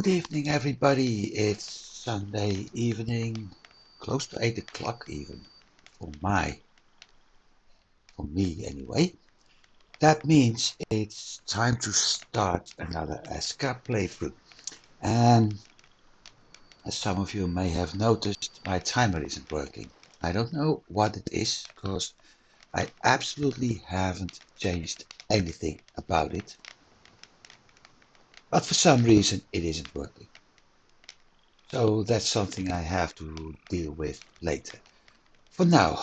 Good evening, everybody. It's Sunday evening, close to 8 o'clock even, for me anyway. That means it's time to start another SK playthrough. And as some of you may have noticed, my timer isn't working. I don't know what it is, because I absolutely haven't changed anything about it. But for some reason, it isn't working. So that's something I have to deal with later. For now,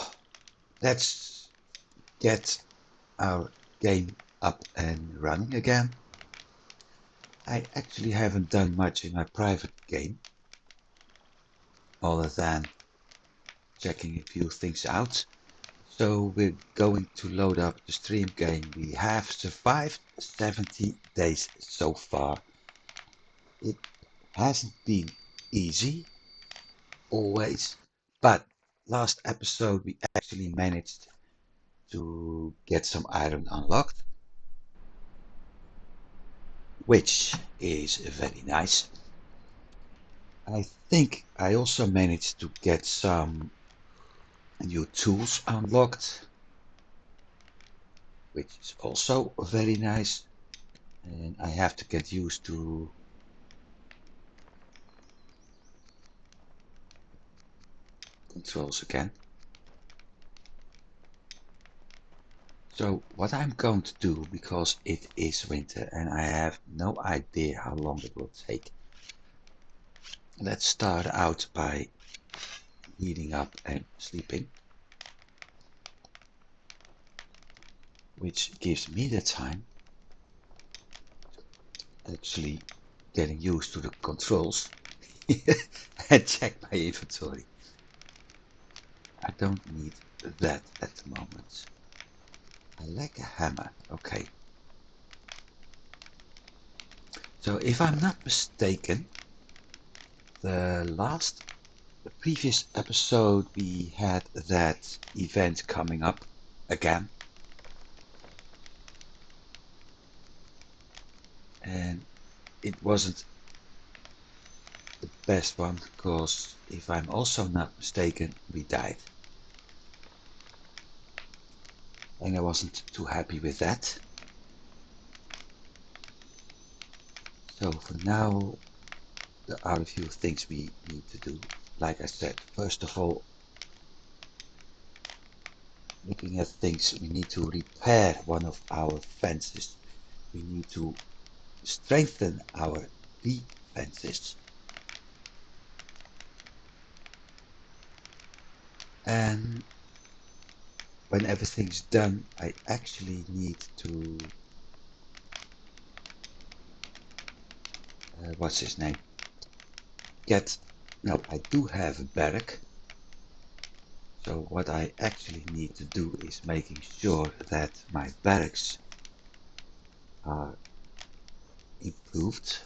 let's get our game up and running again. I actually haven't done much in my private game, other than checking a few things out. So we're going to load up the stream game. We have survived 70 days so far. It hasn't been easy, always, but last episode we actually managed to get some iron unlocked, which is very nice. I think I also managed to get some new tools unlocked, which is also very nice. And I have to get used to controls again. So what I'm going to do, because it is winter and I have no idea how long it will take, let's start out by heating up and sleeping, which gives me the time actually getting used to the controls and check my inventory. I don't need that at the moment. I like a hammer. Okay. So if I'm not mistaken, the previous episode we had that event coming up again. And it wasn't the best one, because if I'm also not mistaken, we died. And I wasn't too happy with that. So for now, there are a few things we need to do. Like I said, first of all, looking at things, we need to repair one of our fences. We need to strengthen our defenses. And when everything's done, I actually need to what's his name? No, I do have a barrack. So what I actually need to do is making sure that my barracks are improved,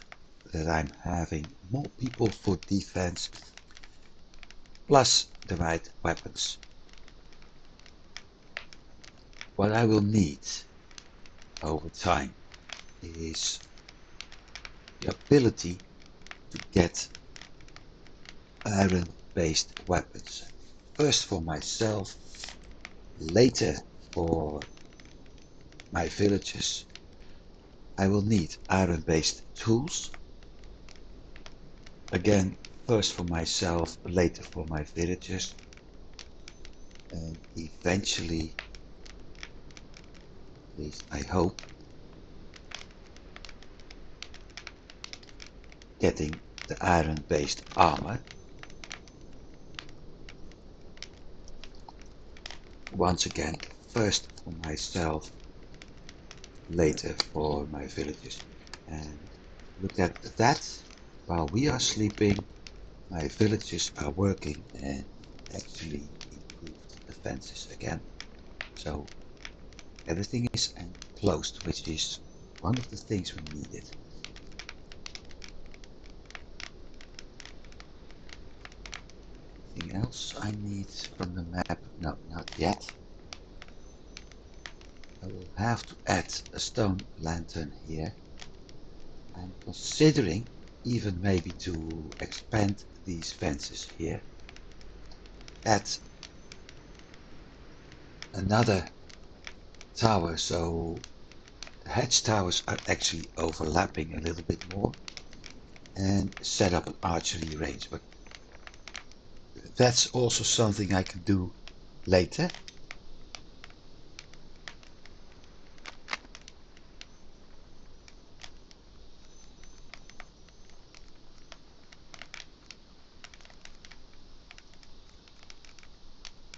that I'm having more people for defense, plus the right weapons. What I will need over time is the ability to get iron-based weapons. First for myself, later for my villagers. I will need iron-based tools. Again, first for myself, later for my villagers. And eventually, at least I hope, getting the iron-based armor. Once again, first for myself, later for my villagers. And look at that. While we are sleeping, my villagers are working and actually improved the fences again. So everything is enclosed, which is one of the things we needed. Anything else I need from the map? No, not yet. I will have to add a stone lantern here. I'm considering even maybe to expand these fences here. Add another tower so the hedge towers are actually overlapping a little bit more, and set up an archery range. But that's also something I can do later.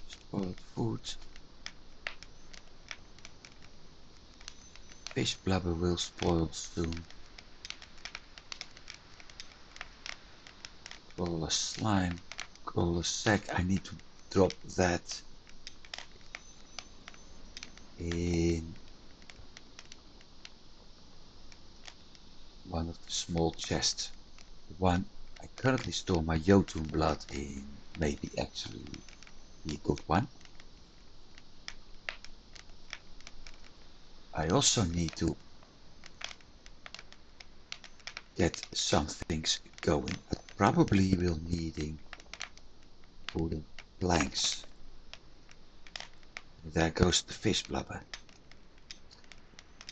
Spoiled food. Fish blubber will spoil soon. Crawler slime. Crawler sack. I need to drop that in one of the small chests. The one I currently store my Jotun blood in maybe actually be a good one. I also need to get some things going. I probably will needing wooden planks. There goes the fish blubber.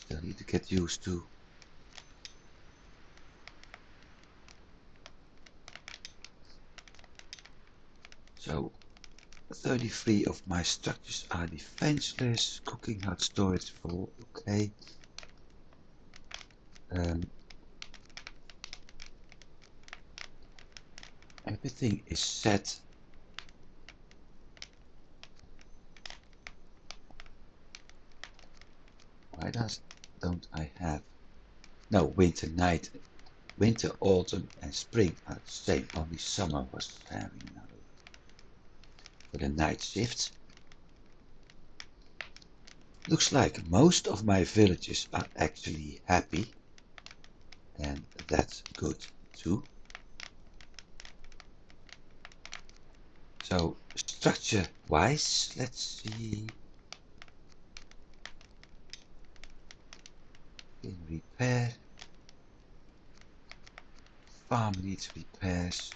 Still need to get used to. So 33 of my structures are defenseless. Cooking hut storage full. Okay. Everything is set. Why don't I have? No, winter night, winter, autumn, and spring are the same. Only summer was having another for the night shifts. Looks like most of my villagers are actually happy, and that's good too. So structure wise, let's see. In repair. Farm needs repairs.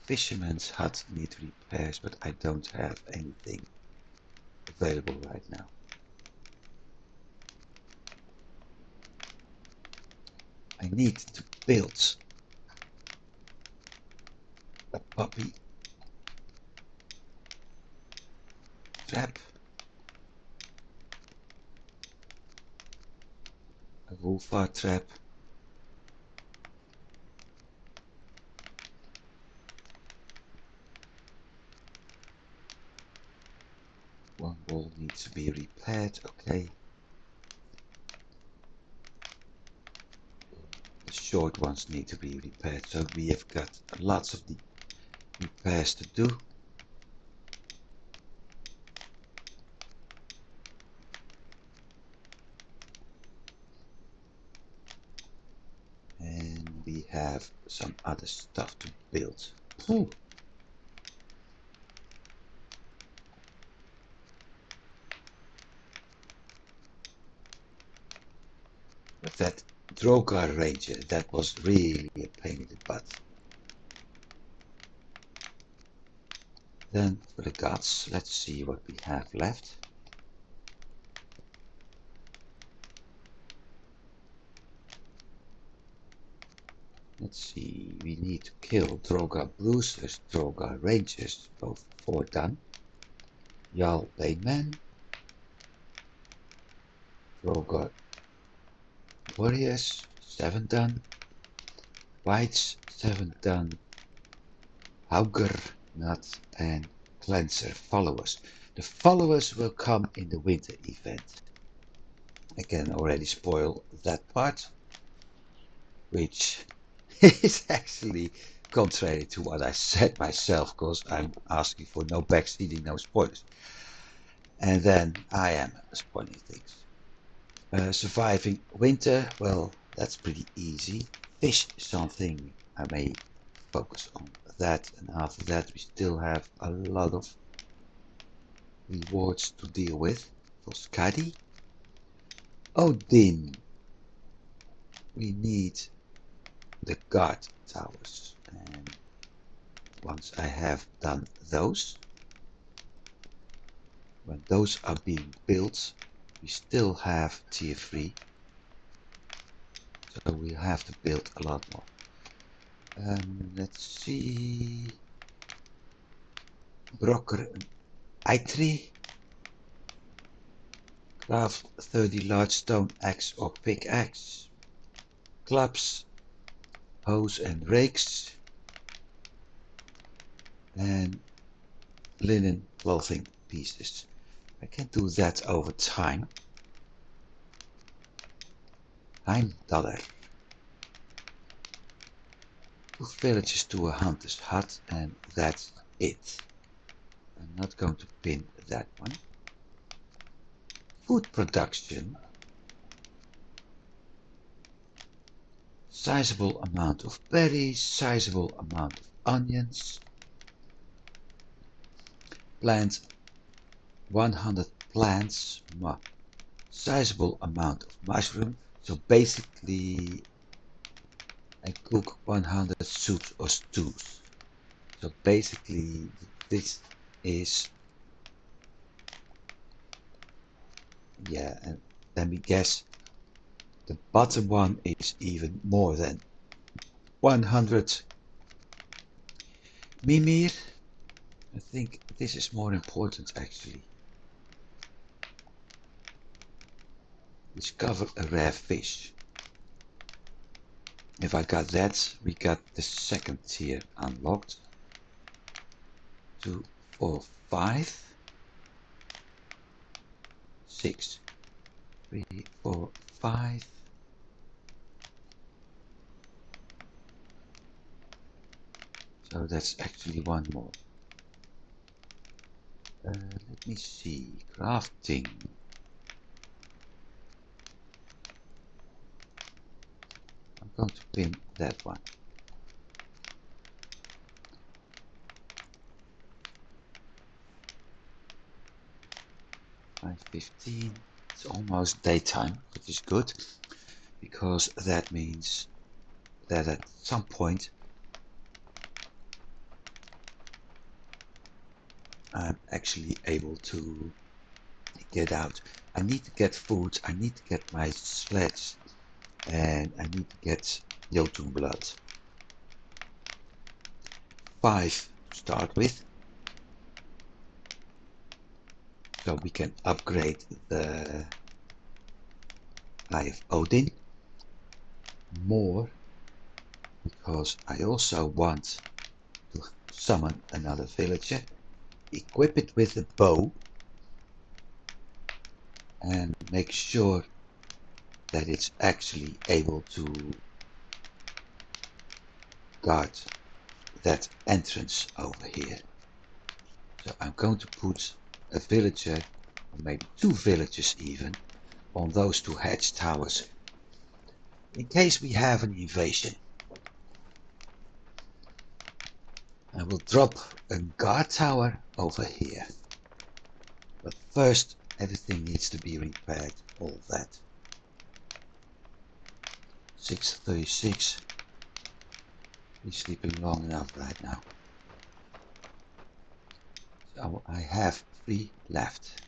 Fisherman's hut needs repairs, but I don't have anything available right now. I need to build a puppy trap, a wolfar trap, one wall needs to be repaired, okay. The short ones need to be repaired, so we have got lots of the repairs to do. And we have some other stuff to build. Ooh. But that Drogar Ranger, that was really a pain in the butt. Then for the gods, let's see what we have left. Let's see, we need to kill Drogar Bruisers, Drogar Rangers, both 4 done. Jarl Bayman, Drogar Warriors, 7 done. Wights, 7 done. Hauger, Nut, and Cleanser followers. The followers will come in the winter event. I can already spoil that part, which is actually contrary to what I said myself, because I'm asking for no backseating, no spoilers. And then I am spoiling things. Surviving winter, well, that's pretty easy. Fish something, I may focus on that, and after that we still have a lot of rewards to deal with. For Skadi, Odin, we need the guard towers. And once I have done those, when those are being built, we still have tier 3. So we have to build a lot more. Let's see. Brokker een eitrie. Craft 30 large stone axe or pickaxe. Clubs, hoes and rakes. And linen clothing pieces. I can do that over time. $9. 2 villages to a hunter's hut, and that's it. I'm not going to pin that one. Food production. Sizable amount of berries, sizable amount of onions. Plant 100 plants, sizable amount of mushroom. So basically I cook 100 soups or stews. So basically this is, yeah, and let me guess, the bottom one is even more than 100 Mimir. I think this is more important actually. Discover a rare fish. If I got that, we got the second tier unlocked. 2, 4, 5, 6, 3, 4, 5. So that's actually one more. Let me see. Crafting. I'm going to pin that one. 5:15. It's almost daytime, which is good, because that means that at some point I'm actually able to get out. I need to get food, I need to get my sledge, and I need to get Jotun blood. 5 to start with, so we can upgrade the Eye of Odin more, because I also want to summon another villager, equip it with a bow, and make sure that it's actually able to guard that entrance over here. So I'm going to put a villager, or maybe 2 villagers even, on those 2 hedge towers, in case we have an invasion. I will drop a guard tower over here. But first, everything needs to be repaired, all that. 6:36. We're sleeping long enough right now. So I have 3 left.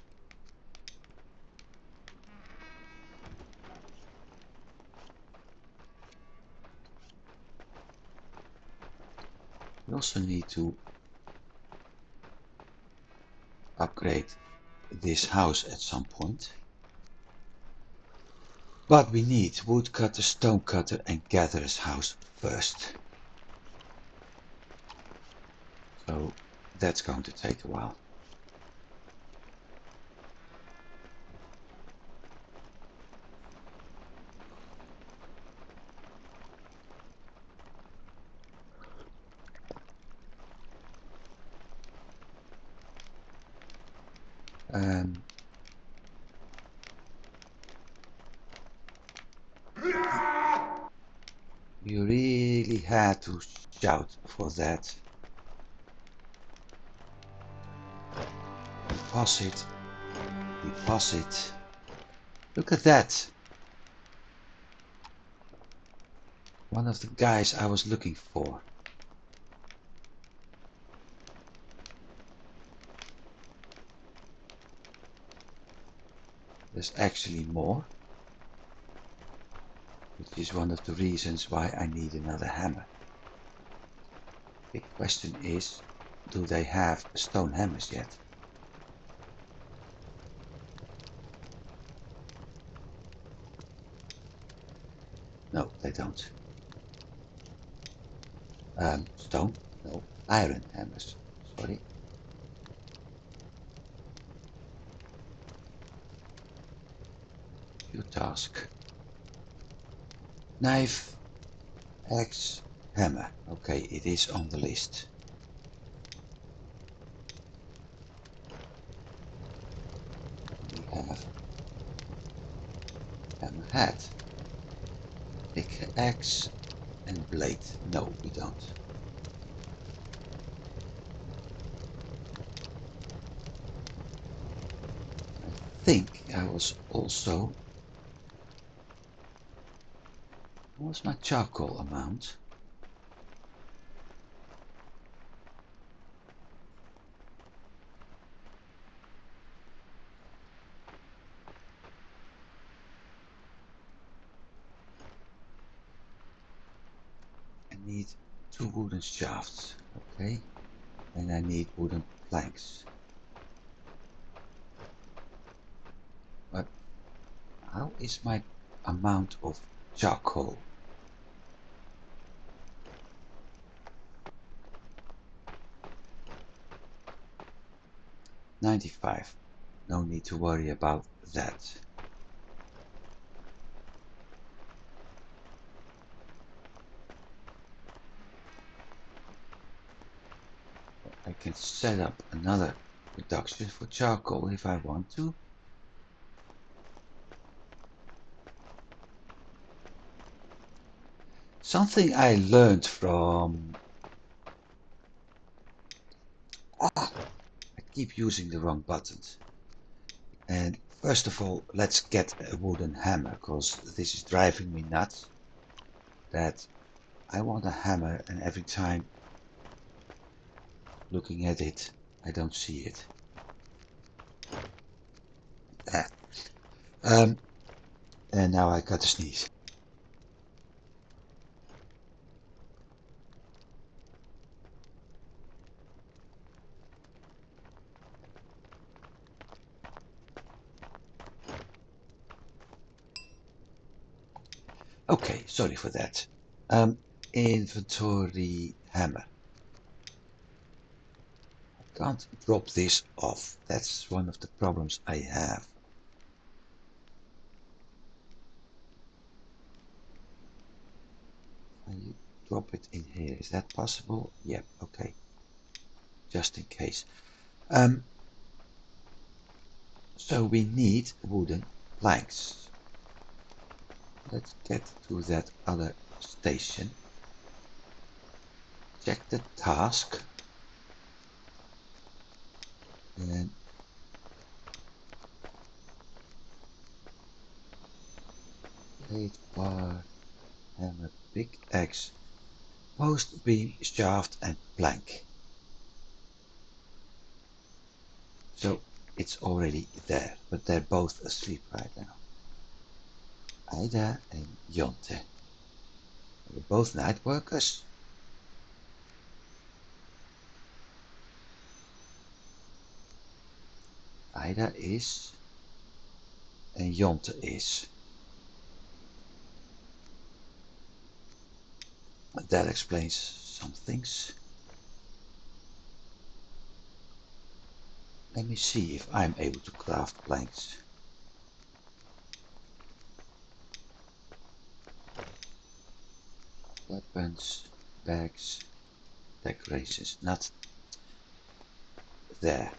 We also need to upgrade this house at some point. But we need woodcutter, stonecutter and gatherer's house first. So that's going to take a while. You really had to shout for that. Deposit, deposit. Look at that. One of the guys I was looking for. There's actually more, which is one of the reasons why I need another hammer. Big question is, do they have stone hammers yet? No, they don't. Stone? No, iron hammers. Sorry. New task. Knife, axe, hammer. Okay, it is on the list. We have hammerhead, pickaxe, and blade. No, we don't. I think I was also... What was my charcoal amount? I need 2 wooden shafts, okay, and I need wooden planks. But how is my amount of charcoal? $95. No need to worry about that. I can set up another production for charcoal if I want to. Something I learned from... I keep using the wrong buttons. And first of all, let's get a wooden hammer, because this is driving me nuts. That I want a hammer, and every time looking at it, I don't see it. And now I got a sneeze. Okay, sorry for that. Inventory hammer. I can't drop this off. That's one of the problems I have. Can you drop it in here? Is that possible? Yep, okay. Just in case. So we need wooden planks. Let's get to that other station. Check the task. And blade, bar, hammer, pickaxe, post, beam, shaft and plank. So it's already there, but they're both asleep right now. Ida and Jonte. They're both night workers. Ida is and Jonte is. That explains some things. Let me see if I'm able to craft planks. Weapons, bags, decorations, not there.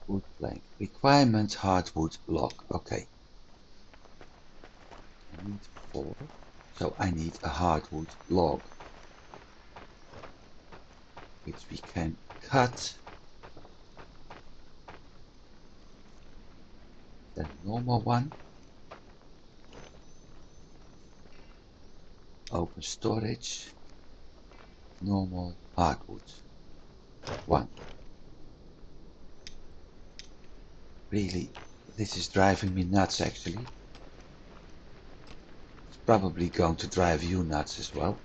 Wood plank. Requirement hardwood log. Okay. I need 4. So I need a hardwood log, which we can cut normal one. Open storage. Normal hardwood. 1. Really, this is driving me nuts actually. It's probably going to drive you nuts as well.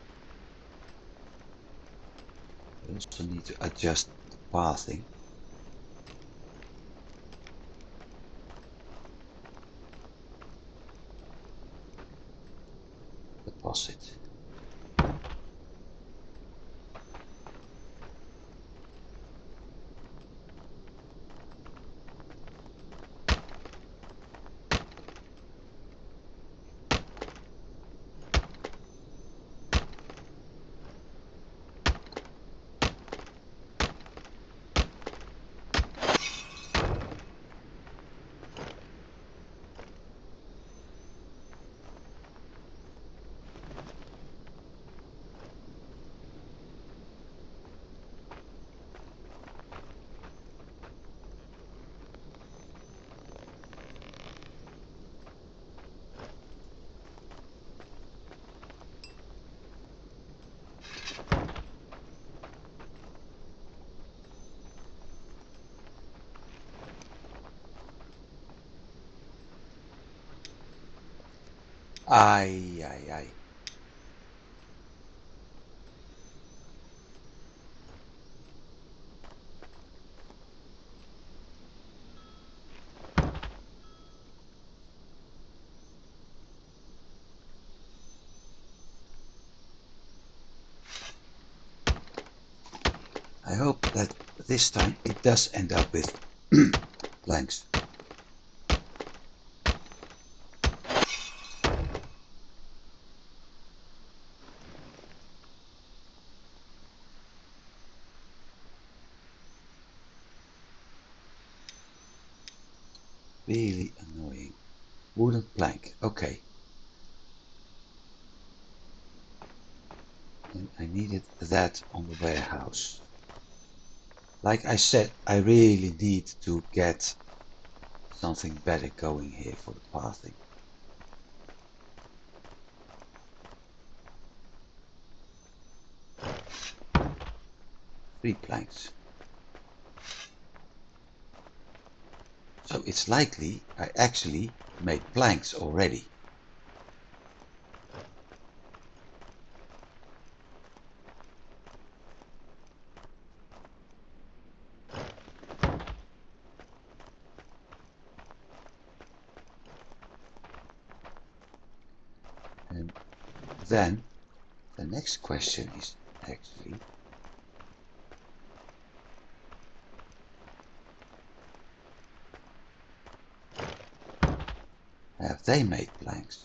I also need to adjust the pathing. Deposit. Ai, ai, ai. I hope that this time it does end up with planks. Really annoying. Wooden plank. Okay. And I needed that on the warehouse. Like I said, I really need to get something better going here for the pathing. 3 planks. So it's likely I actually made planks already. And then the next question is actually, have they made planks?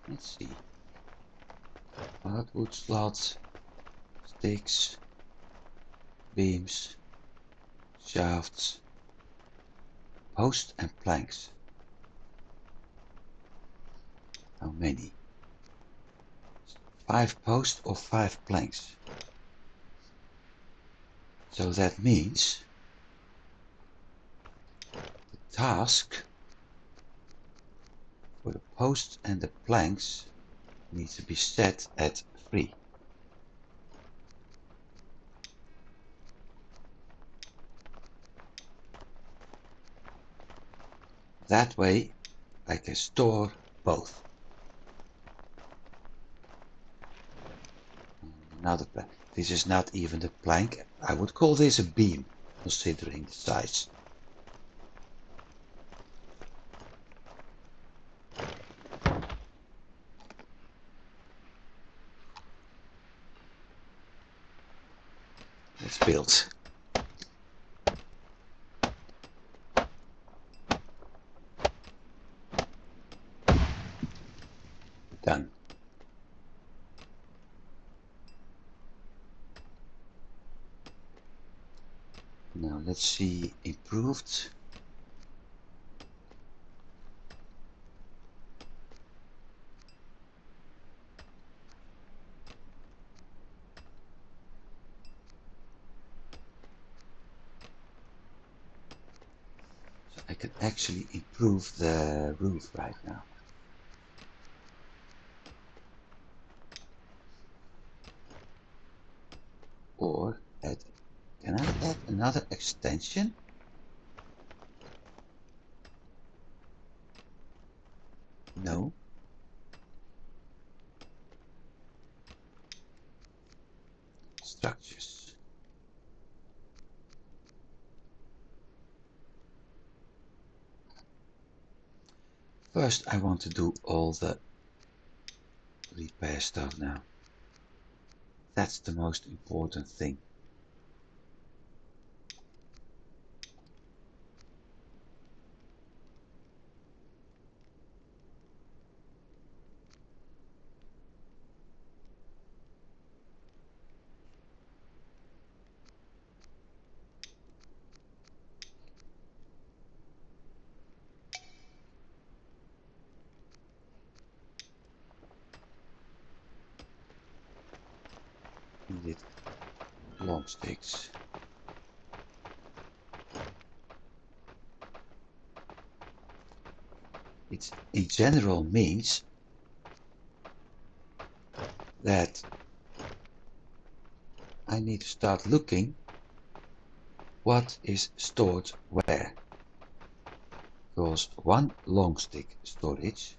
Let's see. Hardwood slots, sticks, beams, shafts, posts and planks. How many? 5 posts or 5 planks? So that means the task for the posts and the planks needs to be set at 3. That way I can store both. Another plank. This is not even a plank. I would call this a beam, considering the size. Let's build. Done. Now let's see improved. I can actually improve the roof right now. Or can I add another extension? No. Structures. First, I want to do all the repair stuff now. That's the most important thing. Needed long sticks. It in general means that I need to start looking what is stored where. Because one long stick storage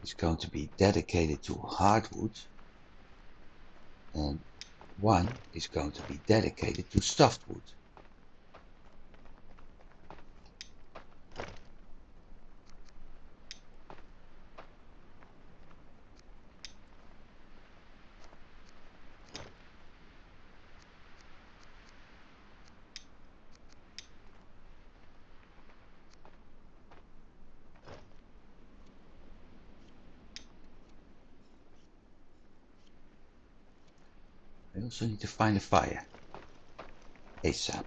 is going to be dedicated to hardwood and one is going to be dedicated to softwood. I also need to find a fire. ASAP.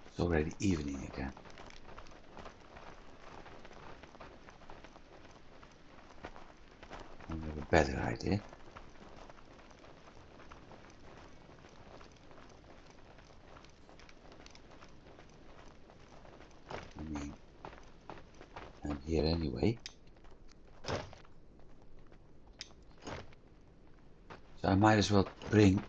It's already evening again. I have a better idea. I mean, I'm here anyway. So I might as well bring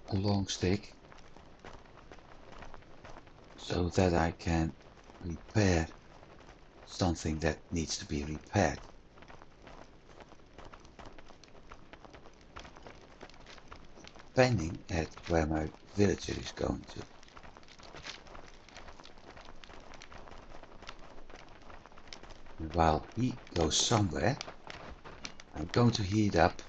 a long stick so that I can repair something that needs to be repaired. Depending at where my villager is going to. And while he goes somewhere, I'm going to heat up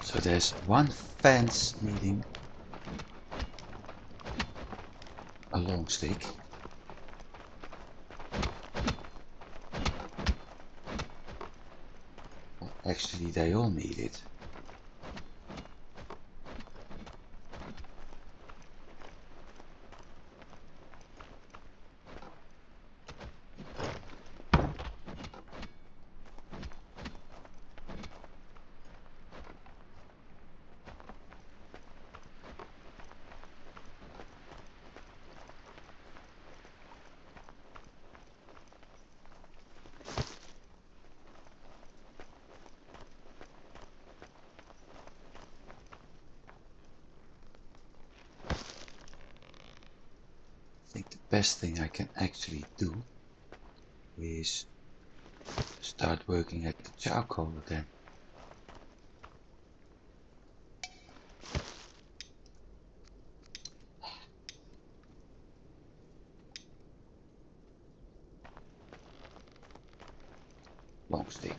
so there's one fence needing a long stick. Well, actually they all need it. I think the best thing I can actually do is start working at the charcoal again. Long stick.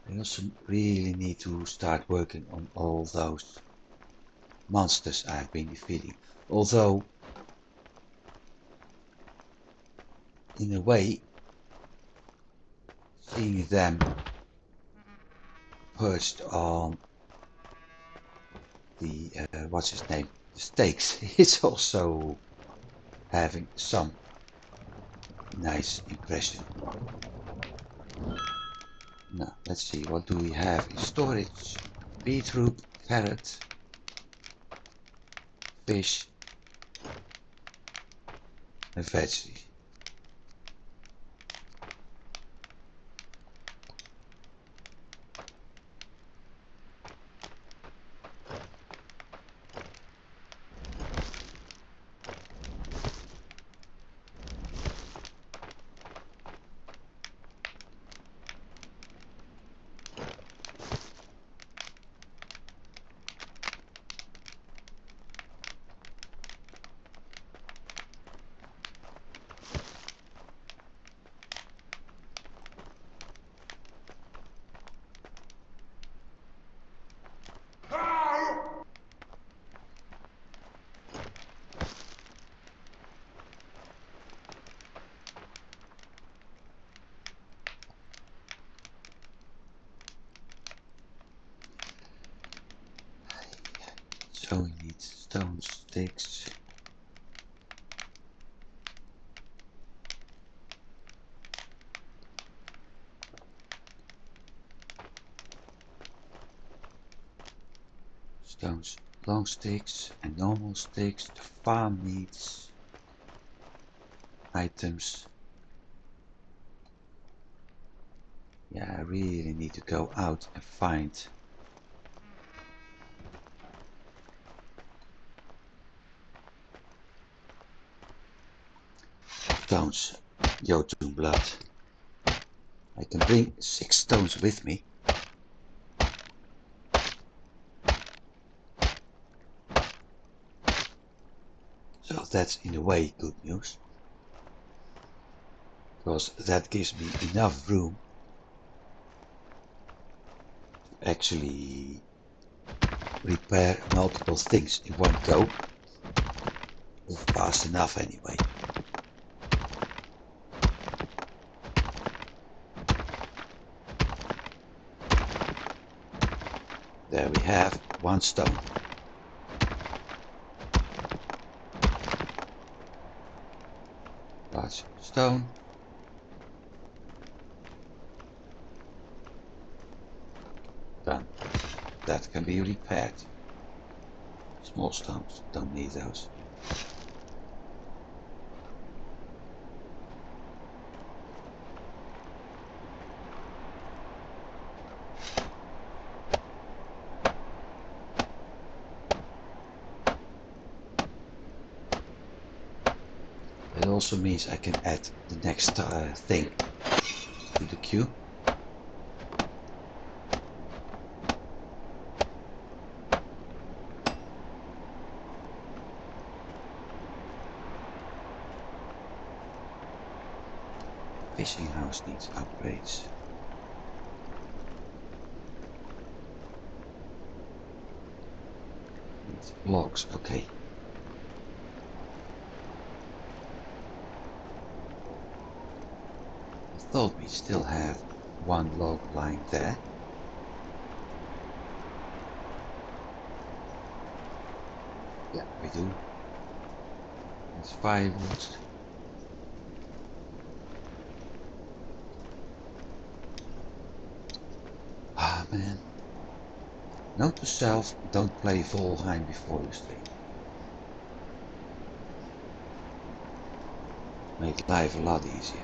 I I also really need to start working on all those monsters I've been defeating. Although, in a way, seeing them perched on the, what's his name, the stakes, it's also having some nice impression. Now, let's see, what do we have in storage? Beetroot, carrot, fish, and veggies. So we need stone sticks. Stones, long sticks and normal sticks. The farm needs items. Yeah, I really need to go out and find stones. Jotun blood. I can bring 6 stones with me. So that's in a way good news. Because that gives me enough room to actually repair multiple things in one go. Or fast enough anyway. There we have 1 stone. Large stone. Done. That can be repaired. Small stones, don't need those. It also means I can add the next thing to the queue. Fishing house needs upgrades. Needs blocks, okay. I thought we still had 1 log lying there. Yeah, we do. It's firewood. Ah man. Note to self, don't play Volheim before you stream. Make life a lot easier.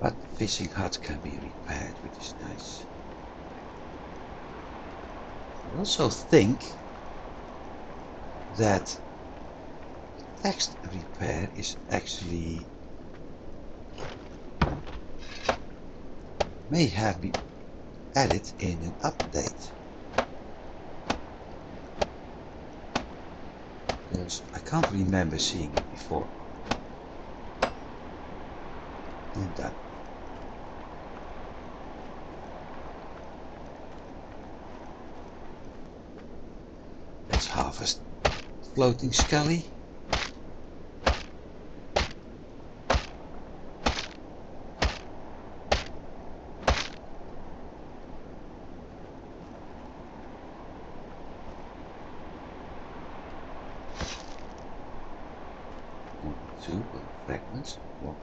But the fishing hut can be repaired, which is nice. I also think that text repair is actually may have been added in an update. Because I can't remember seeing it before. And done. Let's harvest floating skelly. Two fragments. One.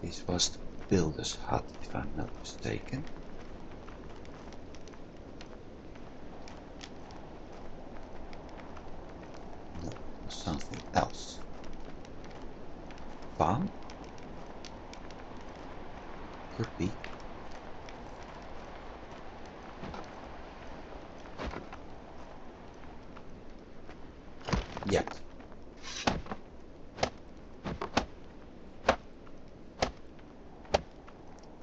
This was the builder's hut, if I'm not mistaken. No, it was something else. Farm? Could be. Yep.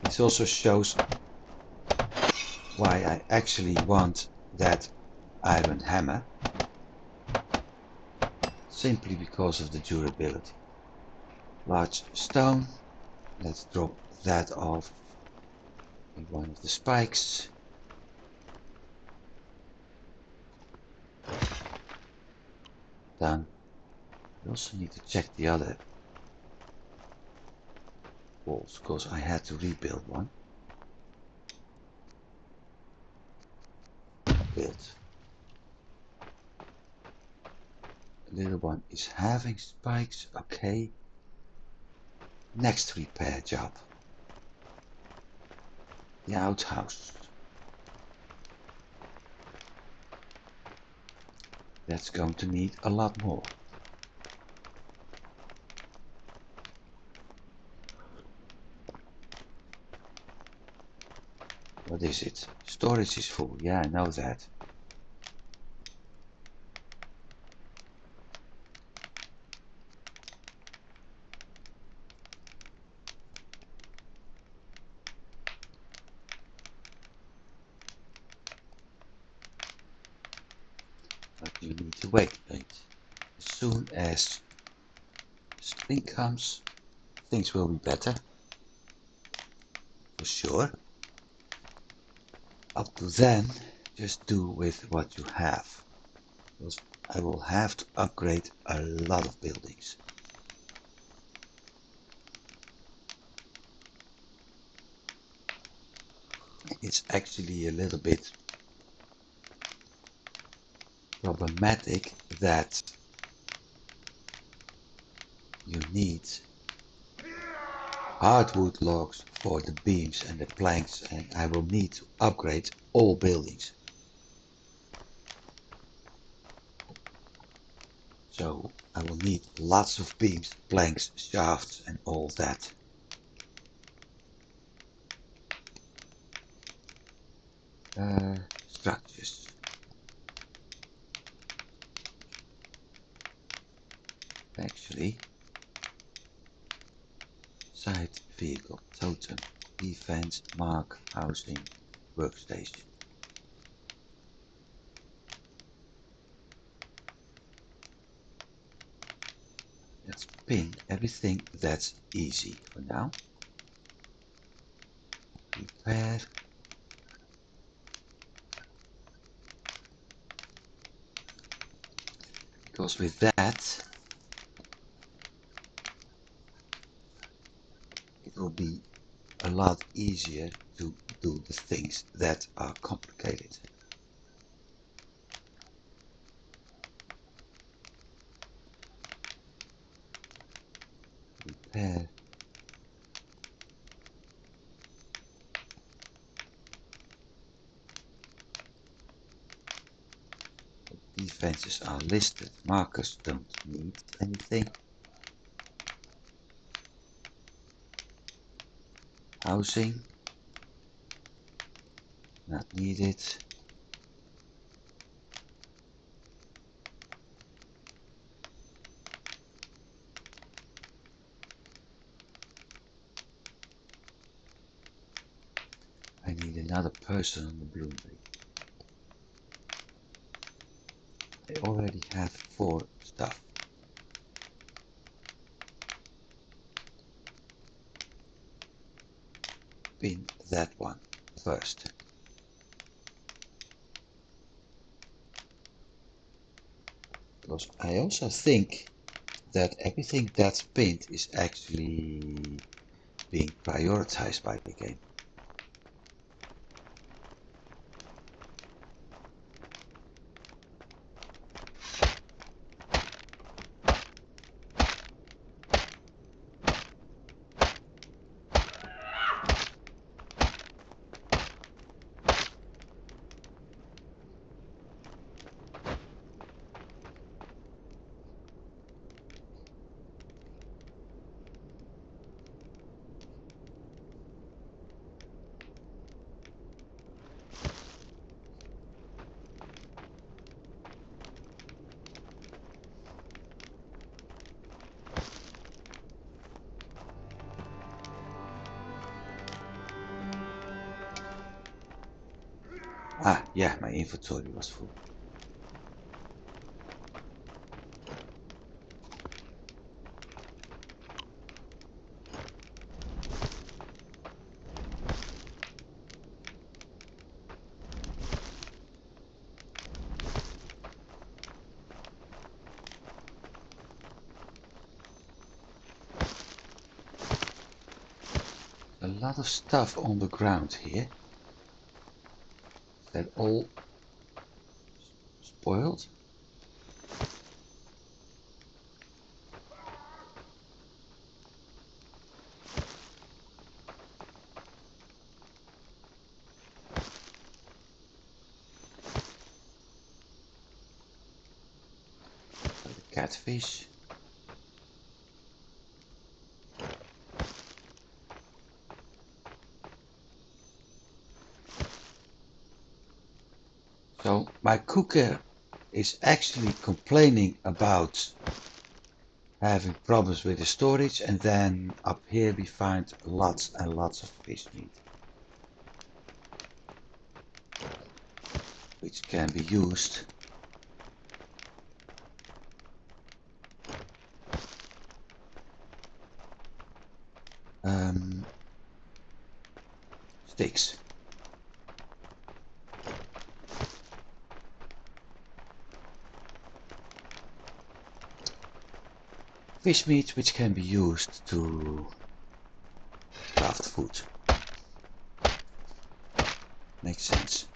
This also shows why I actually want that iron hammer. Simply because of the durability. Large stone. Let's drop that off in one of the spikes. Done. We also need to check the other walls because I had to rebuild one. Built. The little one is having spikes. Okay. Next repair job. The outhouse. That's going to need a lot more. What is it? Storage is full. Yeah, I know that. But you need to wait. As soon as spring comes, things will be better. For sure. Up to then, just do with what you have. Because I will have to upgrade a lot of buildings. It's actually a little bit problematic that you need hardwood logs for the beams and the planks, and I will need to upgrade all buildings. So I will need lots of beams, planks, shafts and all that. Structures. Actually, site, vehicle, totem, defense, mark, housing, workstation. Let's pin everything that's easy for now. Repair. Because with that, it will be a lot easier to do the things that are complicated. Repair. fences are listed. Markers don't need anything. Housing, not needed. I need another person on the bloomberry. I already have 4 stuff. Pin that one first. Because I also think that everything that's pinned is actually being prioritized by the game. Ah, yeah, my inventory was full. A lot of stuff on the ground here. Is that all spoiled? The catfish. So my cooker is actually complaining about having problems with the storage, and then up here we find lots and lots of fish meat, which can be used sticks. Fish meat which can be used to craft food. Makes sense.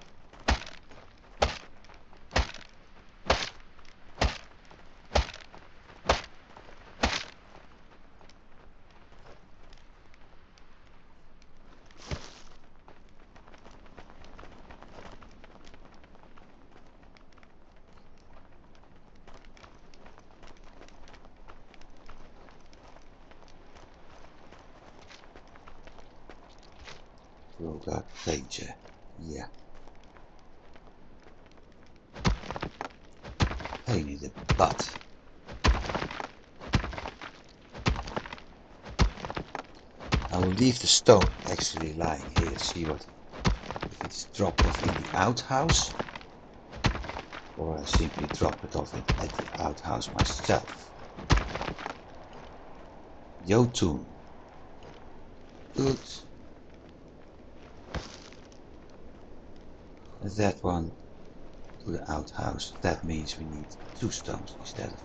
Product danger. Yeah. Pain in the butt. I will leave the stone actually lying here. See what if it's dropped off in the outhouse, or I simply drop it off at the outhouse myself. Jotun. Good. That one to the outhouse. That means we need 2 stones instead of 3.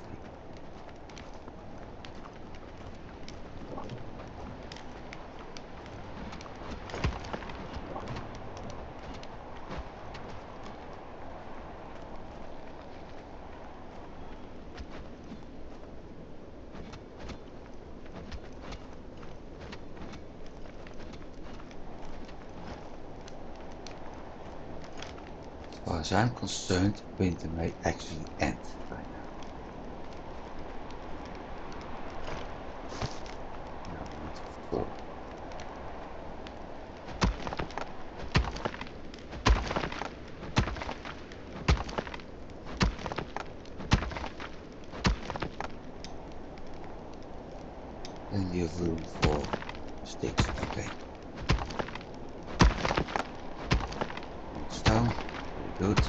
as I'm concerned, winter may actually end by now. Now winter 4. Plenty of room for sticks, okay. One stone, very good.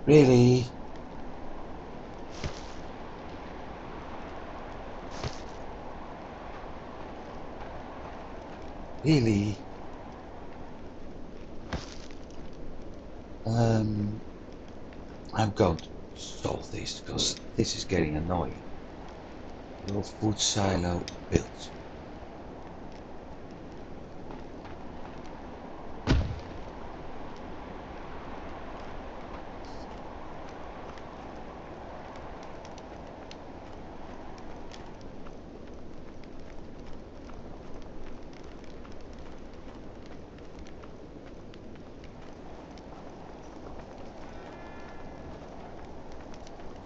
Really? Really? I'm going to solve this because this is getting annoying. Your food silo built.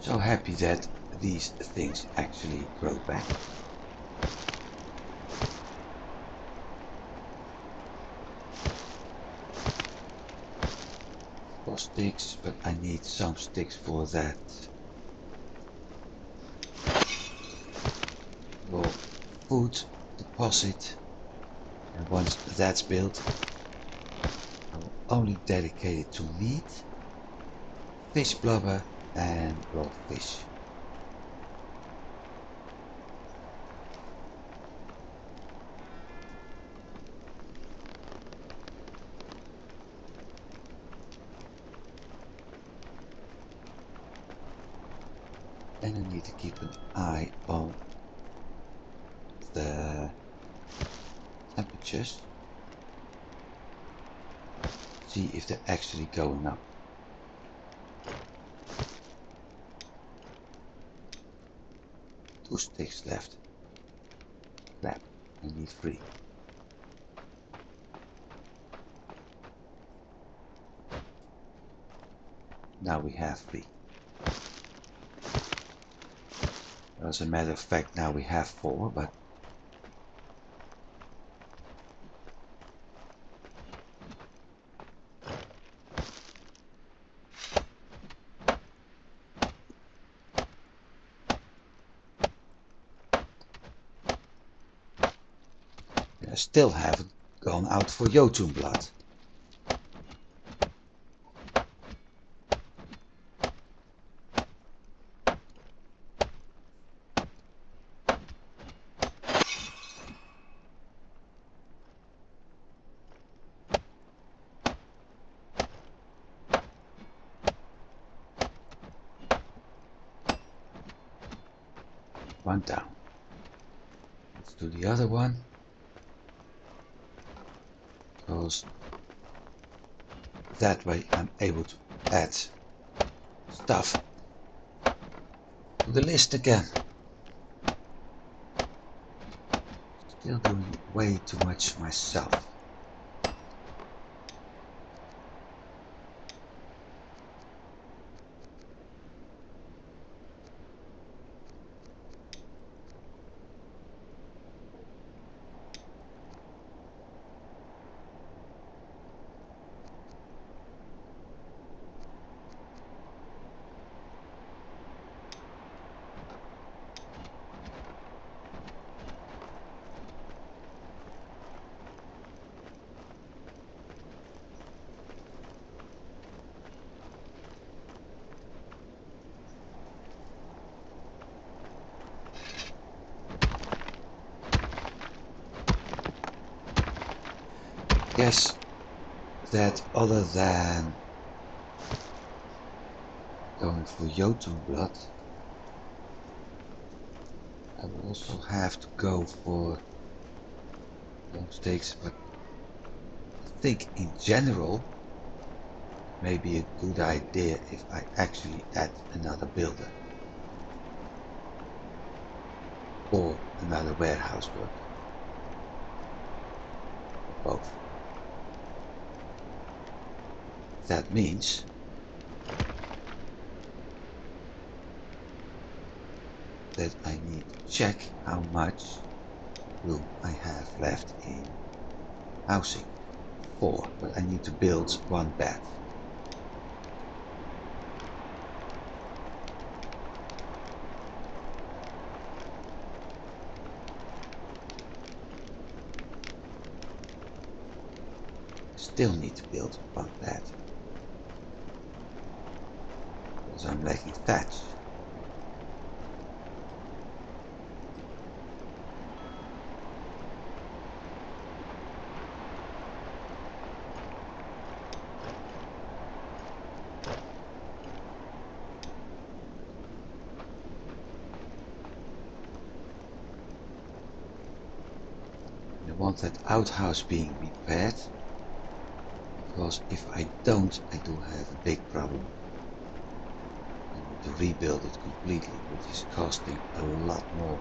So happy that these things actually grow back. For sticks, but I need some sticks for that. Your food deposit, and once that's built, I will only dedicate it to meat, fish blubber and raw fish. And I need to keep an eye on the temperatures. See if they're actually going up. Two sticks left. Crap, I need 3. Now we have 3. As a matter of fact, now we have 4, but I still haven't gone out for Jotun blood. One down. Let's do the other one. Because that way I'm able to add stuff to the list again. Still doing way too much myself. guess that other than going for Jotun blood, I will also have to go for bone stakes, but I think in general it may be a good idea if I actually add another builder or another warehouse worker, or both. That means that I need to check how much room I have left in housing. 4, but I need to build 1 bed. Still need to build 1 bed because I'm lacking thatch. I want that outhouse being repaired, because if I don't, I do have a big problem. I need to rebuild it completely, which is costing a lot more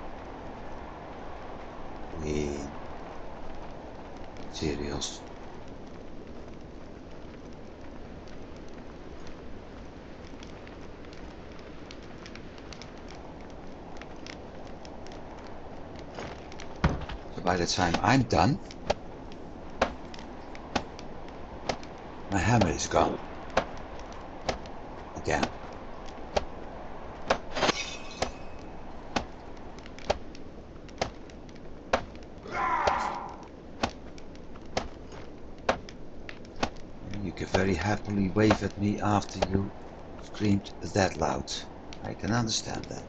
in materials. So by the time I'm done, my hammer is gone again. You can very happily wave at me after you screamed that loud. I can understand that.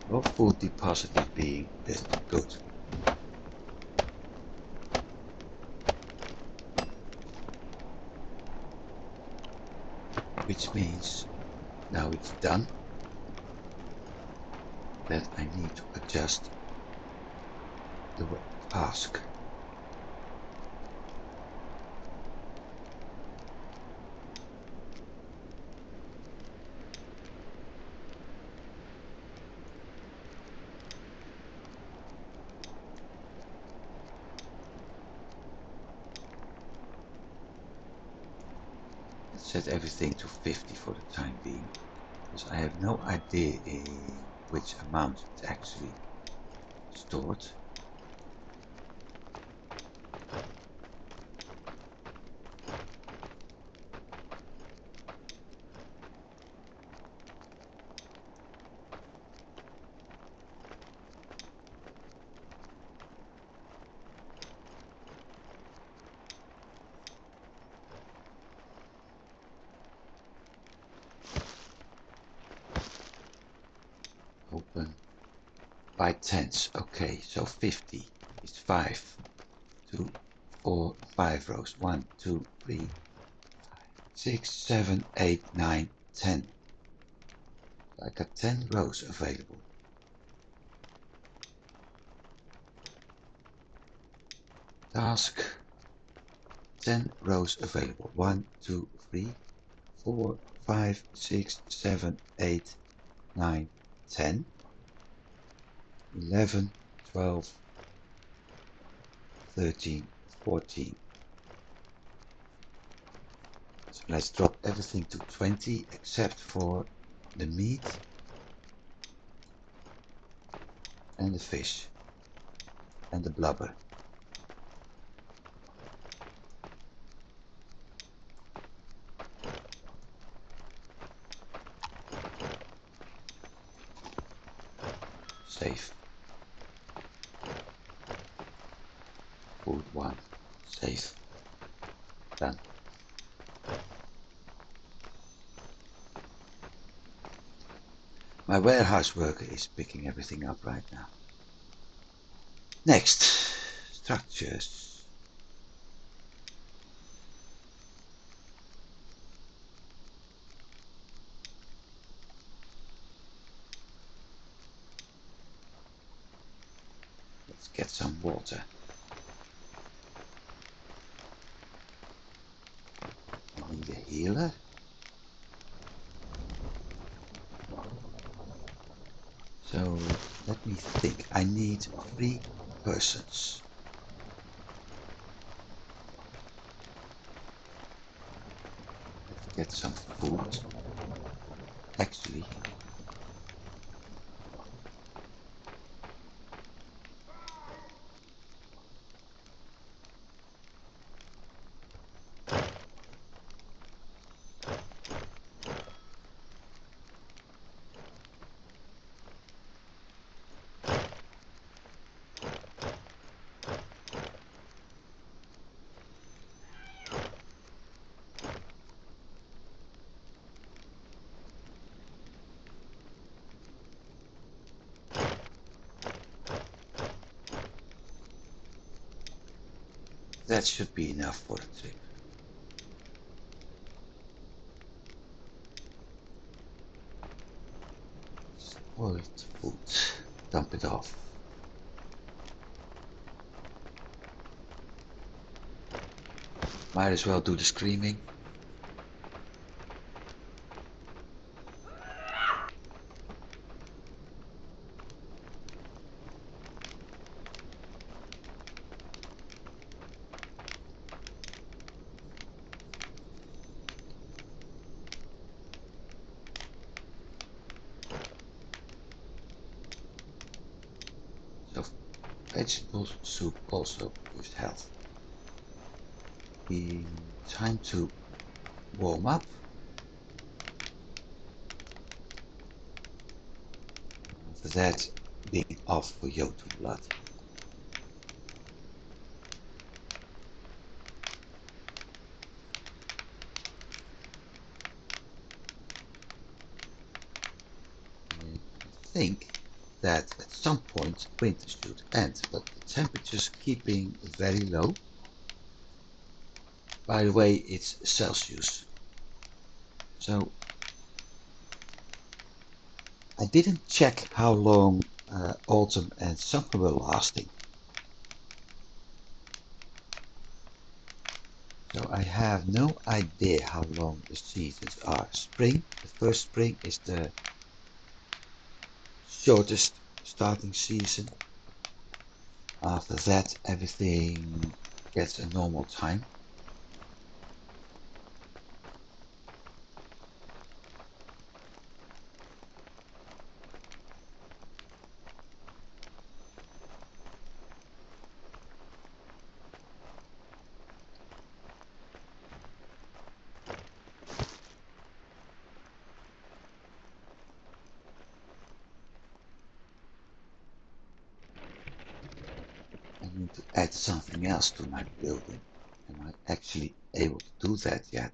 Well, food deposit is being good. Which means now it's done that I need to adjust the task. Let's set everything to 50 for the time being, because I have no idea in which amount it's actually stored. Open by tens. Okay, so 50 is 5, 2, 4, 5 rows. 1, 2, 3, 5, 6, 7, 8, 9, 10. I got 10 rows available. Task, 10 rows available. 1, 2, 3, 4, 5, 6, 7, 8, 9, 10, 11, 12, 13, 14. So let's drop everything to 20 except for the meat and the fish and the blubber. Save. Food 1. Save. Done. My warehouse worker is picking everything up right now. Next, structures. Let's get some water. I need a healer. So let me think. I need 3 persons. Let's get some food. Actually, that should be enough for the trip. Spoiled food. Dump it off. Might as well do the screaming. So vegetable soup also boosts health. Time to warm up. After that, being off for Jotun blood. I think that at some point winter should end, but the temperature's keeping very low. By the way, it's Celsius. So I didn't check how long autumn and summer were lasting. So I have no idea how long the seasons are. Spring, the first spring is the shortest starting season. After that, everything gets a normal time. I need to add something else to my building. Am I actually able to do that yet?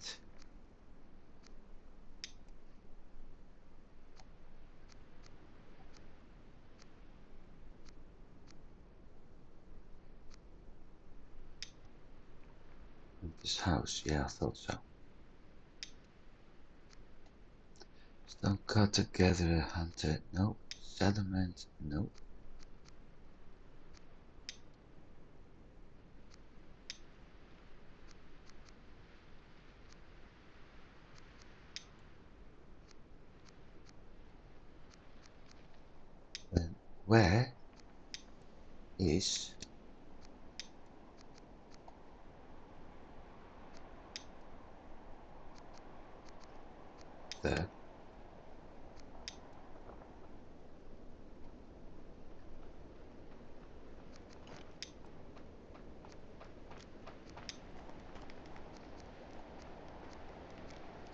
This house, yeah, I thought so. Stone cutter, gatherer, hunter, no. Settlement, no. Then where is the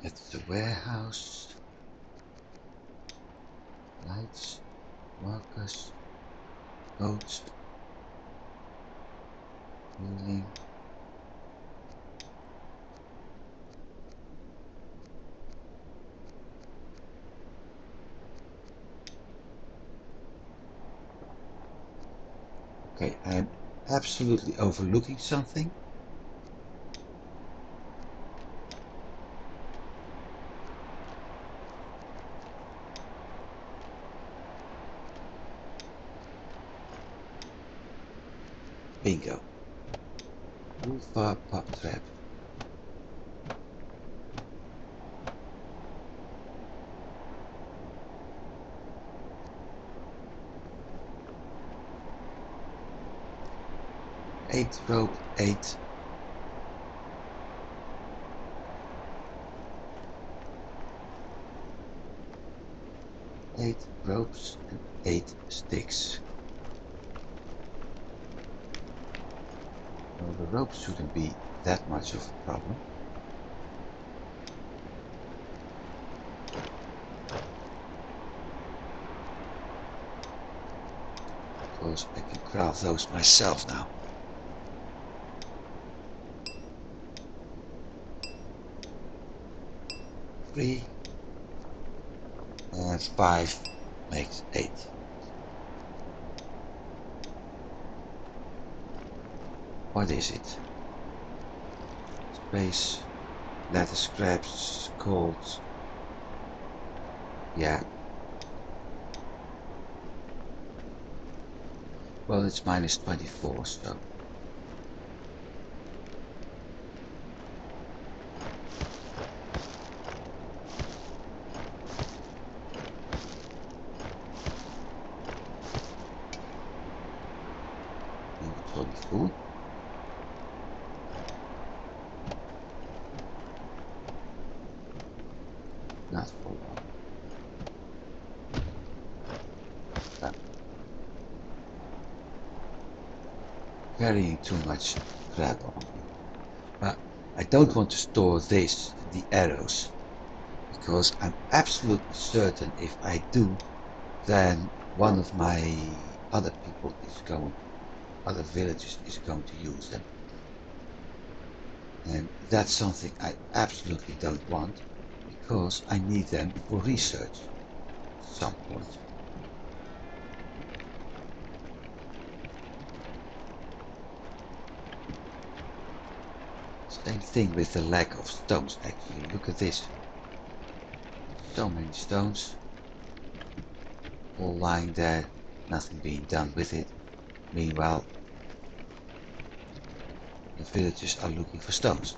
It's the warehouse, lights, workers, goats, wheeling. Okay, I'm absolutely overlooking something. Bingo. Roof pop trap. Eight rope, eight. Eight ropes and 8 sticks. Well, the ropes shouldn't be that much of a problem. Because I can craft those myself now. 3 and 5 makes 8. What is it? Space, leather scraps, gold. Yeah. Well, it's minus 24, so. Inventory full. Not for long. No. Carrying too much crap on me. But I don't want to store this, the arrows, because I'm absolutely certain if I do, then one of my other people is going, other villages is going to use them. And that's something I absolutely don't want, because I need them for research at some point. Same thing with the lack of stones actually. Look at this. So many stones. All lying there, nothing being done with it. Meanwhile, the villagers are looking for stones.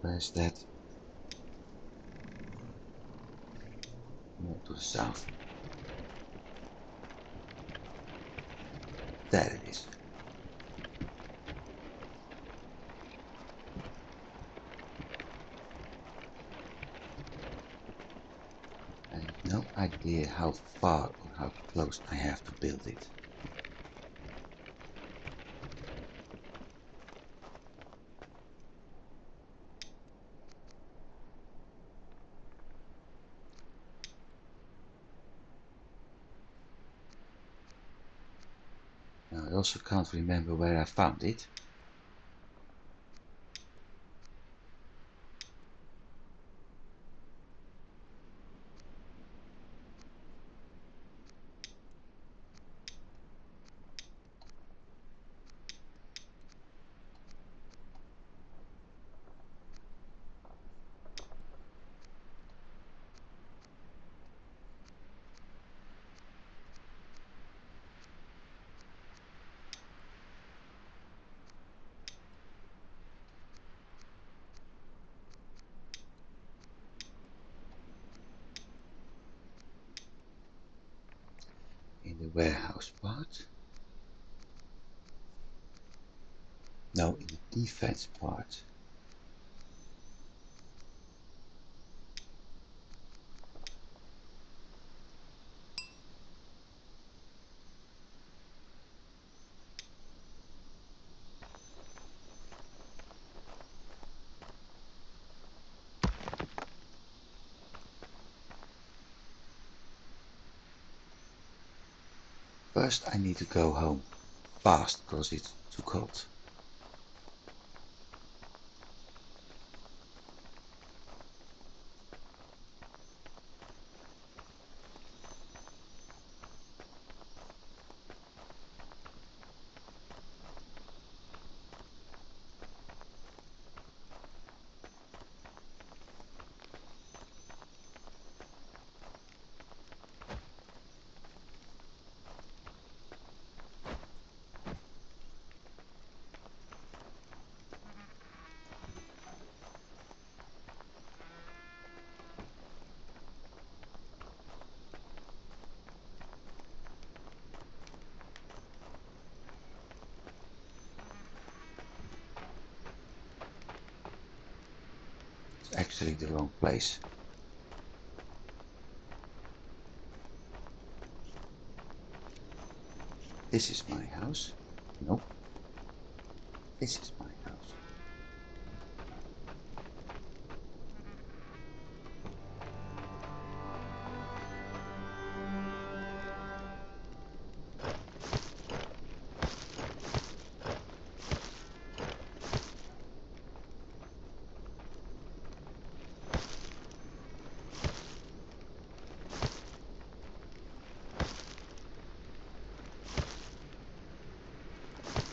Where's that? More to the south. There it is. I have no idea how far or how close I have to build it. Now I also can't remember where I found it. In the warehouse part. No, in the defense part. first I need to go home fast because it's too cold. It's actually the wrong place. This is my house. Nope. This is my house.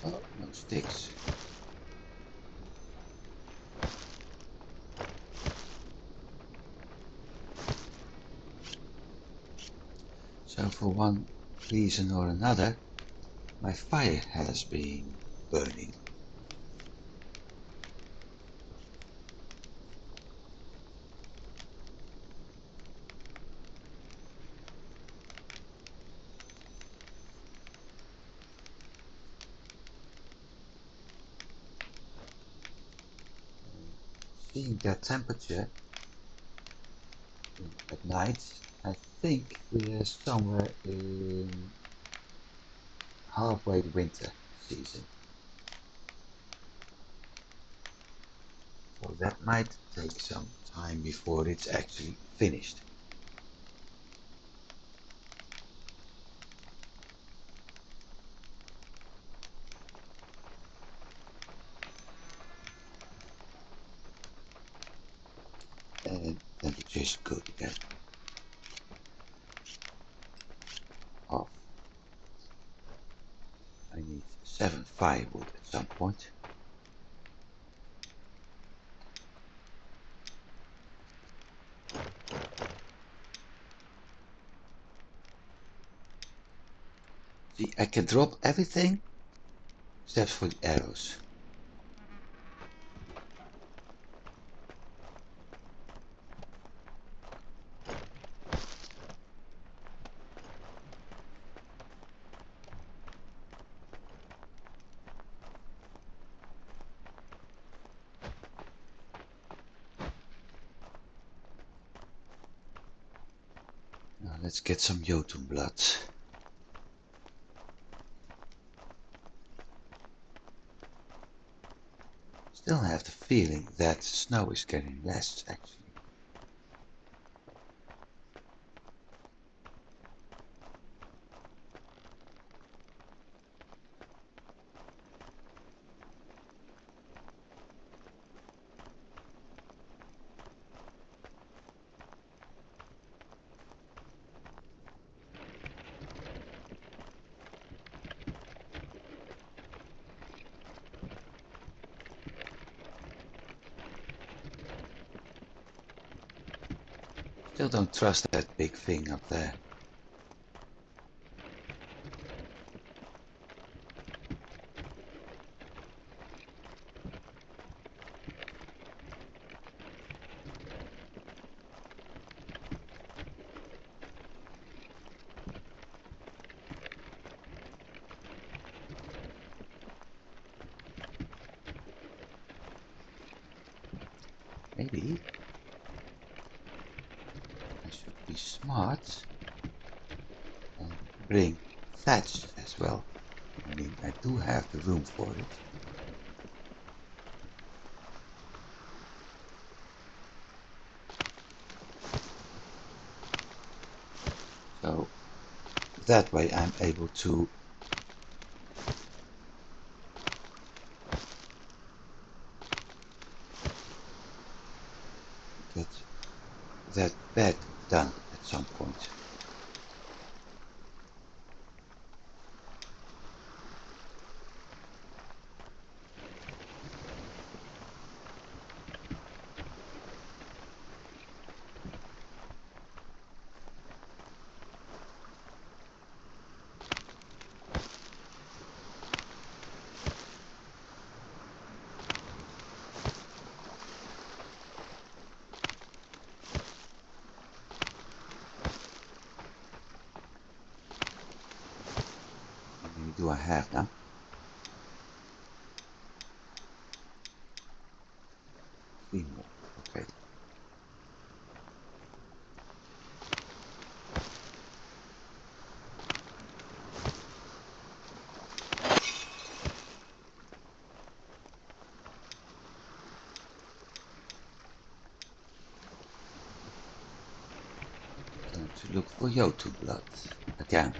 Oh, no sticks. So for one reason or another, my fire has been burning. Seeing that temperature at night, I think we are somewhere in halfway the winter season. So that might take some time before it's actually finished. And temperature is good again. Off. I need 7 firewood at some point. See, I can drop everything except for the arrows. Now let's get some Jotun blood. Still have the feeling that snow is getting less actually. Still don't trust that big thing up there. Maybe I should be smart and bring thatch as well. I mean, I do have the room for it. So that way I'm able to get that bed done at some point. How many do I have now? 3 more. Okay. Time to look for Yotu blood again.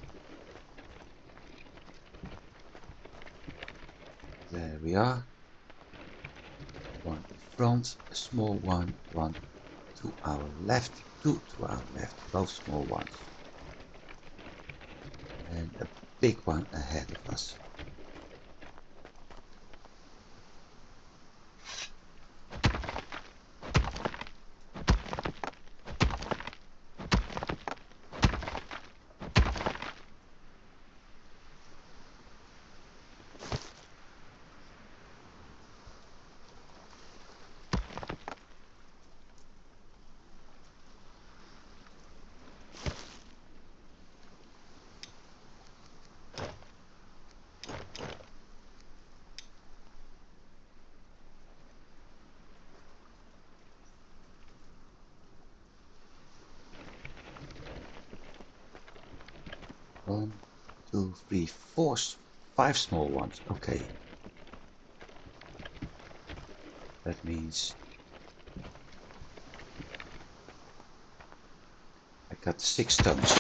There we are. One in front, a small one, one to our left, two to our left, both small ones. And a big one ahead of us. One, two, three, four, 5 small ones. Okay. That means I got 6 stones.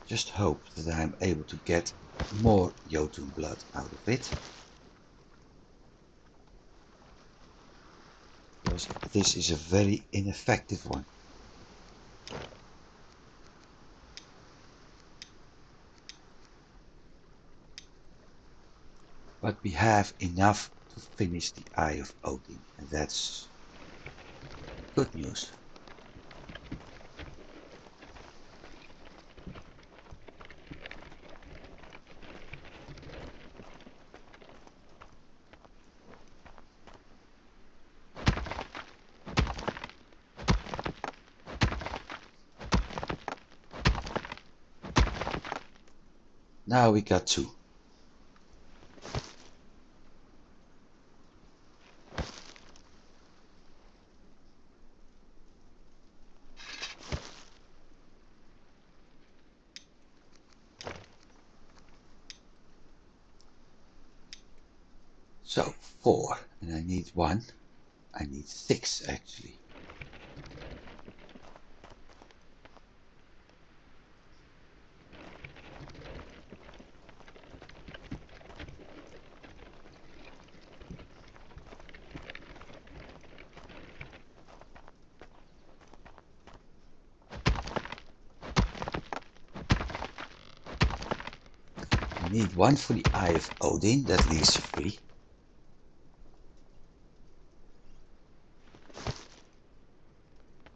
Just hope that I'm able to get more Jotun blood out of it. Because this is a very ineffective one. But we have enough to finish the Eye of Odin, and that's good news. Now we got 2. So 4, and I need 1. I need 6 actually. I need 1 for the Eye of Odin, that leaves 3.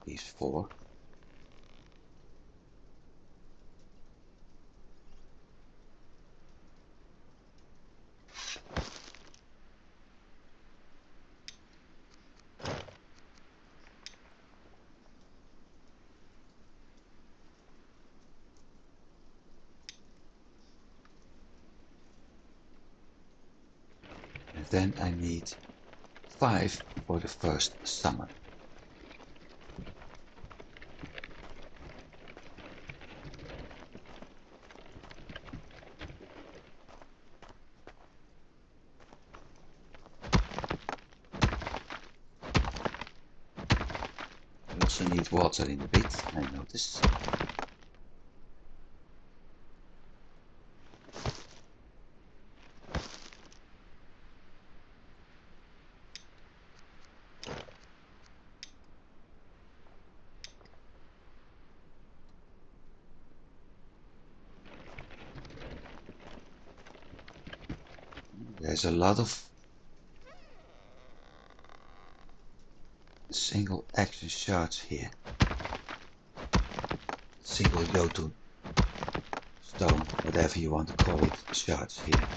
Leaves 4. And then I need 5 for the first summon. also need water in a bit, I notice. There's a lot of single action shards here. Single Jotun stone, whatever you want to call it, shards here.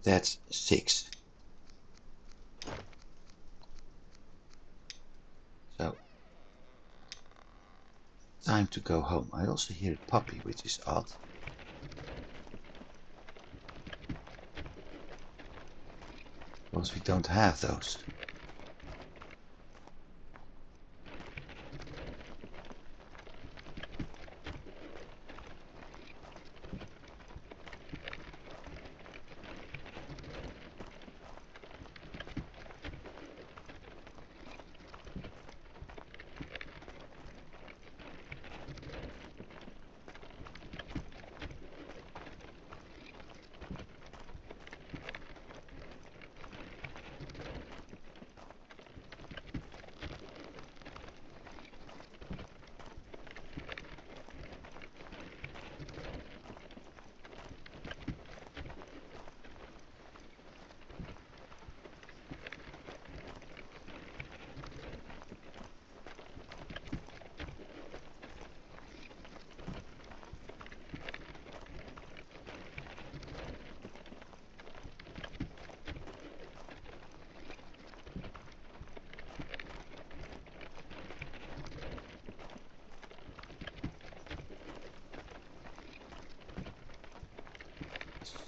That's 6. So, time to go home. I also hear a puppy, which is odd. Because we don't have those.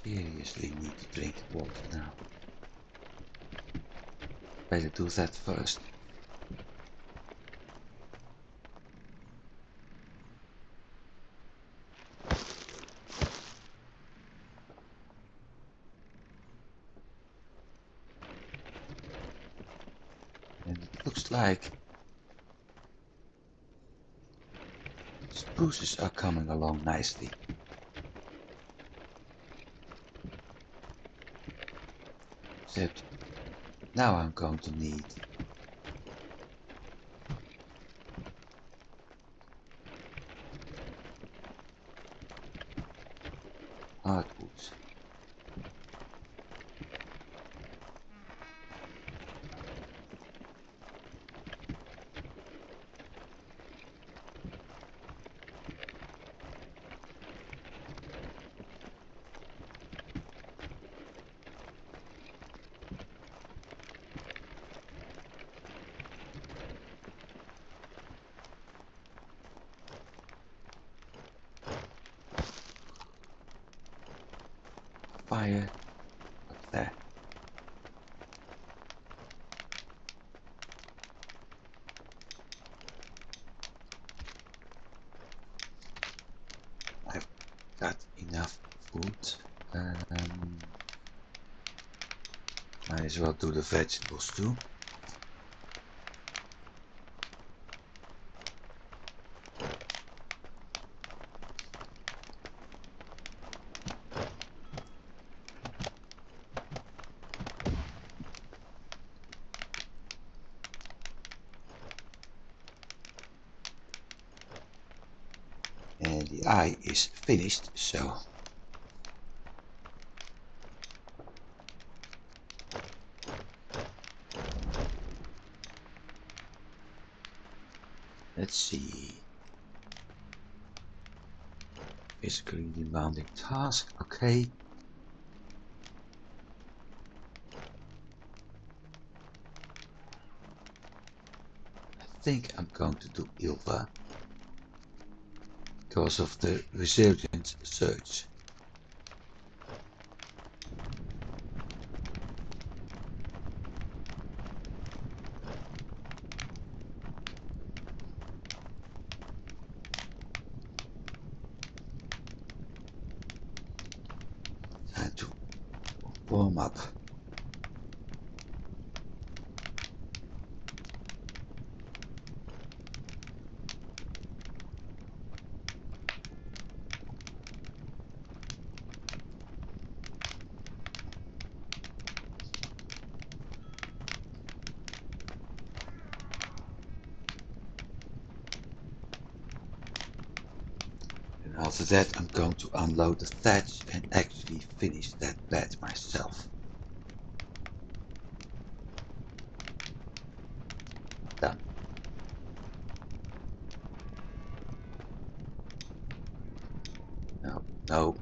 Seriously need to drink water now. Better do that first. And it looks like spruces are coming along nicely. Except now I'm going to need hardwoods. Fire up there. I've got enough food. Might as well do the vegetables too. And the eye is finished, so let's see. Physically demanding task, okay. I think I'm going to do Ilva because of the resilient surge. warm up. And after that I'm going to unload the thatch and actually finish that bed myself. Done. No, no.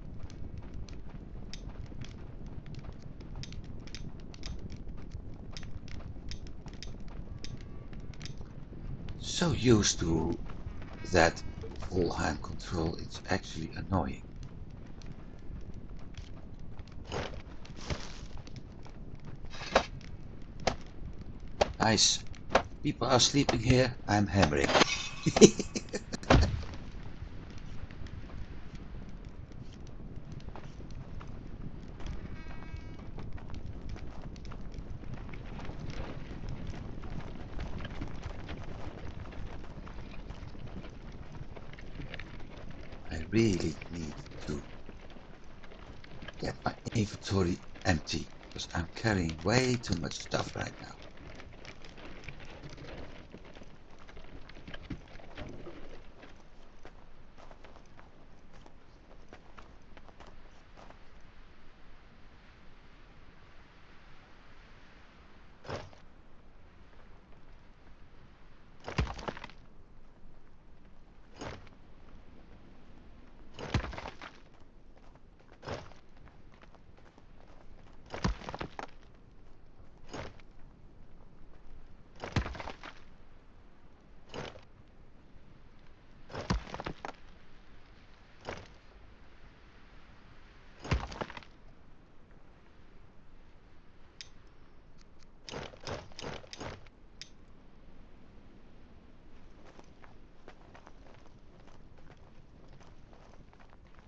So used to that full hand control, it's actually annoying. Nice. People are sleeping here, I'm hammering. I really need to get my inventory empty because I'm carrying way too much stuff right now.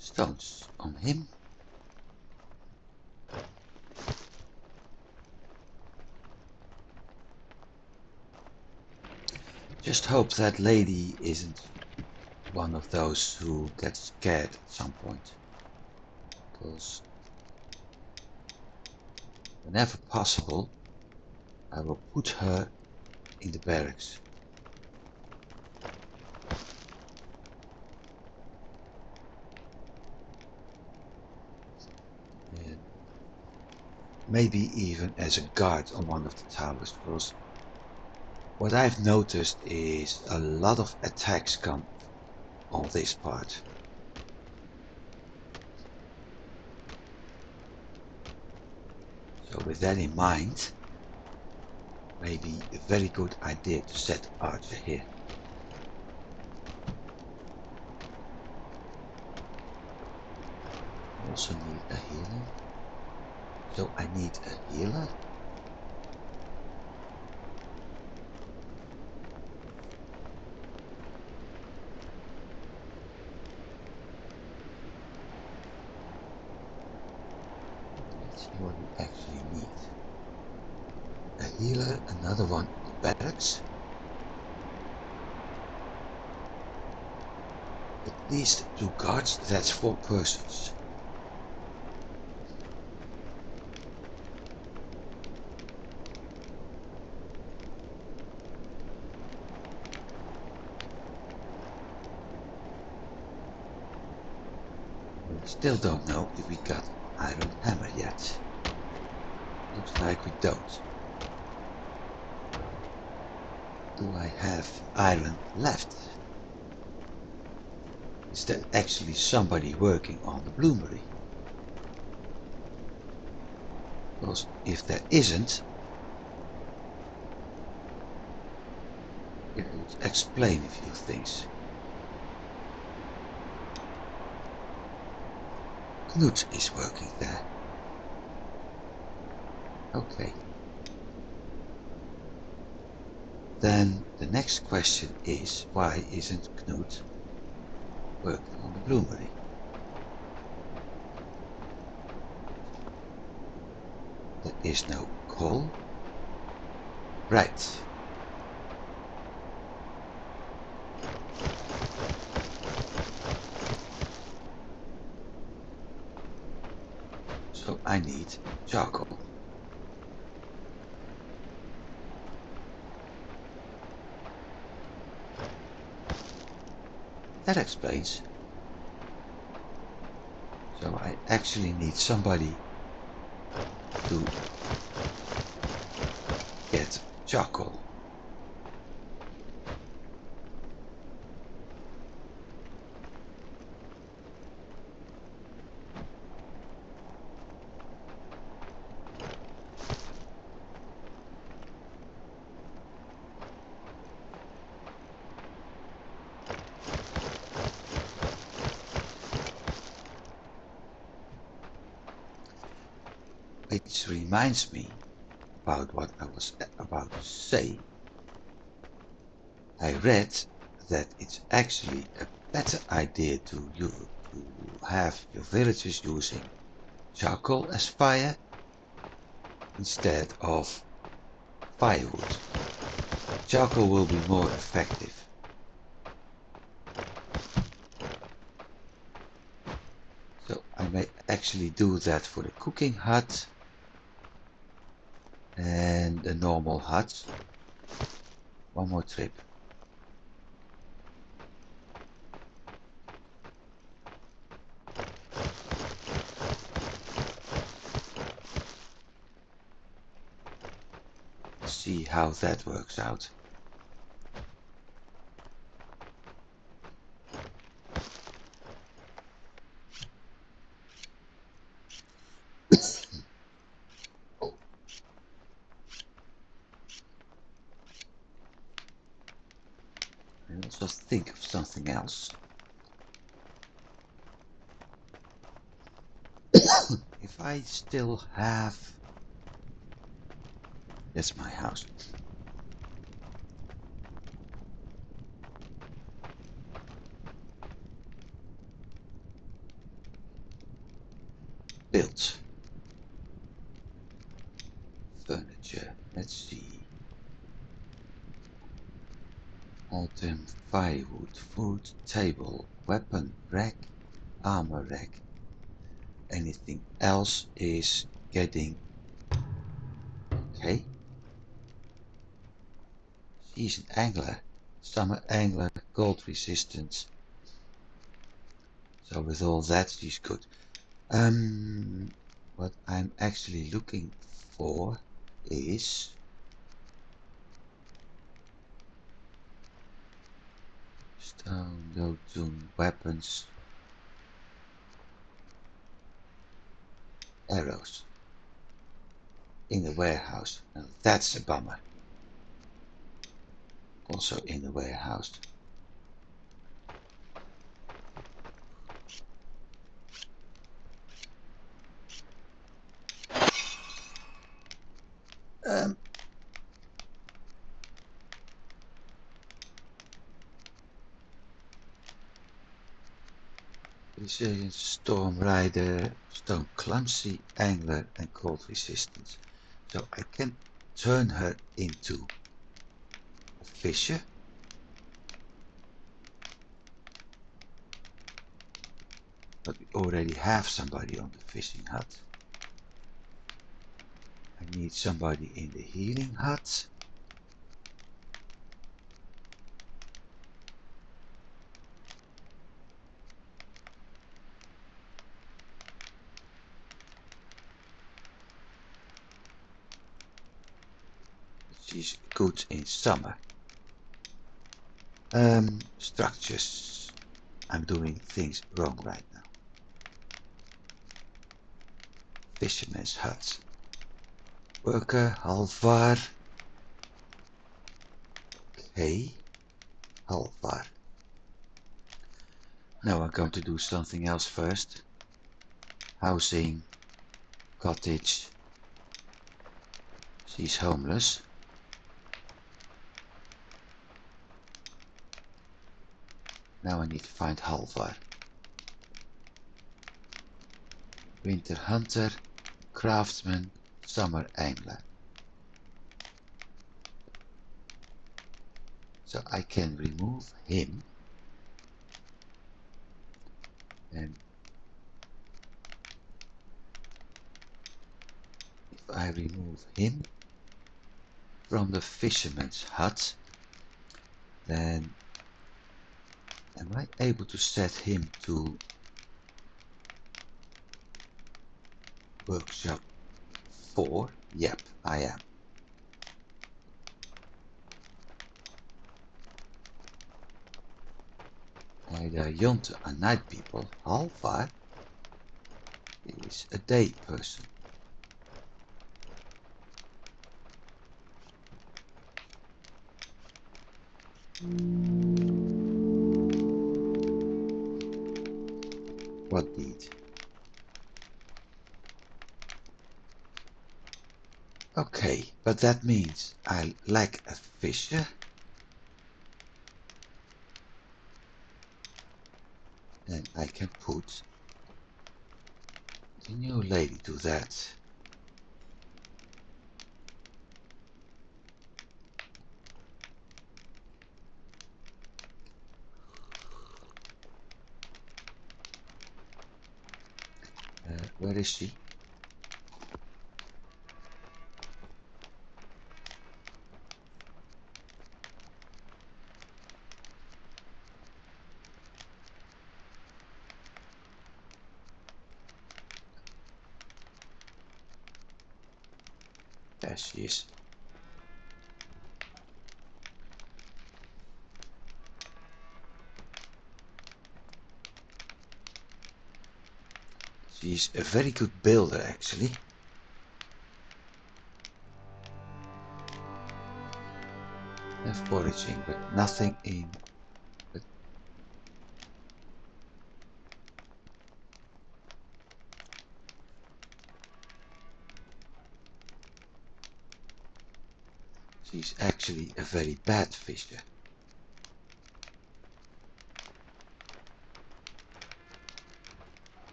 Stones on him. Just hope that lady isn't one of those who gets scared at some point. Because whenever possible, I will put her in the barracks. And maybe even as a guard on one of the towers, because what I've noticed is a lot of attacks come on this part. So with that in mind, maybe a very good idea to set Archer here. I also need a healer. So I need a healer. Let's see what we actually need. A healer, another one in the barracks. At least 2 guards, that's 4 persons. Still don't know if we got iron hammer yet. Looks like we don't. Do I have iron left? Is there actually somebody working on the bloomery? Because if there isn't, it would explain a few things. Knut is working there. Okay. Then the next question is, why isn't Knut working on the bloomery? There is no coal. Right. So I need charcoal. That explains. So I actually need somebody to get charcoal. Which reminds me about what I was about to say. I read that it's actually a better idea to have your villagers using charcoal as fire instead of firewood. Charcoal will be more effective. So I may actually do that for the cooking hut and the normal huts. One more trip. See how that works out. I also think of something else. If I still have... That's my house. Built. Furniture. Let's see. Item, firewood, food, table, weapon rack, armor rack. Anything else is getting... Okay. She's an angler. Summer angler, cold resistance. So with all that, she's good. What I'm actually looking for is stone, no tune, weapons, arrows in the warehouse. Now that's a bummer. Also in the warehouse. Resilient, Storm Rider, Stone Clumsy, Angler and Cold Resistance. So I can turn her into a fisher. But we already have somebody on the fishing hut. I need somebody in the healing hut. She's good in summer. Structures. I'm doing things wrong right now. Fisherman's hut. Worker, Halvar. Okay, Halvar. Now I'm going to do something else first. Housing, cottage. She's homeless. Now I need to find Halvar. Winter hunter, craftsman, summer angler. So I can remove him, and if I remove him from the fisherman's hut, then am I able to set him to workshop 4? Yep, I am. Either Jonte are night people, Halvar is a day person. What deed? Okay, but that means I lack a fisher. And I can put the new lady to that. Where is she? There she is. She's a very good builder, actually. And foraging, but nothing in. But she's actually a very bad fisher.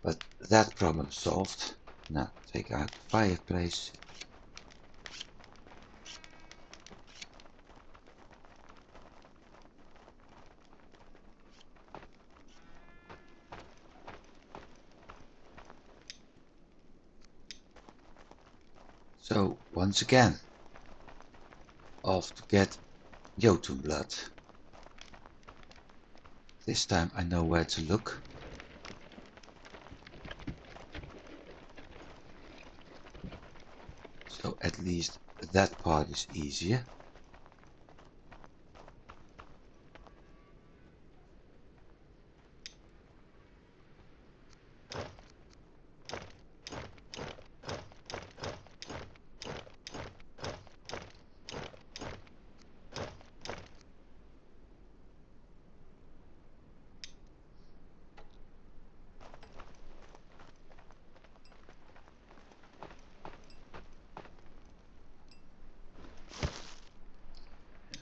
But that problem solved. Now take out the fireplace. So once again, off to get Jotun blood. This time I know where to look. So at least that part is easier.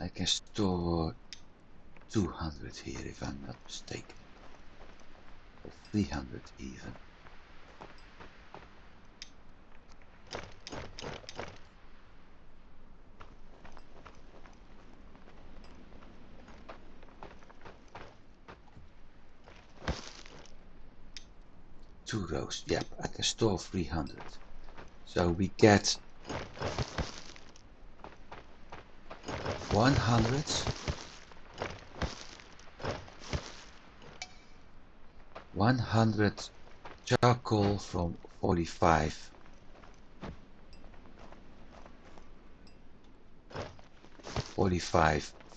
I can store 200 here if I'm not mistaken, or 300 even. Two rows, yep, I can store 300. So we get 100, 100 charcoal from 45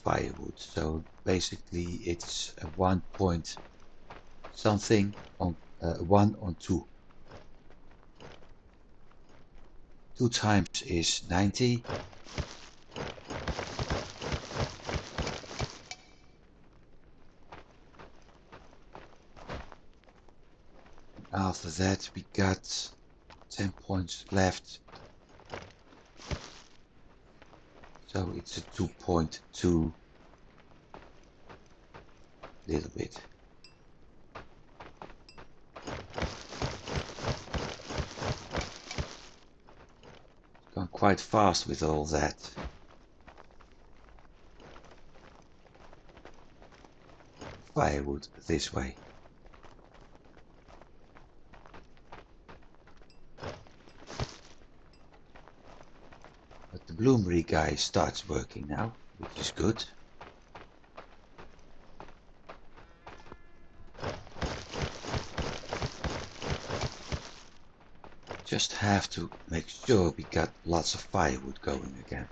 firewood. So basically it's a 1 point something on 1 on 2. 2 times is 90. After that we got 10 points left. So it's a 2.2 little bit. quite fast with all that. Firewood this way. But the bloomery guy starts working now, which is good. Just have to make sure we got lots of firewood going again.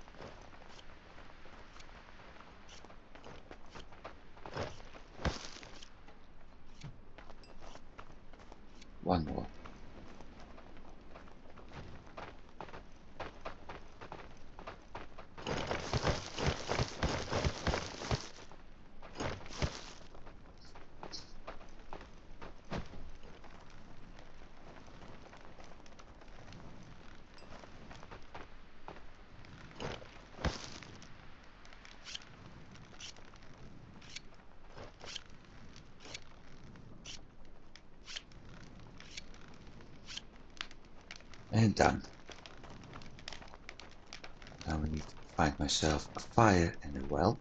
One more. And done. Now I need to find myself a fire and a well.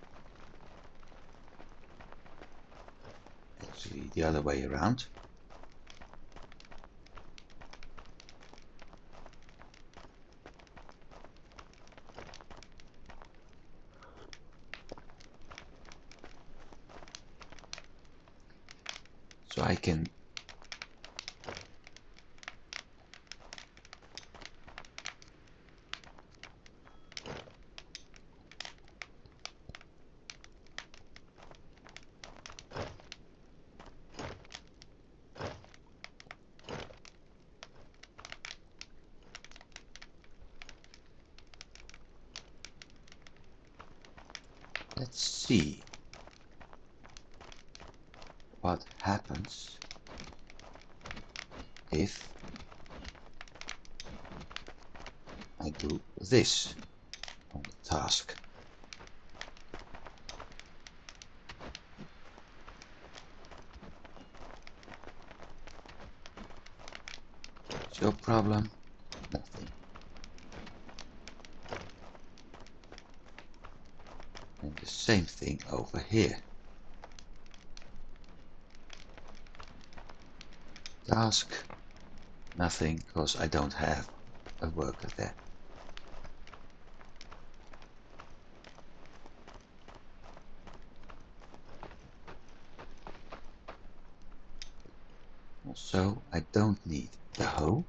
Actually, the other way around. So I can let's see what happens if I do this on the task. What's your problem? Nothing. And the same thing over here. Task, nothing, because I don't have a worker there. Also, I don't need the hoe,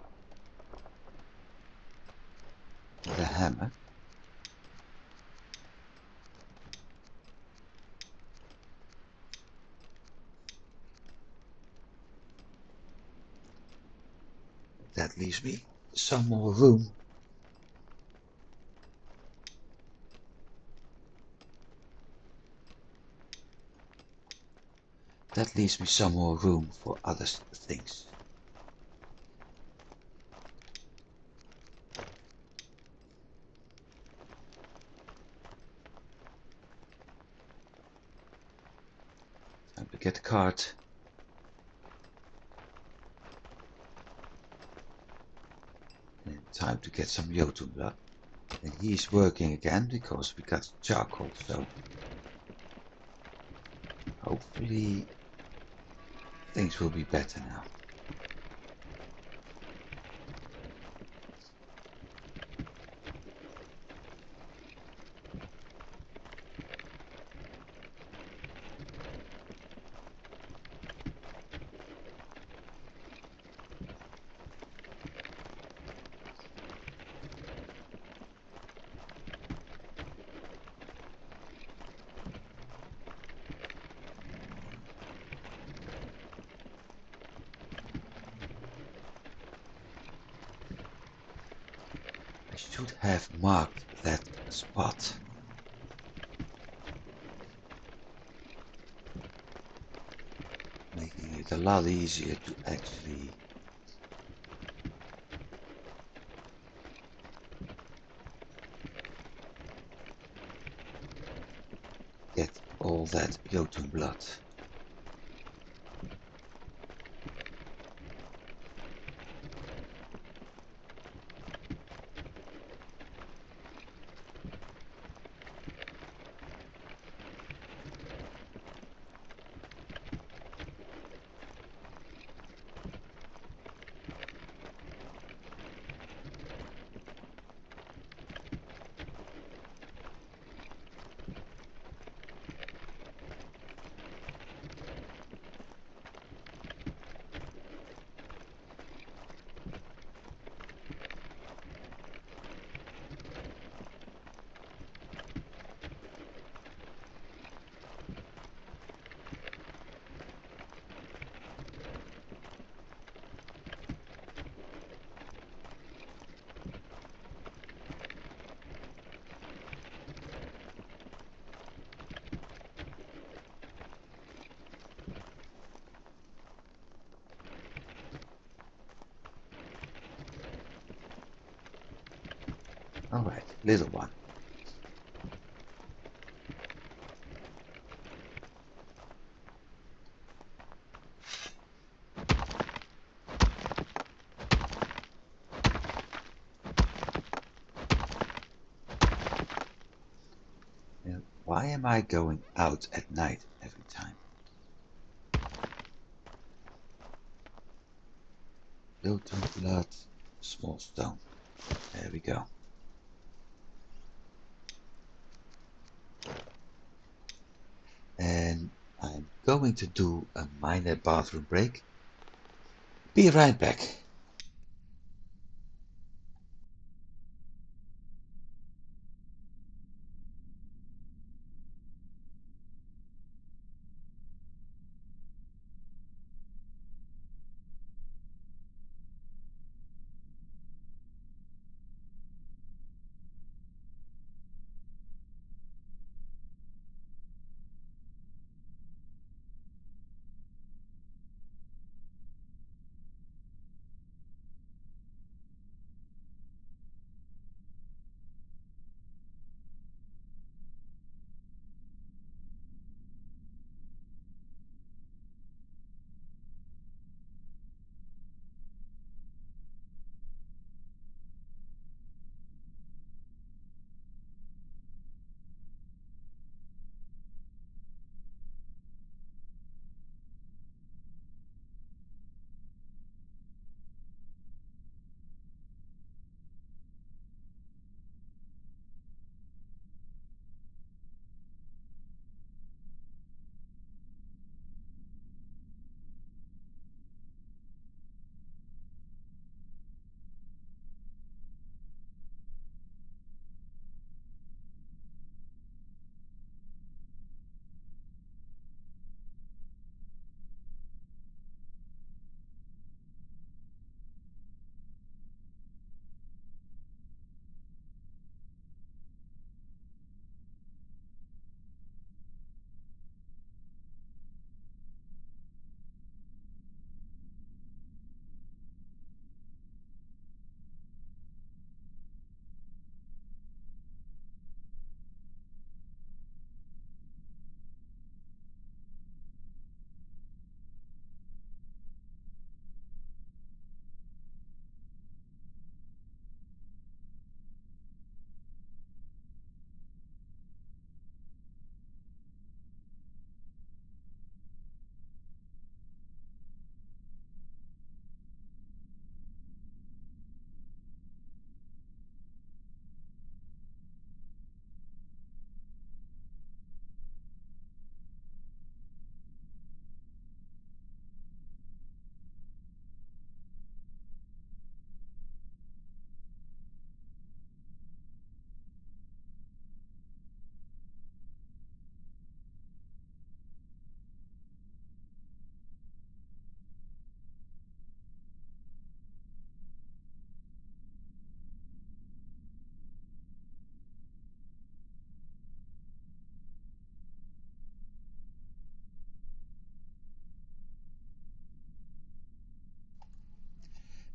the hammer, that leaves me some more room. That leaves me some more room for other things. Time to get the cart. And time to get some jotun blood. And he's working again because we got charcoal, so hopefully things will be better now. I should have marked that spot. Making it a lot easier to actually get all that jotun blood. Alright, little one. Now, why am I going out at night every time? Filter blood, small stone. There we go. And I'm going to do a minor bathroom break. Be right back.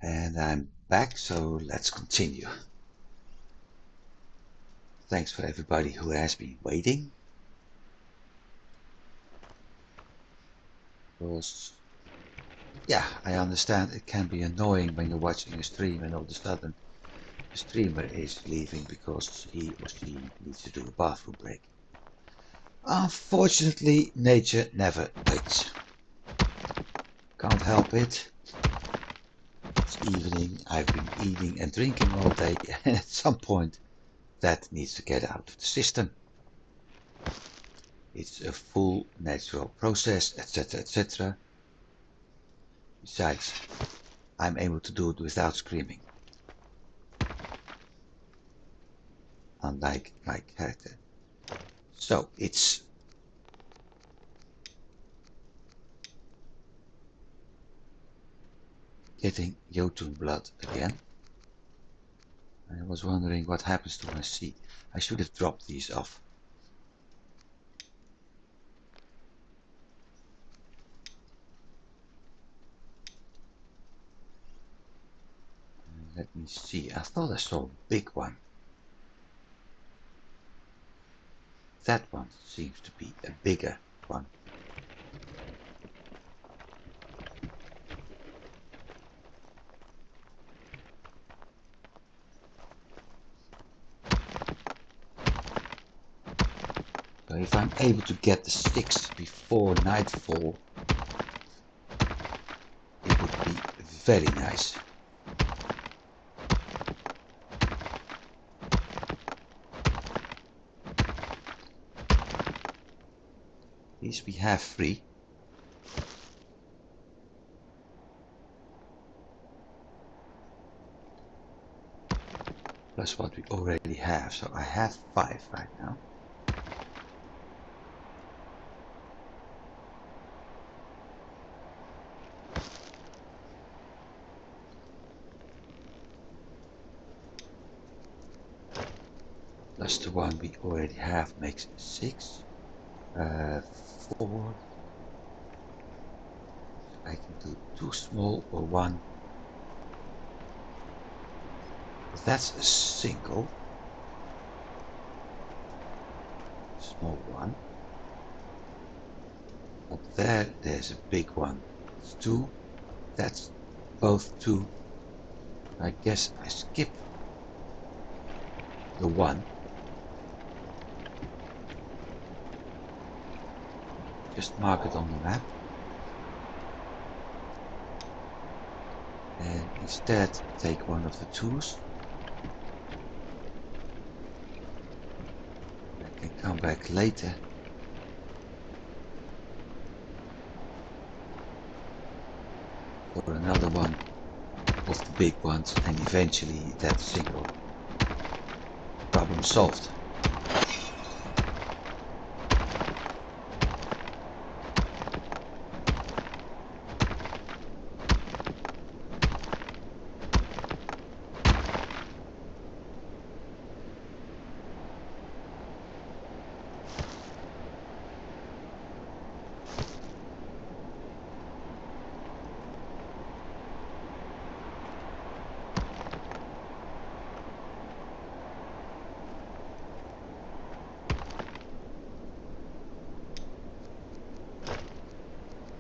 And I'm back, so let's continue. Thanks for everybody who has been waiting. Because, yeah, I understand it can be annoying when you're watching a stream and all of a sudden the streamer is leaving because he or she needs to do a bathroom break. Unfortunately, nature never waits. Can't help it. It's evening, I've been eating and drinking all day, and at some point that needs to get out of the system. It's a full natural process, etc., etc. Besides, I'm able to do it without screaming, unlike my character. So it's getting Jotun blood again. I was wondering what happens to my seed. I should have dropped these off. Let me see. I thought I saw a big one. that one seems to be a bigger one. So if I'm able to get the sticks before nightfall, it would be very nice. These we have 3. Plus what we already have, so I have 5 right now. Plus the one we already have makes 6. 4. I can do 2 small or 1. That's a single. Small one. Up there's a big one. It's 2. That's both 2. I guess I skip the 1. Just mark it on the map. And instead take one of the 2s. I can come back later. For another one of the big ones, and eventually that single. Problem solved.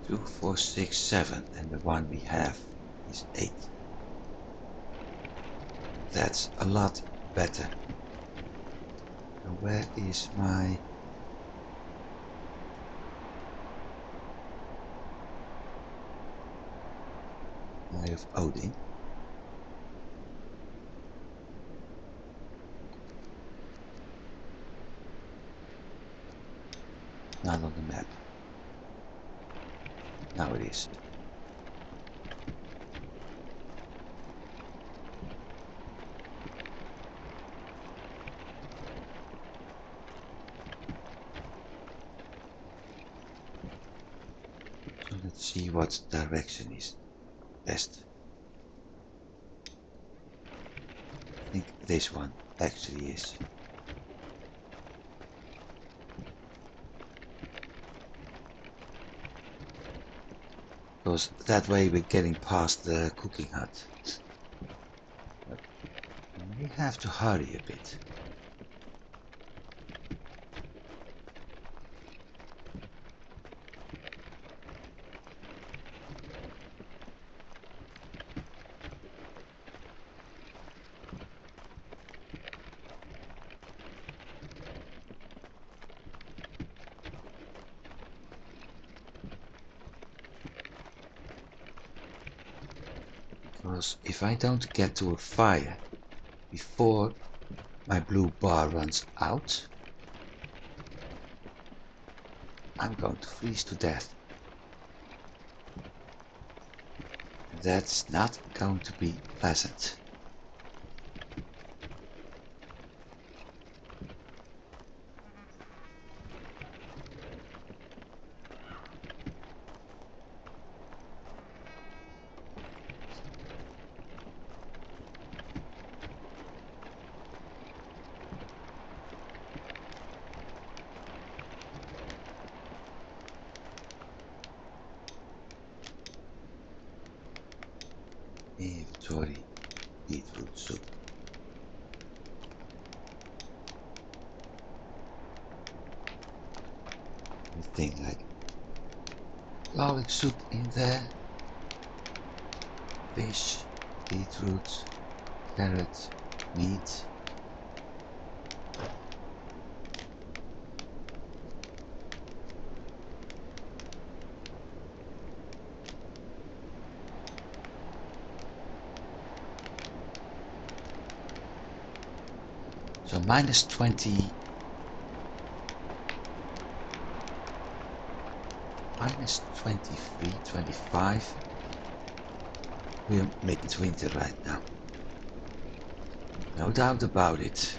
Two, 4, 6, 7, and the one we have is 8. That's a lot better. And where is my Eye of Odin? Not on the map. Now it is. So let's see what direction is best. I think this one actually is. Because that way we're getting past the cooking hut. But we have to hurry a bit. Because if I don't get to a fire before my blue bar runs out, I'm going to freeze to death. That's not going to be pleasant. Inventory, beetroot soup. everything, like garlic soup in there, fish, beetroot, carrot, meat. So minus 20, minus 23, 25. We're mid-winter right now. No doubt about it.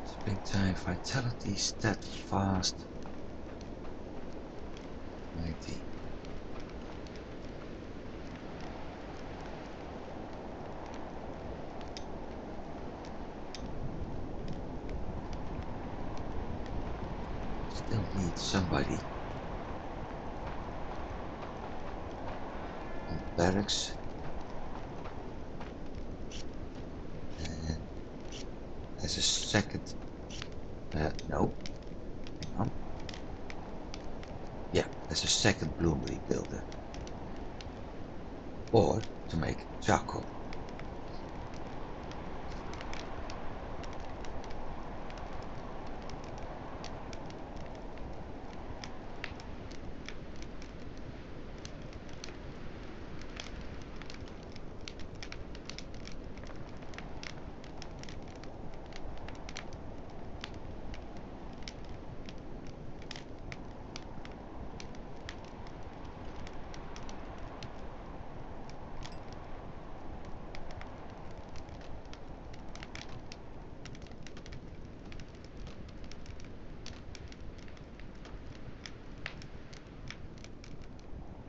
Springtime vitality, steadfast, 90. Still need somebody on barracks. And as a second, no, yeah, as a second bloomery builder, or to make charcoal.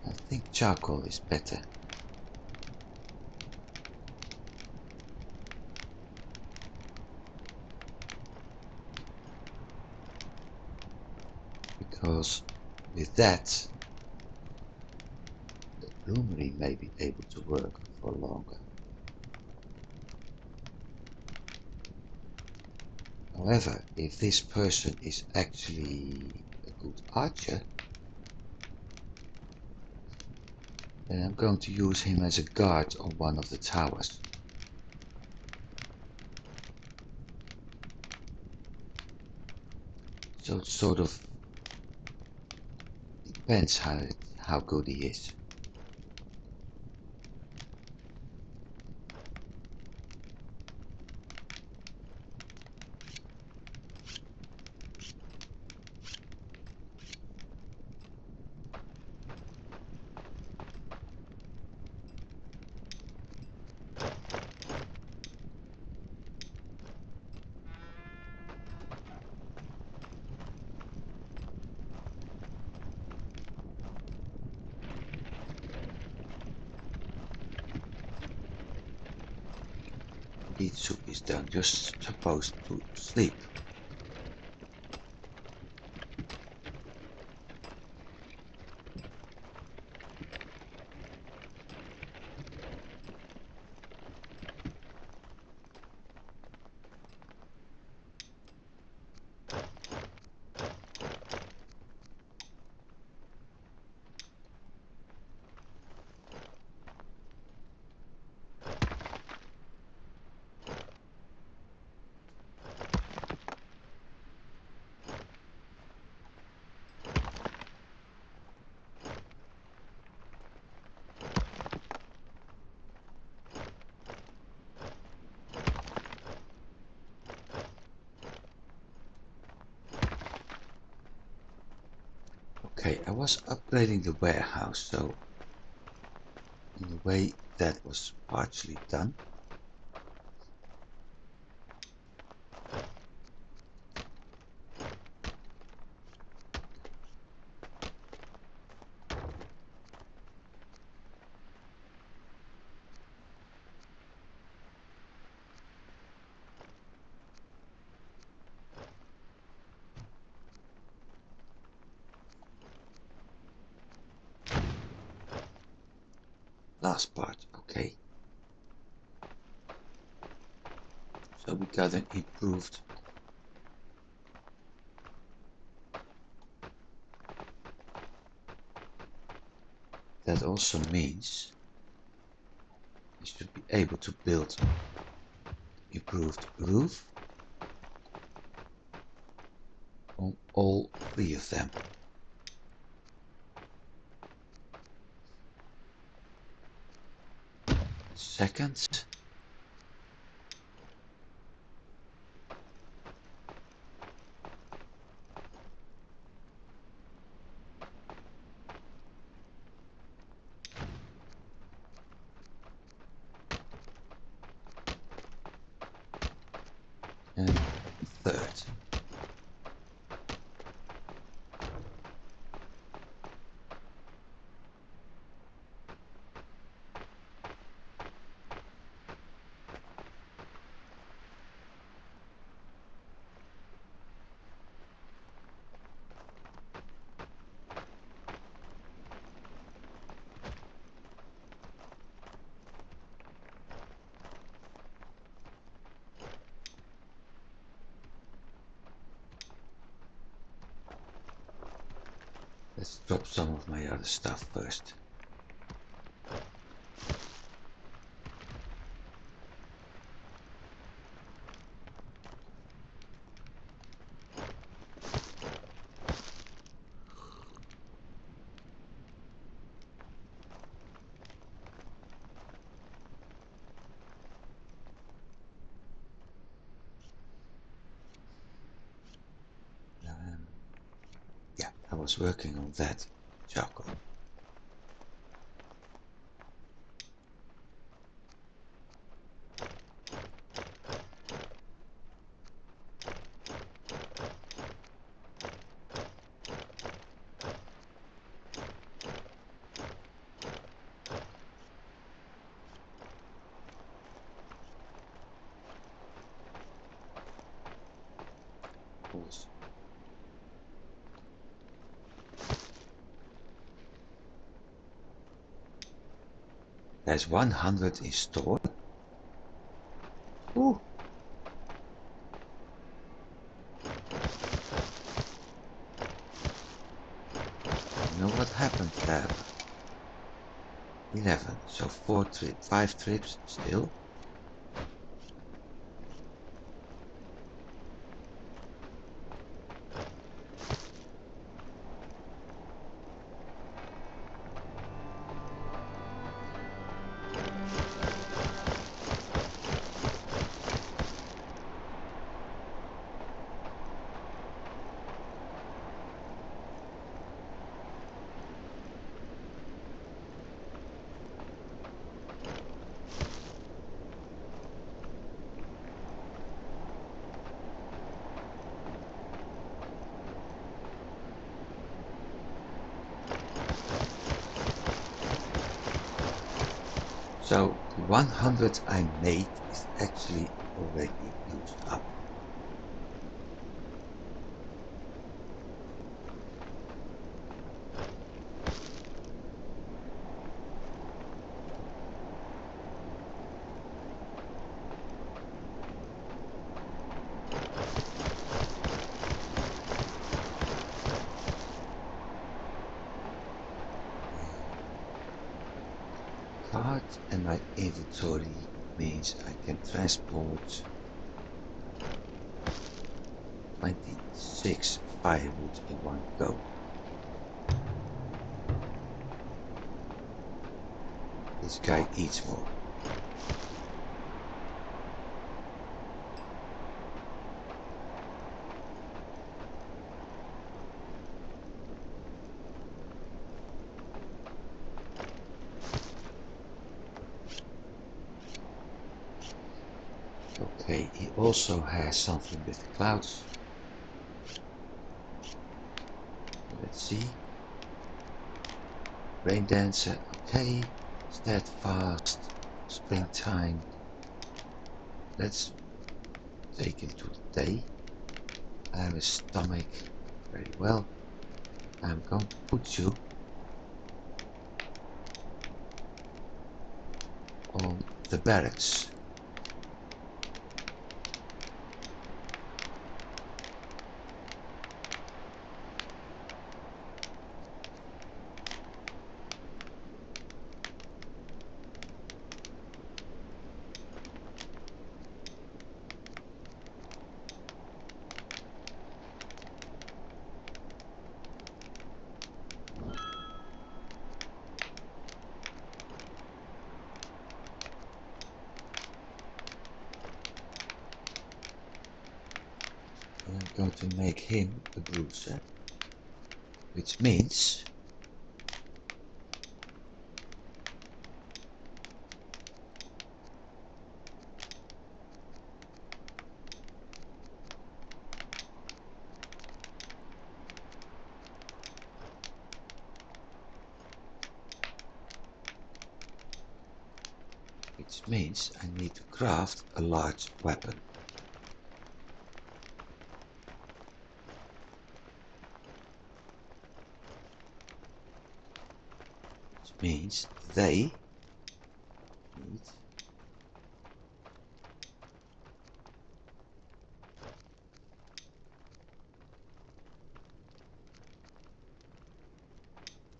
I think charcoal is better. Because with that, the bloomery may be able to work for longer. However, if this person is actually a good archer, then I'm going to use him as a guard on one of the towers. So it sort of depends how good he is. Beet soup is done, just supposed to sleep. Okay, I was upgrading the warehouse, so in a way that was partially done. last part. Okay. So we got an improved. That also means we should be able to build improved roof on all three of them. Second, and third. Let's drop some of my other stuff first. Yeah, I was working on that charcoal. Also, there's 100 in store. Ooh. You know what happened, Lab? 11, so 5 trips still. So the 100 I made is actually already used up. Cart and my inventory means I can transport 26 firewood in one go. This guy eats more. Okay, he also has something with the clouds. Let's see. Rain dancer, okay. Steadfast, springtime. Let's take him to the day. I have a stomach, very well. I'm going to put you on the barracks. And I'm going to make him a bruiser, which means I need to craft a large weapon. Which means they need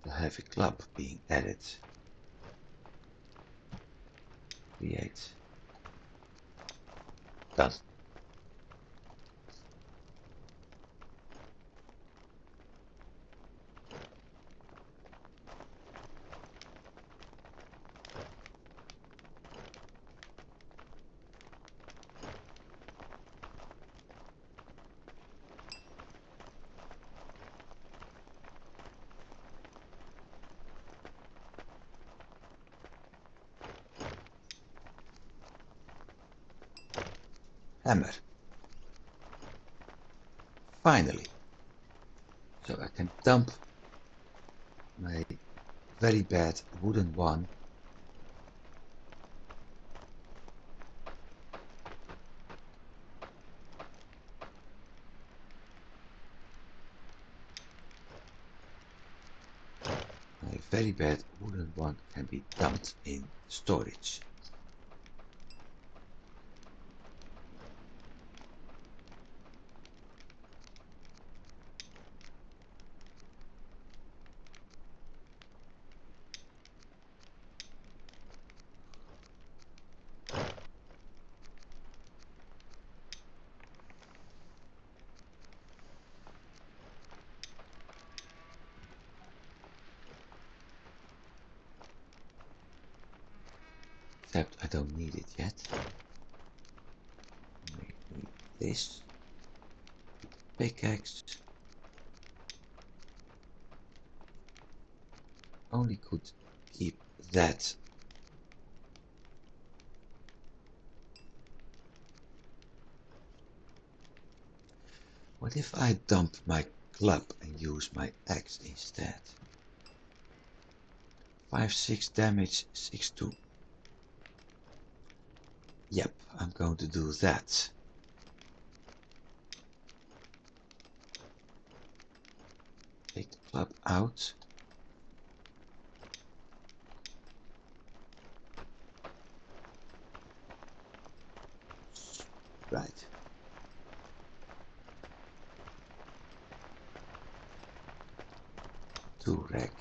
the heavy club being added. Create. Done. Hammer. Finally. So I can dump my very bad wooden one can be dumped in storage. Except I don't need it yet. I need this pickaxe. Only could keep that. What if I dump my club and use my axe instead? 5-6 damage, 6-2. Yep, I'm going to do that. Take the club out. Right. To rack.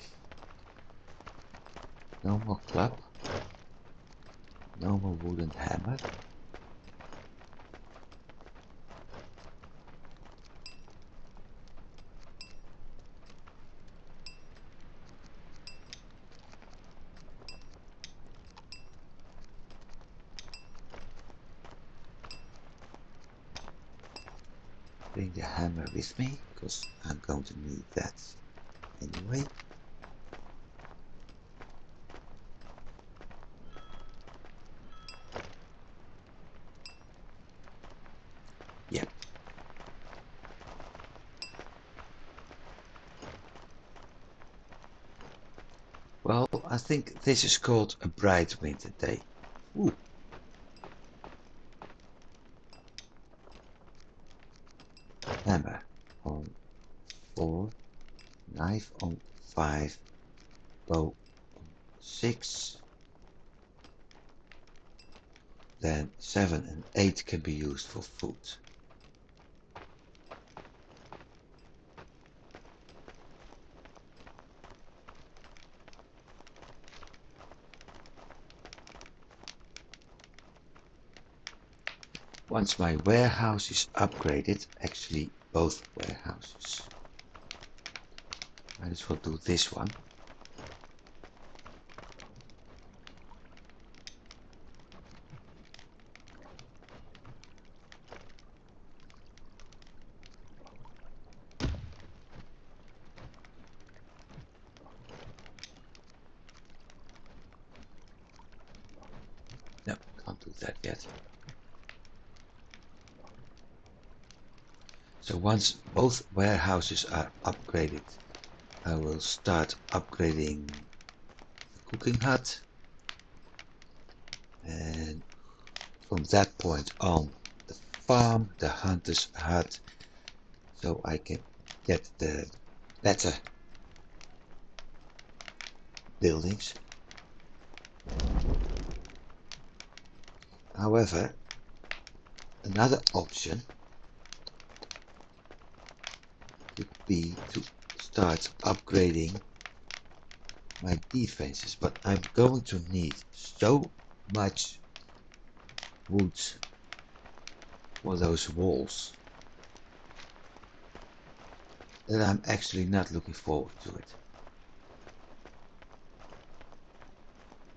No more club. No more wooden hammer. Bring the hammer with me, because I'm going to need that anyway. Yep. Well, I think this is called a bright winter day. Ooh. Hammer on 4, knife on 5, bow on 6. then 7 and 8 can be used for food. Once my warehouse is upgraded, actually both warehouses, might as well do this one. No, can't do that yet. So once both warehouses are upgraded, I will start upgrading the cooking hut, and from that point on the farm, the hunter's hut, so I can get the better buildings. However, another option could be to start upgrading my defenses, but I'm going to need so much wood for those walls that I'm actually not looking forward to it.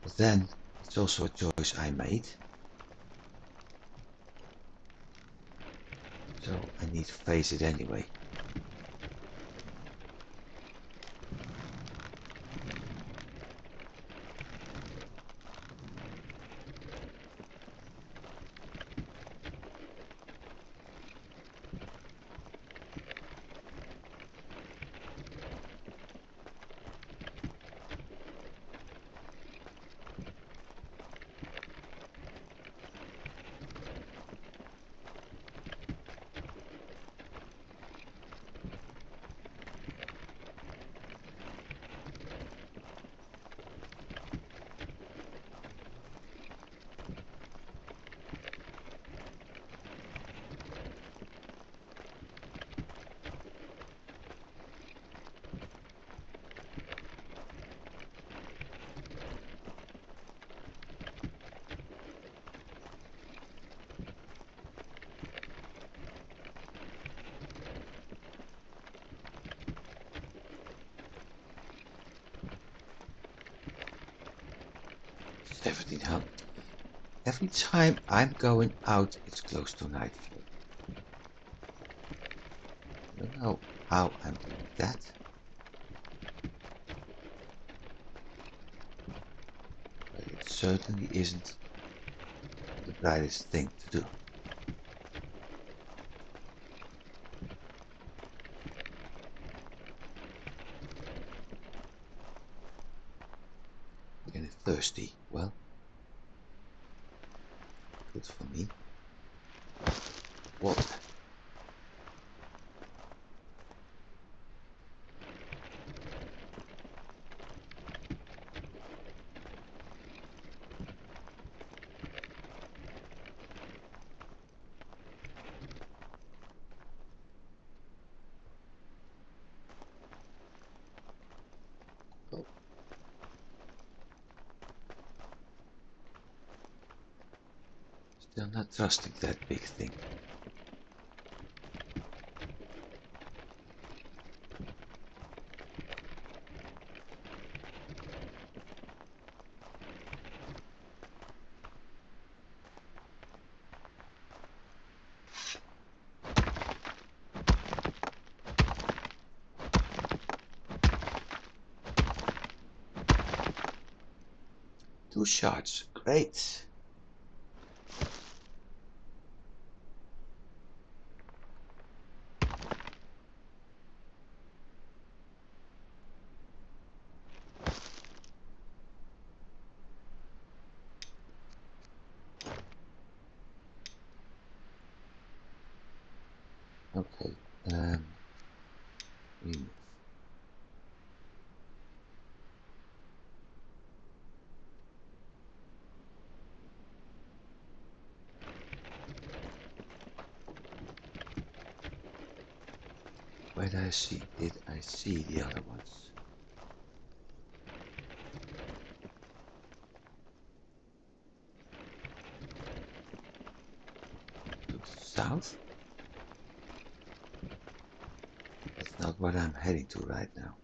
But then it's also a choice I made, so I need to face it anyway. Every time I'm going out, it's close to nightfall. I don't know how I'm doing that. But it certainly isn't the brightest thing to do. Getting thirsty. Well, good for me. Water. Oh. Still not trusting that big thing. Two shards. Great. Okay. Remove. Where did I see the other ones? To the south? That's not what I'm heading to right now.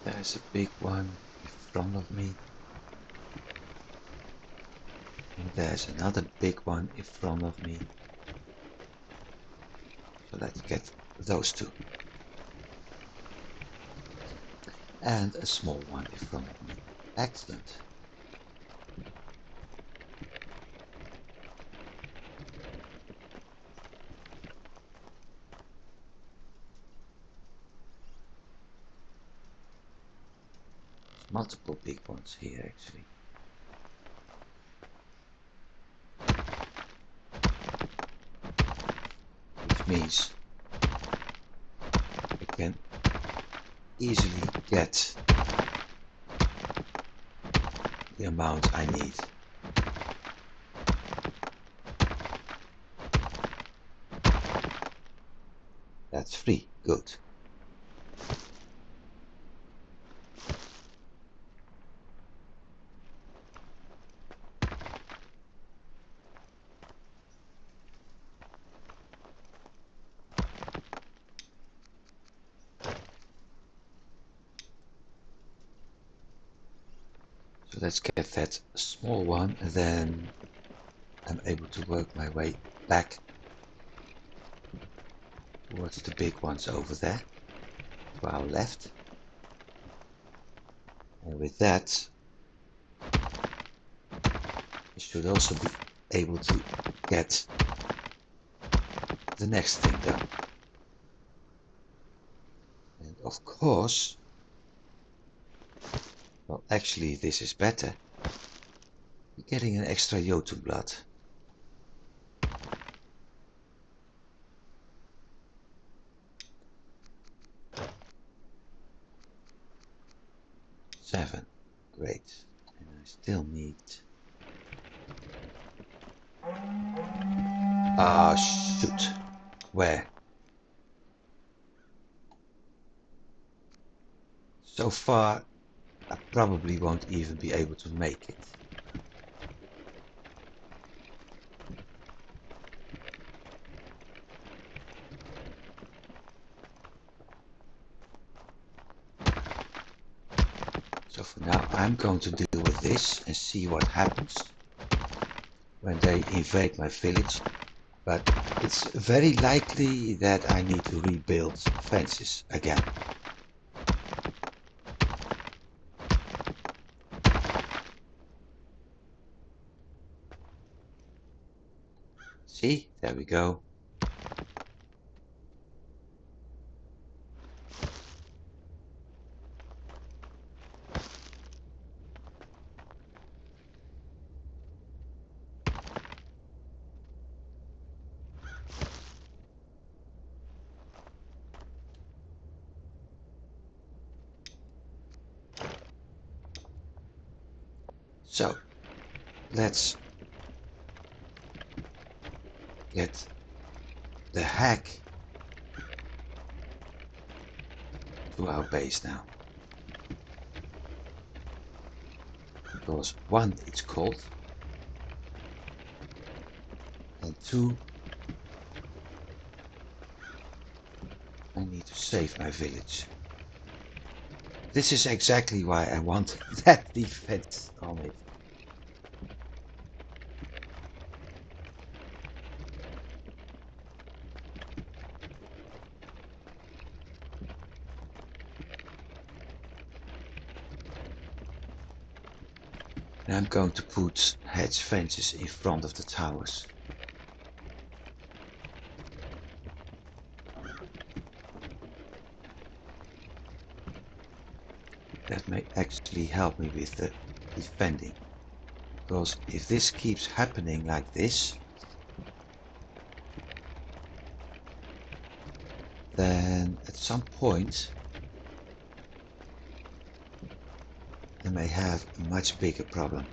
There's a big one in front of me. And there's another big one in front of me. So let's get those two. And a small one in front of me. Excellent. There's multiple big ones here actually. Which means I can easily get the amount I need. That's 3. Good. So let's get that small one and then I'm able to work my way back towards the big ones over there to our left. And with that, I should also be able to get the next thing done. And of course, well, actually this is better. You're getting an extra Jotun blood. Seven. Great. And I still need... Ah, shoot. Where? So far, I probably won't even be able to make it. So for now, I'm going to deal with this and see what happens when they invade my village. But it's very likely that I need to rebuild fences again. See, there we go. So, let's get the hack to our base now. Because 1, it's cold. And 2, I need to save my village. This is exactly why I want that defense on it. And I'm going to put hedge fences in front of the towers. That may actually help me with the defending. Because if this keeps happening like this, then at some point I may have a much bigger problem.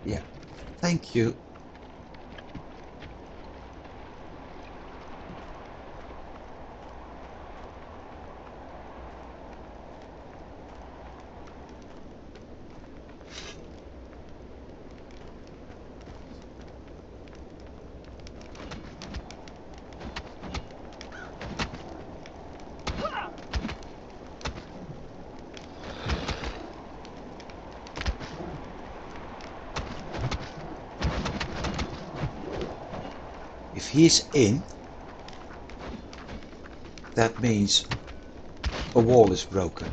Yeah, thank you. If he's in, that means a wall is broken.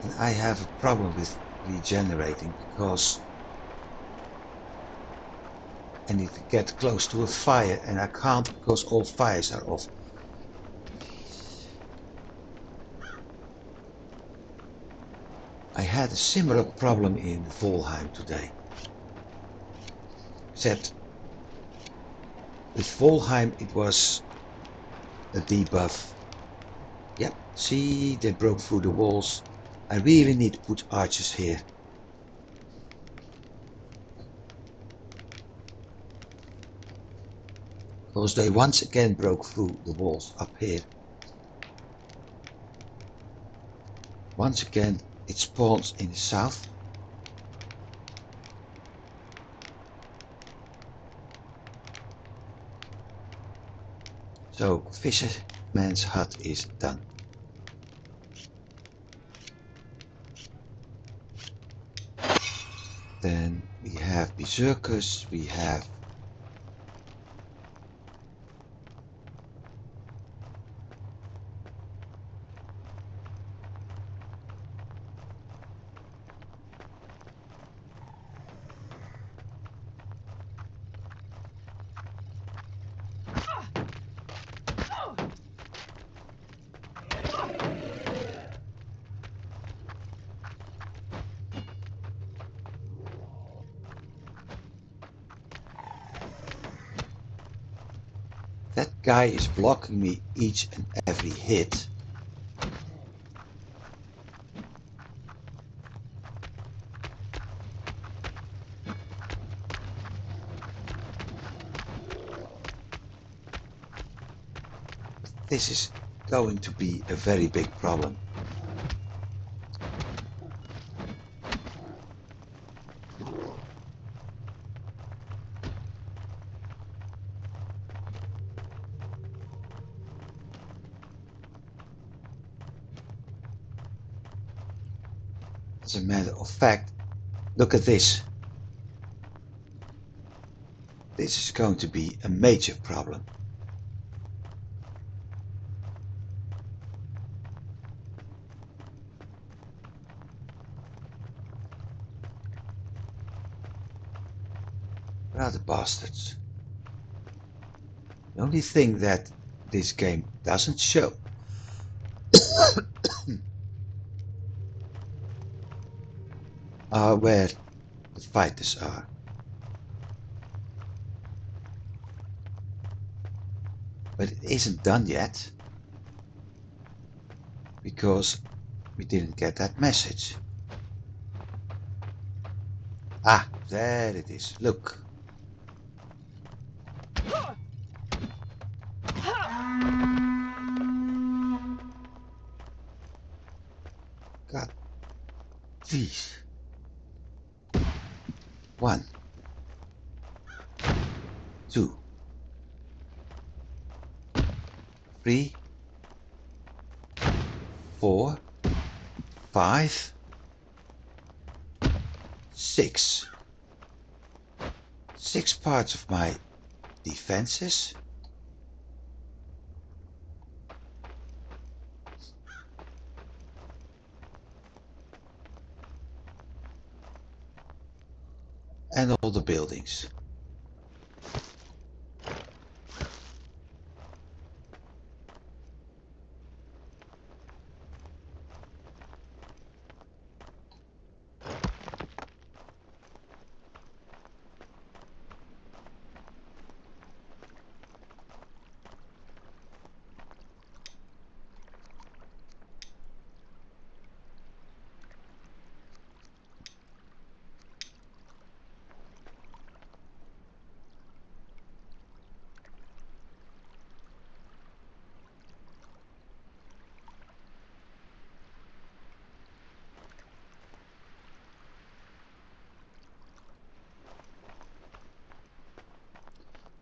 And I have a problem with regenerating because I need to get close to a fire and I can't because all fires are off. I had a similar problem in Volheim today. Except with Volheim it was a debuff. Yep, see, they broke through the walls. I really need to put archers here. Because they once again broke through the walls up here. Once again it spawns in the south. So Fisherman's hut is done. Then we have berserkers, we have that guy is blocking me each and every hit. This is going to be a very big problem. As a matter of fact, look at this. This is going to be a major problem. Where are the bastards? The only thing that this game doesn't show are where the fighters are. But it isn't done yet because we didn't get that message. Ah, there it is. Look. God. Jeez. One. 2, 3, 4, 5, 6. 6 parts of my defenses. And all the buildings.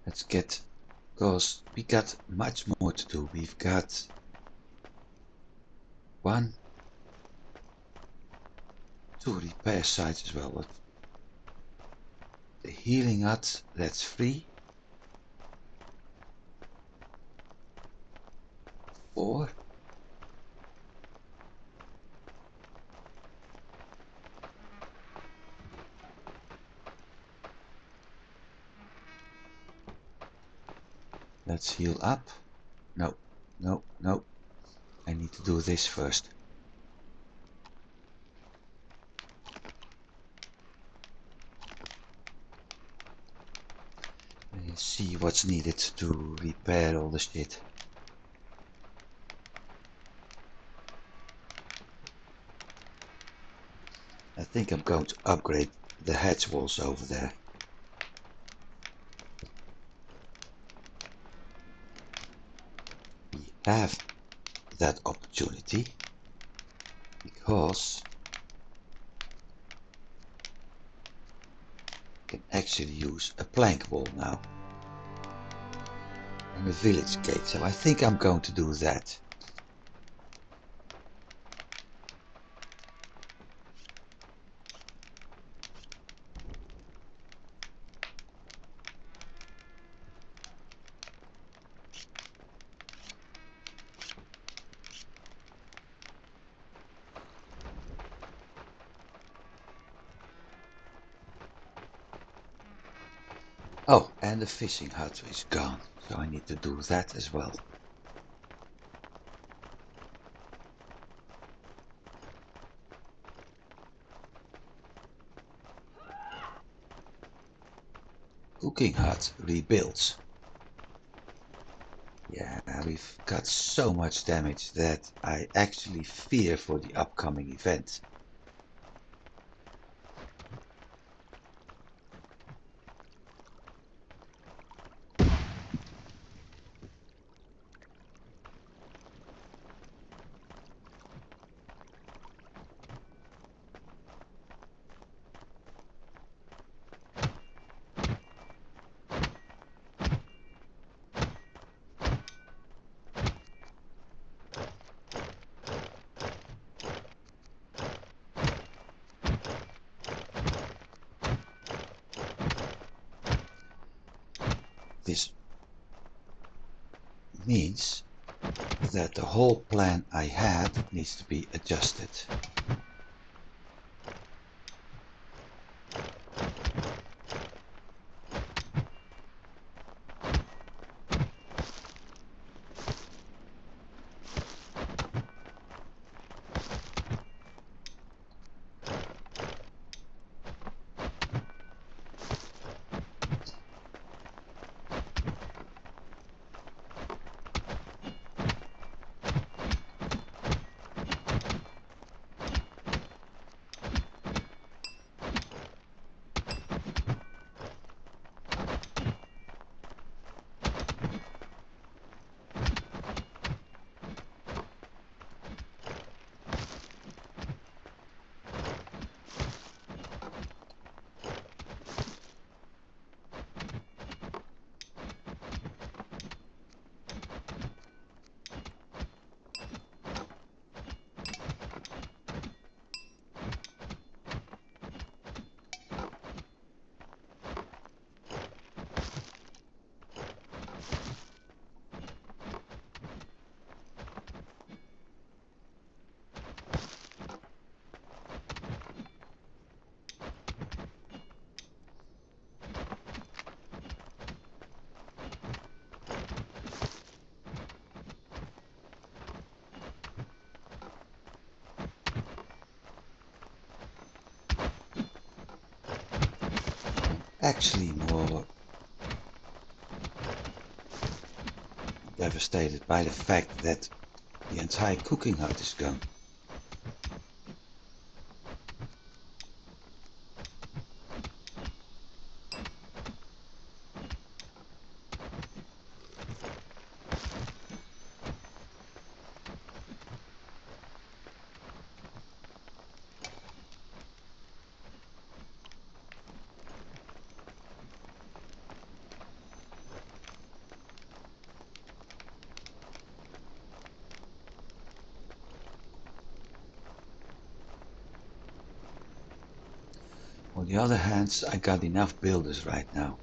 Let's get, because we got much more to do. We've got 1, 2 repair sites as well. But the healing hut, that's 3, 4, 5. Let's heal up. No, no, no. I need to do this first. And see what's needed to repair all the shit. I think I'm going to upgrade the hatch walls over there. We have that opportunity because I can actually use a plank wall now and a village gate, so I think I'm going to do that. Oh, and the fishing hut is gone, so I need to do that as well. Cooking hut rebuilt. Yeah, we've got so much damage that I actually fear for the upcoming event. This means that the whole plan I had needs to be adjusted. actually more devastated by the fact that the entire cooking hut is gone. On the other hand, I got enough builders right now.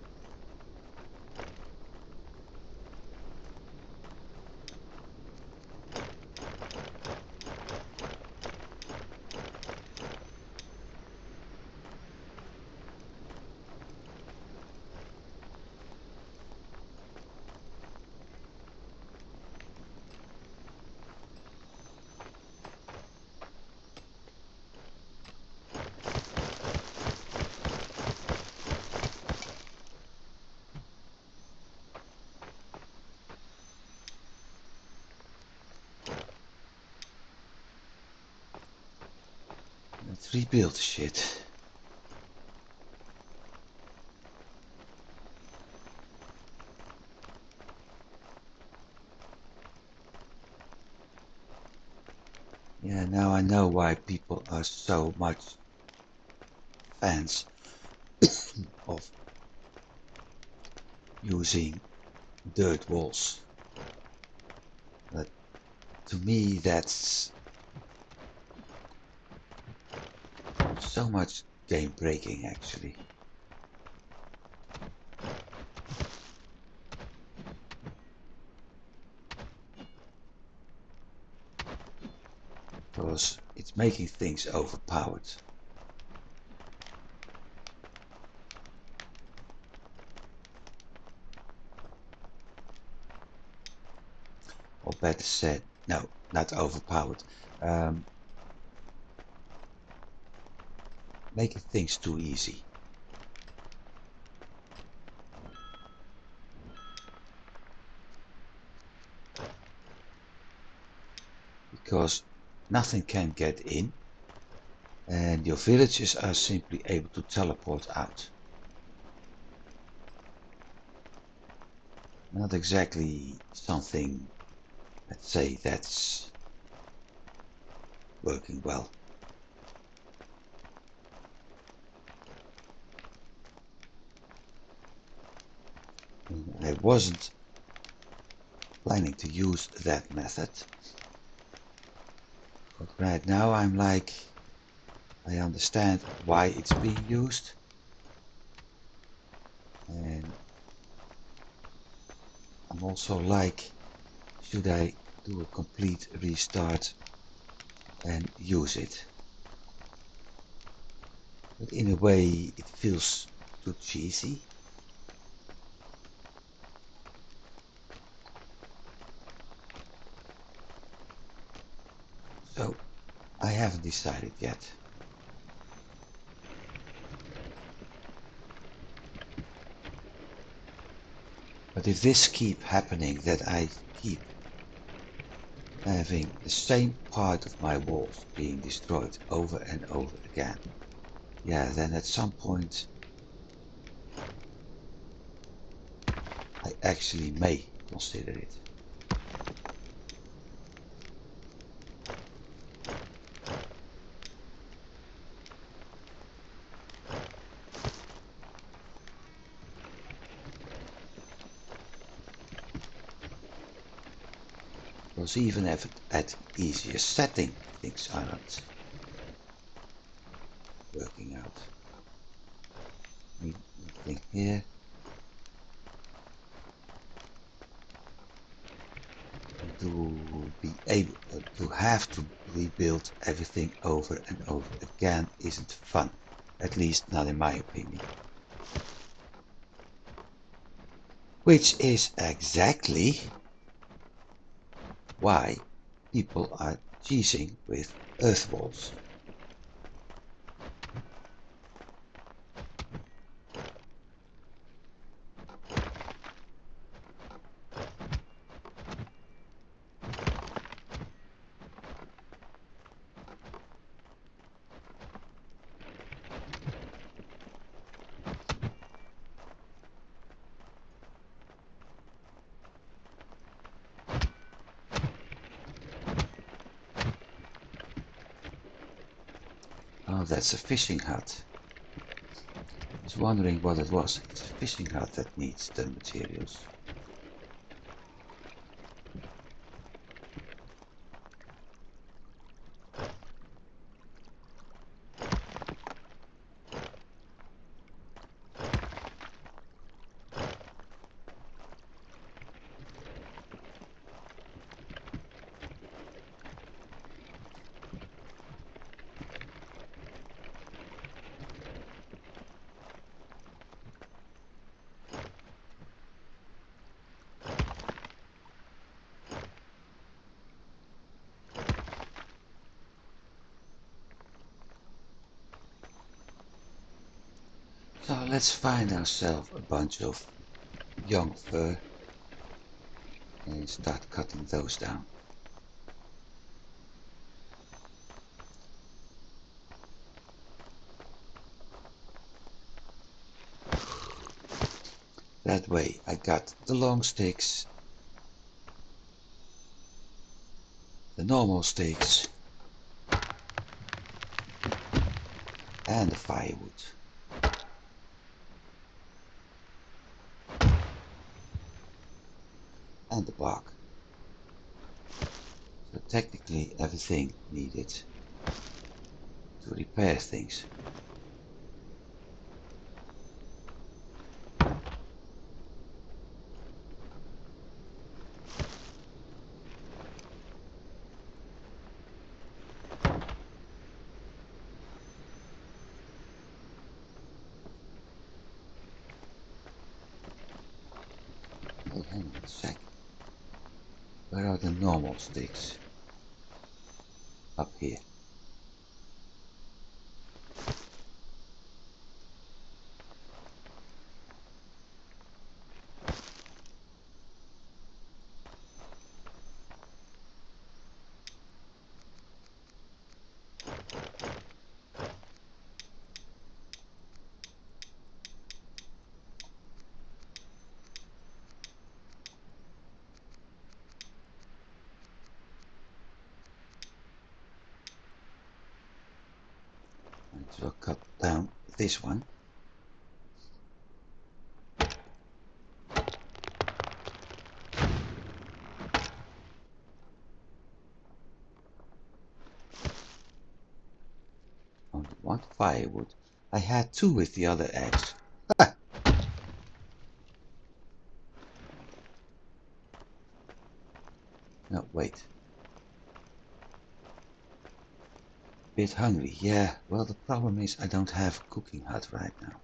Let's rebuild the shit. Yeah, now I know why people are so much fans of using dirt walls. But to me that's so much game breaking actually. Because it's making things overpowered. Or better said, no, not overpowered. Making things too easy. Because nothing can get in and your villagers are simply able to teleport out. Not exactly something, let's say, that's working well. I wasn't planning to use that method, but right now I'm like, I understand why it's being used, and I'm also like, should I do a complete restart and use it? But in a way it feels too cheesy. So I haven't decided yet. But if this keeps happening, that I keep having the same part of my walls being destroyed over and over again, yeah, then at some point I actually may consider it. Because even if at easier setting things aren't working out. Anything here? To be able to have to rebuild everything over and over again isn't fun, at least not in my opinion. Which is exactly why people are cheesing with earth walls. Oh, that's a fishing hut. I was wondering what it was. It's a fishing hut that needs the materials. So let's find ourselves a bunch of young fir and start cutting those down. That way I got the long sticks, the normal sticks, and the firewood. And the bark. So technically everything needed to repair things. Hey, hang on a sec. Where are the normal sticks? Up here. So I'll cut down this one. Only one firewood. I had two with the other axe. Ha! No, wait. Bit hungry, yeah. Well, the problem is I don't have a cooking hut right now.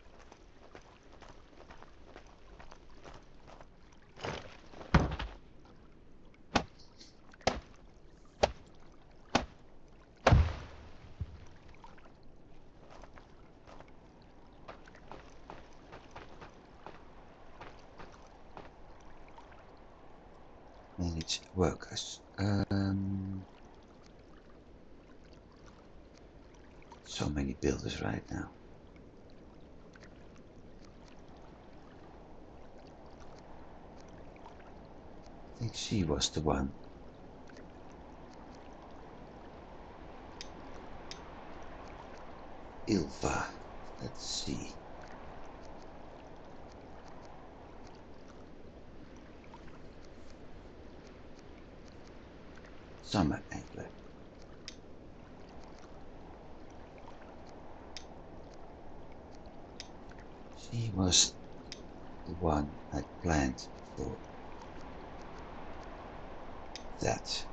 Manage workers. So many builders right now. I think she was the one. Ilva. Let's see. Summer angler. She was the one I planned for that.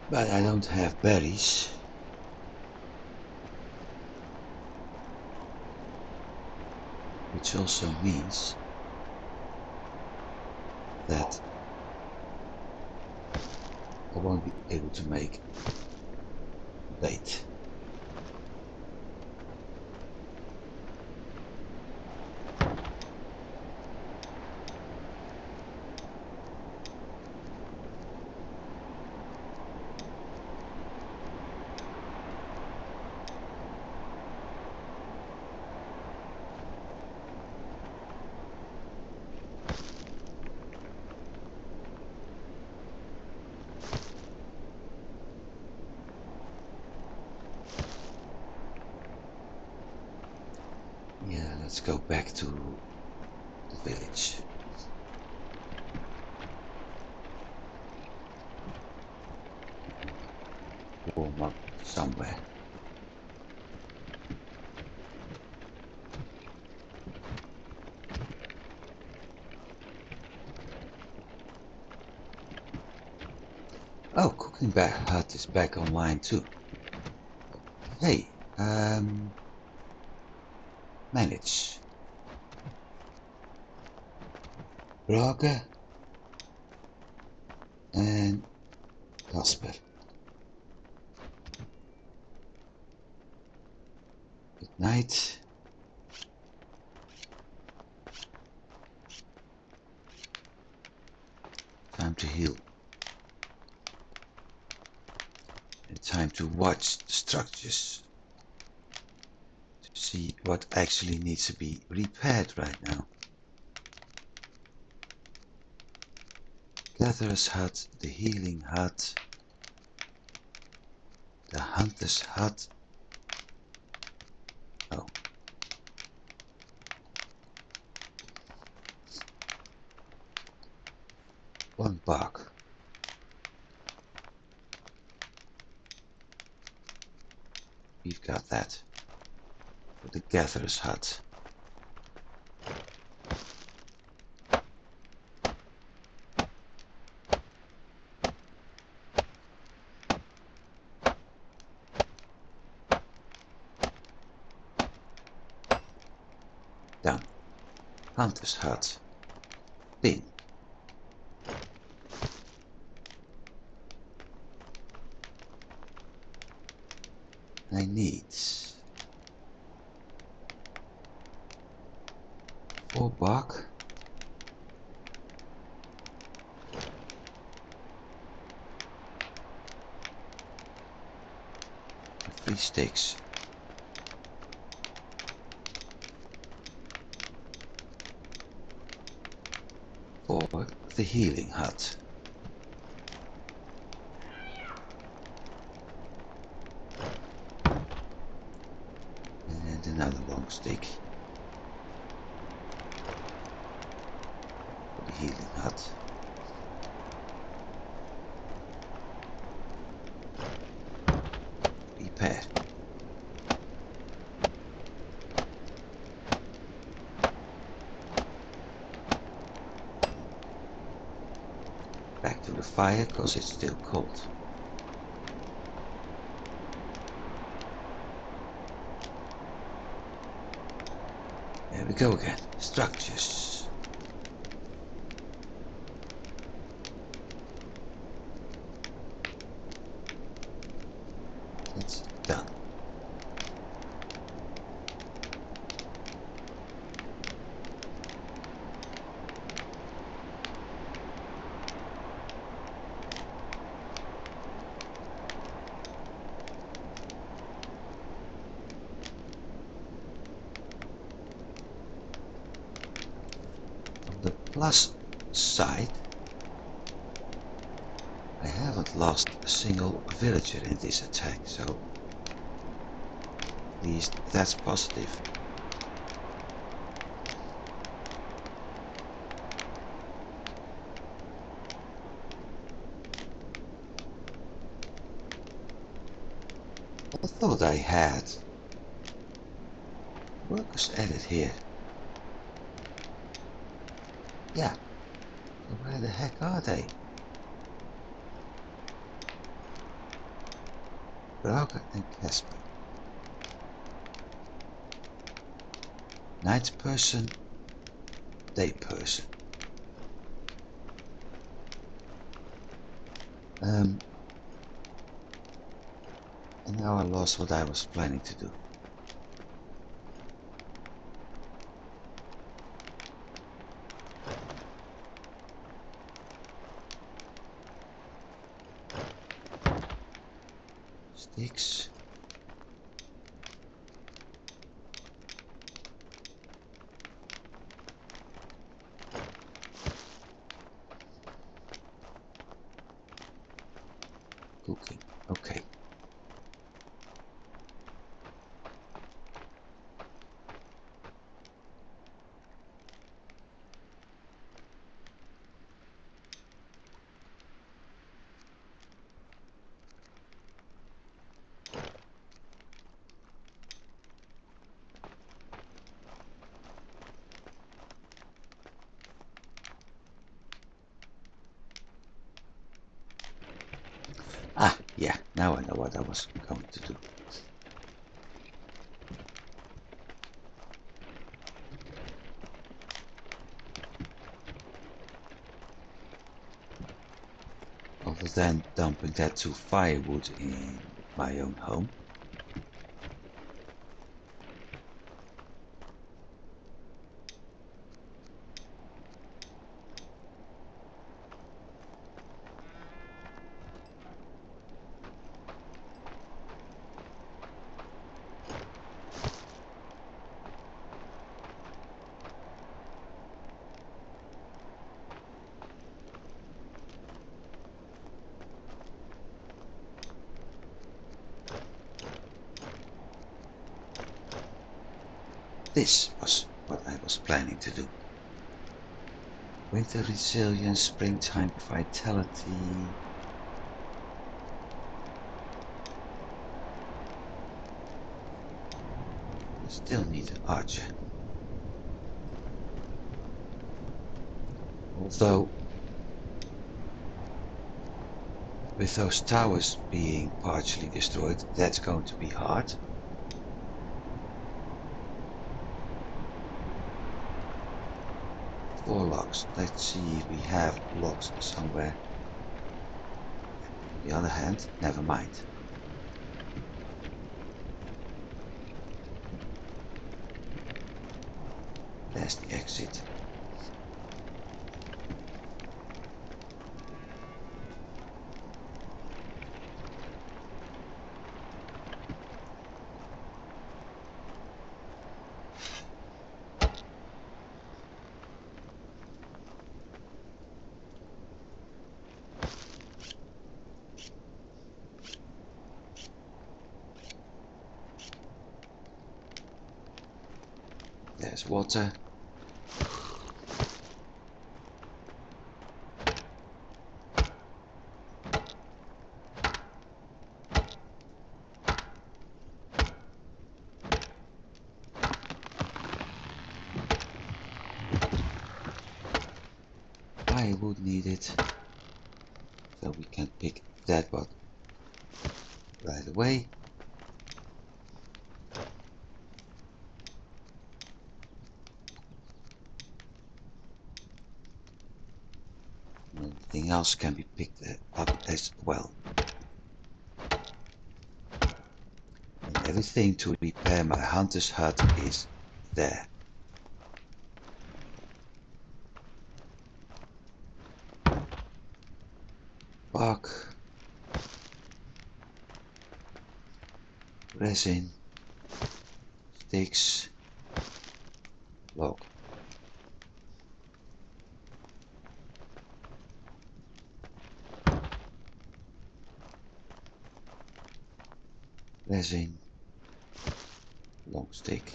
But I don't have berries. Which also means that I won't be able to make bait. Let's go back to the village. Warm up somewhere. Oh, cooking hut is back online too. Hey, manage. Brage and Casper. Good night. Time to heal. And time to watch the structures. To see what actually needs to be repaired right now. Gatherer's hut, the healing hut, the hunter's hut. Oh. One bark. We've got that. For the gatherer's hut. Done. Hunter's hut. Bin. I need 4 bark, 3 sticks. For the healing hut. And another long stick. For the healing hut. Repair. Back to the fire, cause it's still cold. There we go again. Structures. It's done. The plus side, I haven't lost a single villager in this attack, so at least that's positive. I thought I had workers added here. Yeah, so where the heck are they? Brauke and Casper. Night person, day person. And now I lost what I was planning to do. Sticks. Cooking. Okay. Yeah, now I know what I was going to do. Other than dumping that to firewood in my own home. This was what I was planning to do. Winter resilience, springtime vitality. I still need an archer. Although, with those towers being partially destroyed, that's going to be hard. 4 logs. Let's see if we have logs somewhere. On the other hand, never mind. There's the exit. There's water. Firewood needed, so we can pick that one right away. Anything else can be picked up as well. And everything to repair my hunter's hut is there. Bark, resin, sticks, log. Resin, long stick.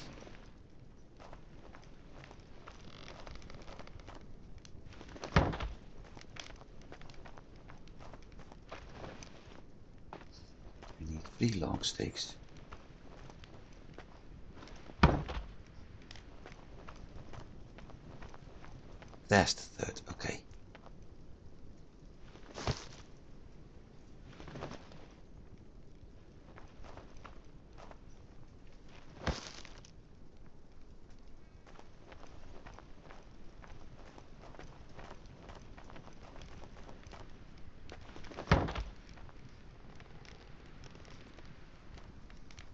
We need 3 long sticks. There's the 3rd, okay.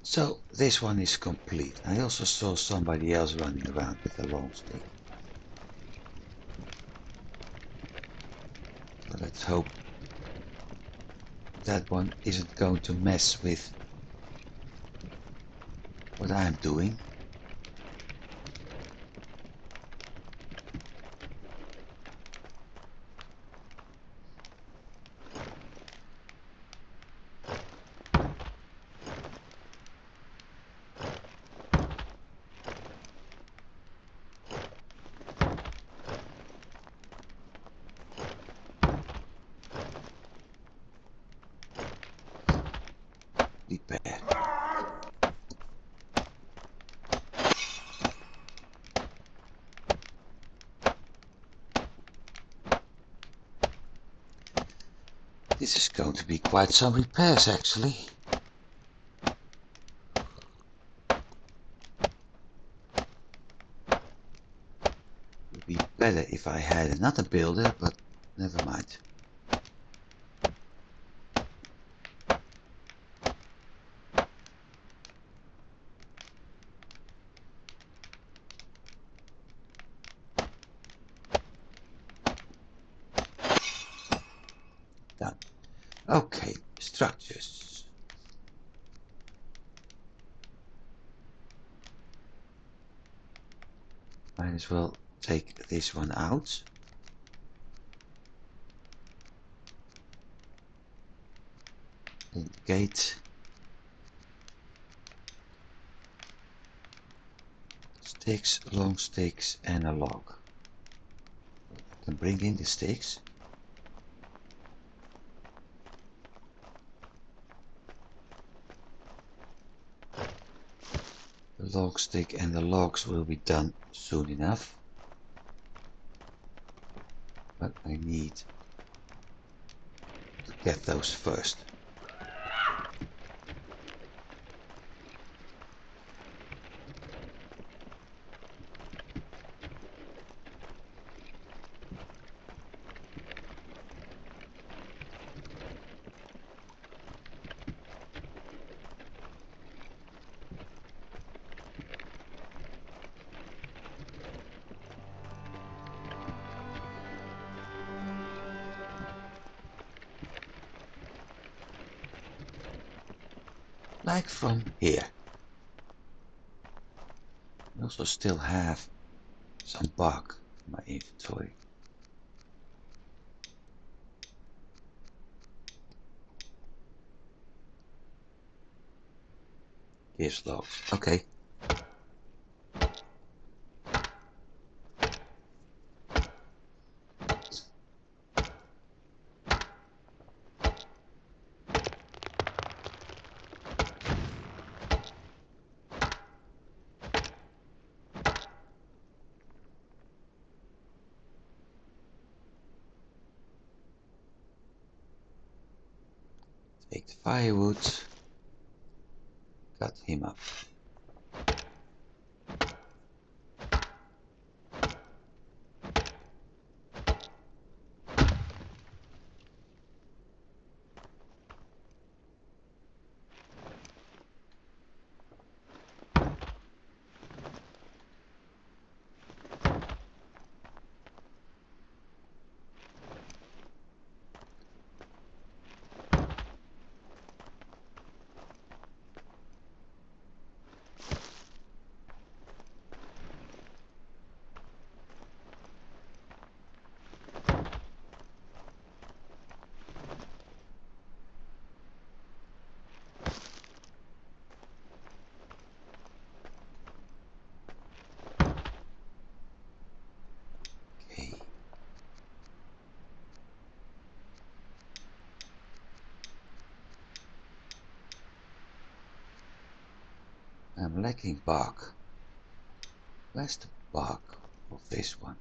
So this one is complete. I also saw somebody else running around with a long stick. So let's hope that one isn't going to mess with what I'm doing. Repair. This is going to be quite some repairs actually. Would be better if I had another builder, but never mind. Done. Okay, structures. Might as well take this one out. And the gate. Sticks, long sticks and a log. I can bring in the sticks. The long stick and the logs will be done soon enough. But I need to get those first. Like from here. I also still have some bark in my inventory. Gives logs. Okay. Take the firewood. Cut him up. Okay. I'm lacking bark. Where's the bark of this one?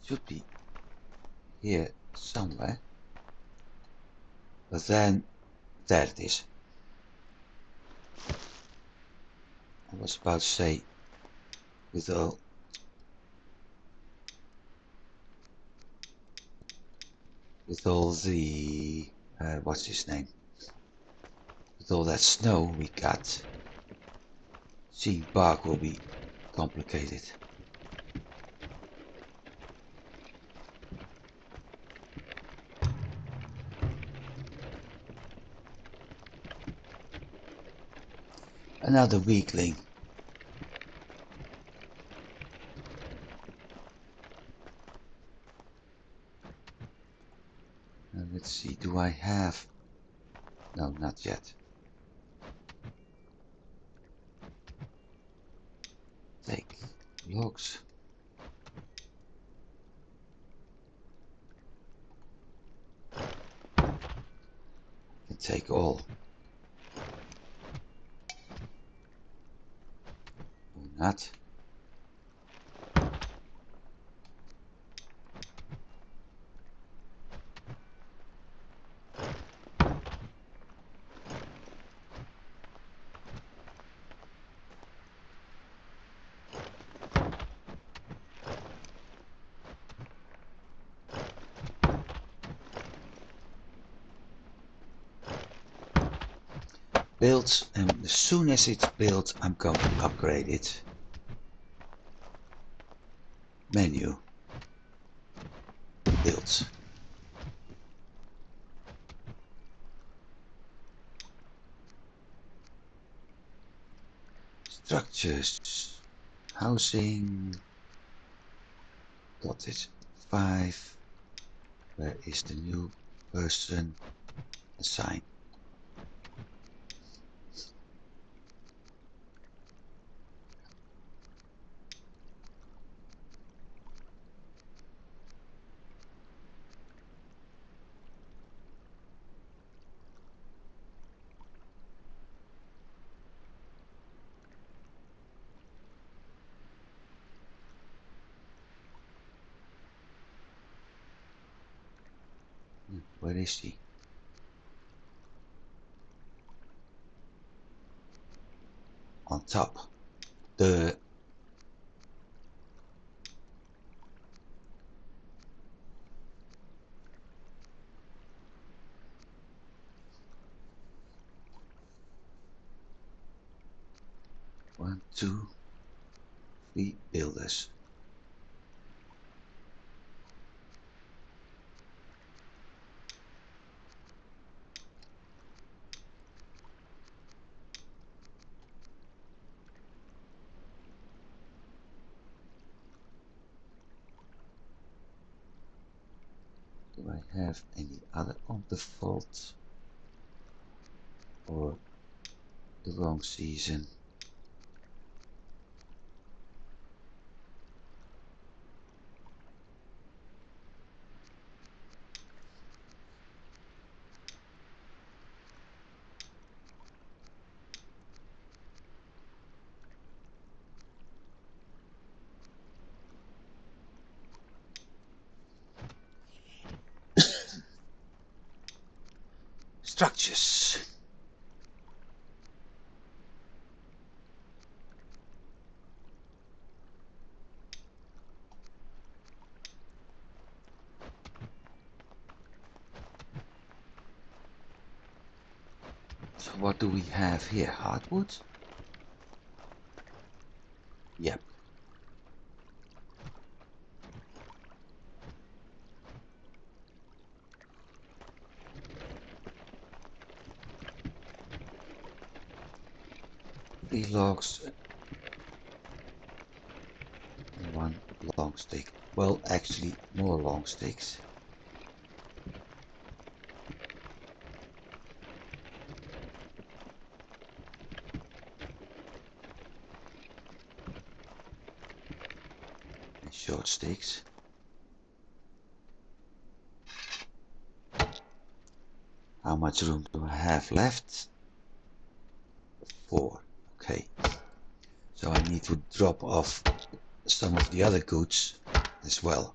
Should be here somewhere. But then there it is. I was about to say with all the what's his name? With all that snow we got, seeing bark will be complicated. Another weakling. Let's see, do I have? No, not yet. Take logs. And take all. not. Built, and as soon as it's built, I'm going to upgrade it. Menu. Built. Structures. Housing. Got it. 5. Where is the new person? Assign. Where is she? On top. The one, 2, 3 builders. Do I have any other on the fault? Or the wrong season? Structures. So what do we have here? Hardwood? Yep. Three logs and one long stick. Well, actually more long sticks. And short sticks. How much room do I have left? 4. Okay. So I need to drop off some of the other goods as well.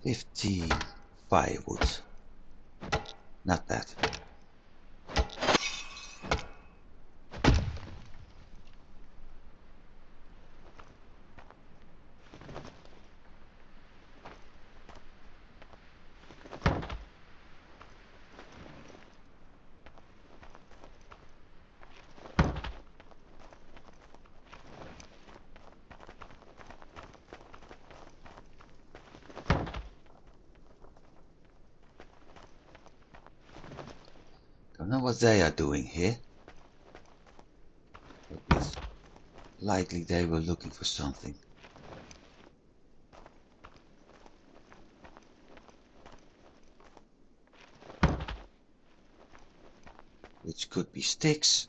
$15 firewood. Not bad. Don't know what they are doing here. But it's likely they were looking for something. which could be sticks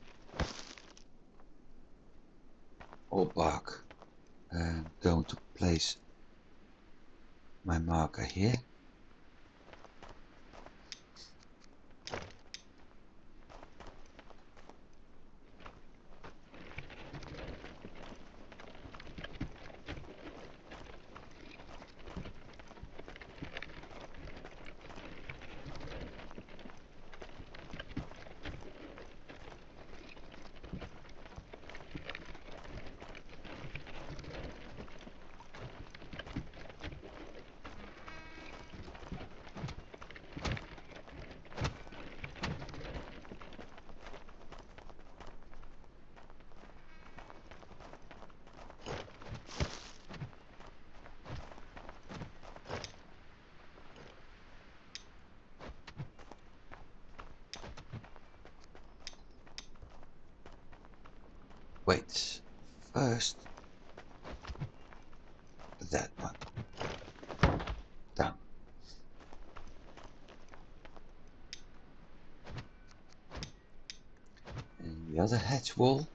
or bark. I'm going to place my marker here. Wait, first that one down. And the other hatch wall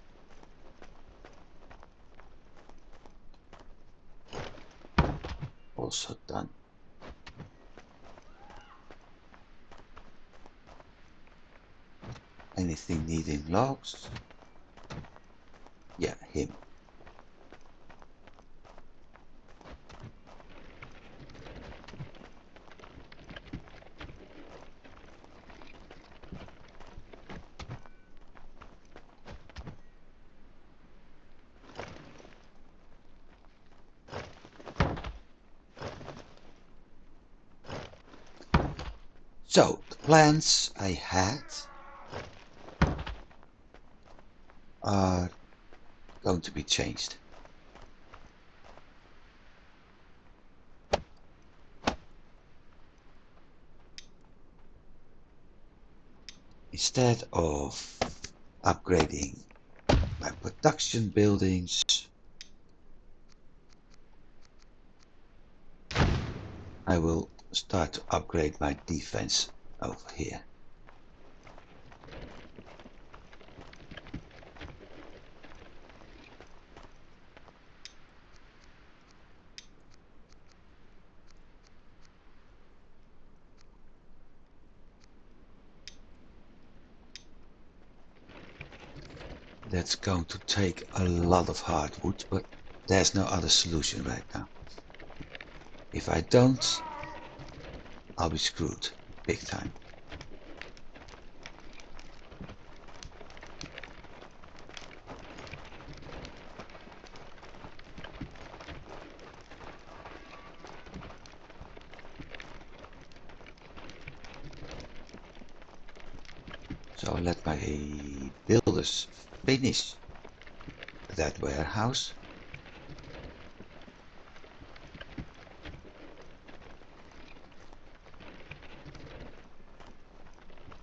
also done. Anything needing logs? Yeah, him. So, the plans I had are going to be changed. Instead of upgrading my production buildings, I will start to upgrade my defense over here. That's going to take a lot of hardwood, but there's no other solution right now. If I don't, I'll be screwed big time. So let my builders finish that warehouse.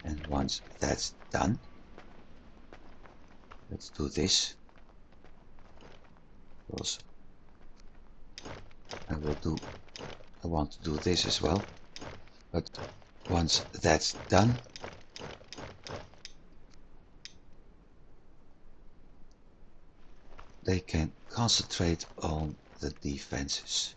And once that's done, let's do this. Also, I want to do this as well. But once that's done, they can concentrate on the defenses.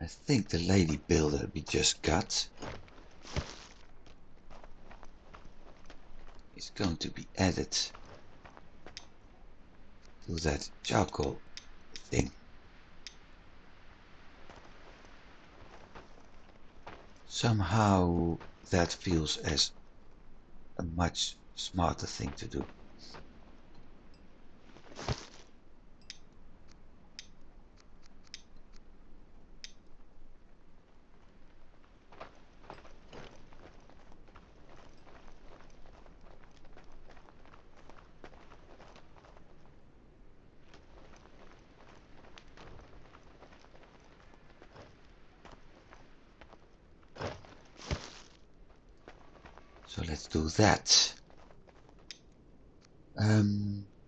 I think the lady builder we just got is going to be added to that charcoal thing. Somehow that feels as a much smarter thing to do. So let's do that.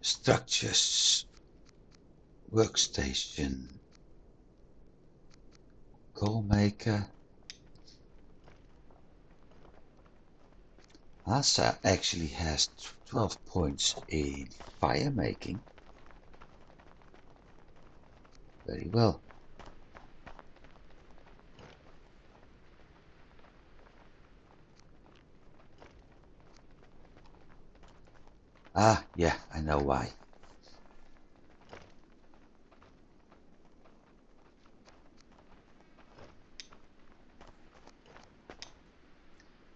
Structures, workstation, coal maker. Asa actually has 12 points in fire making. Very well. Ah, yeah, I know why.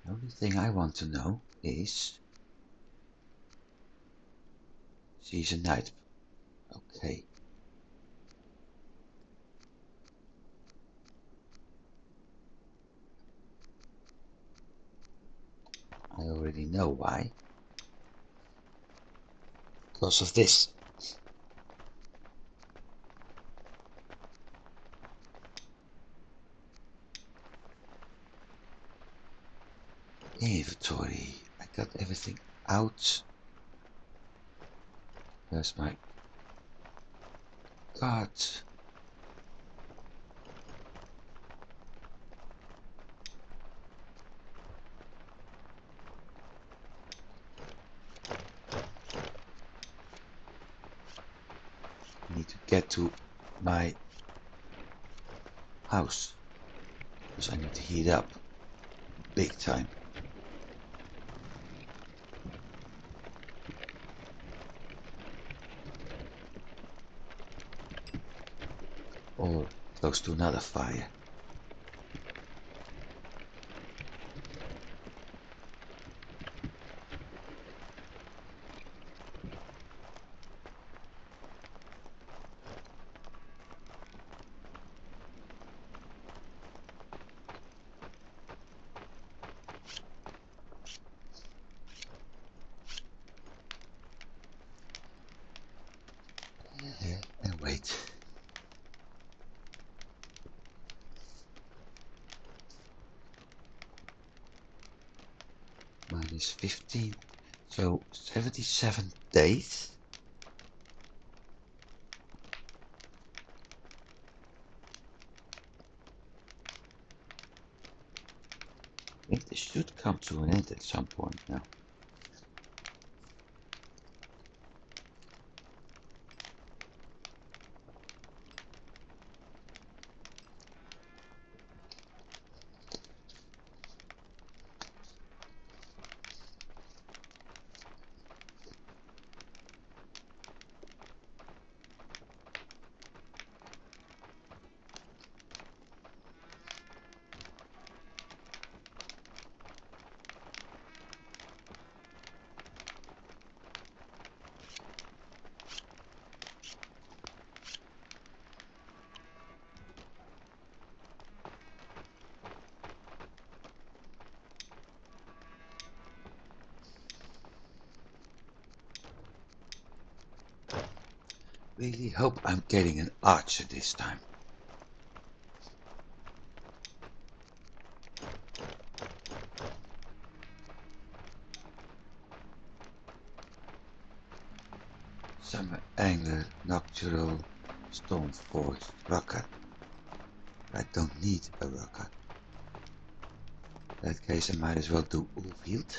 The only thing I want to know is she's a knight. Okay. I already know why. Because of this. Inventory. I got everything out. Where's my card? I need to get to my house. Because I need to heat up. Big time. Or close to another fire. And wait. Minus 15. So 77 days. I think this should come to an end at some point now. Really hope I'm getting an archer this time. Summer angler, nocturnal, stormforge, rocket. I don't need a rocket. In that case, I might as well do Ulfield.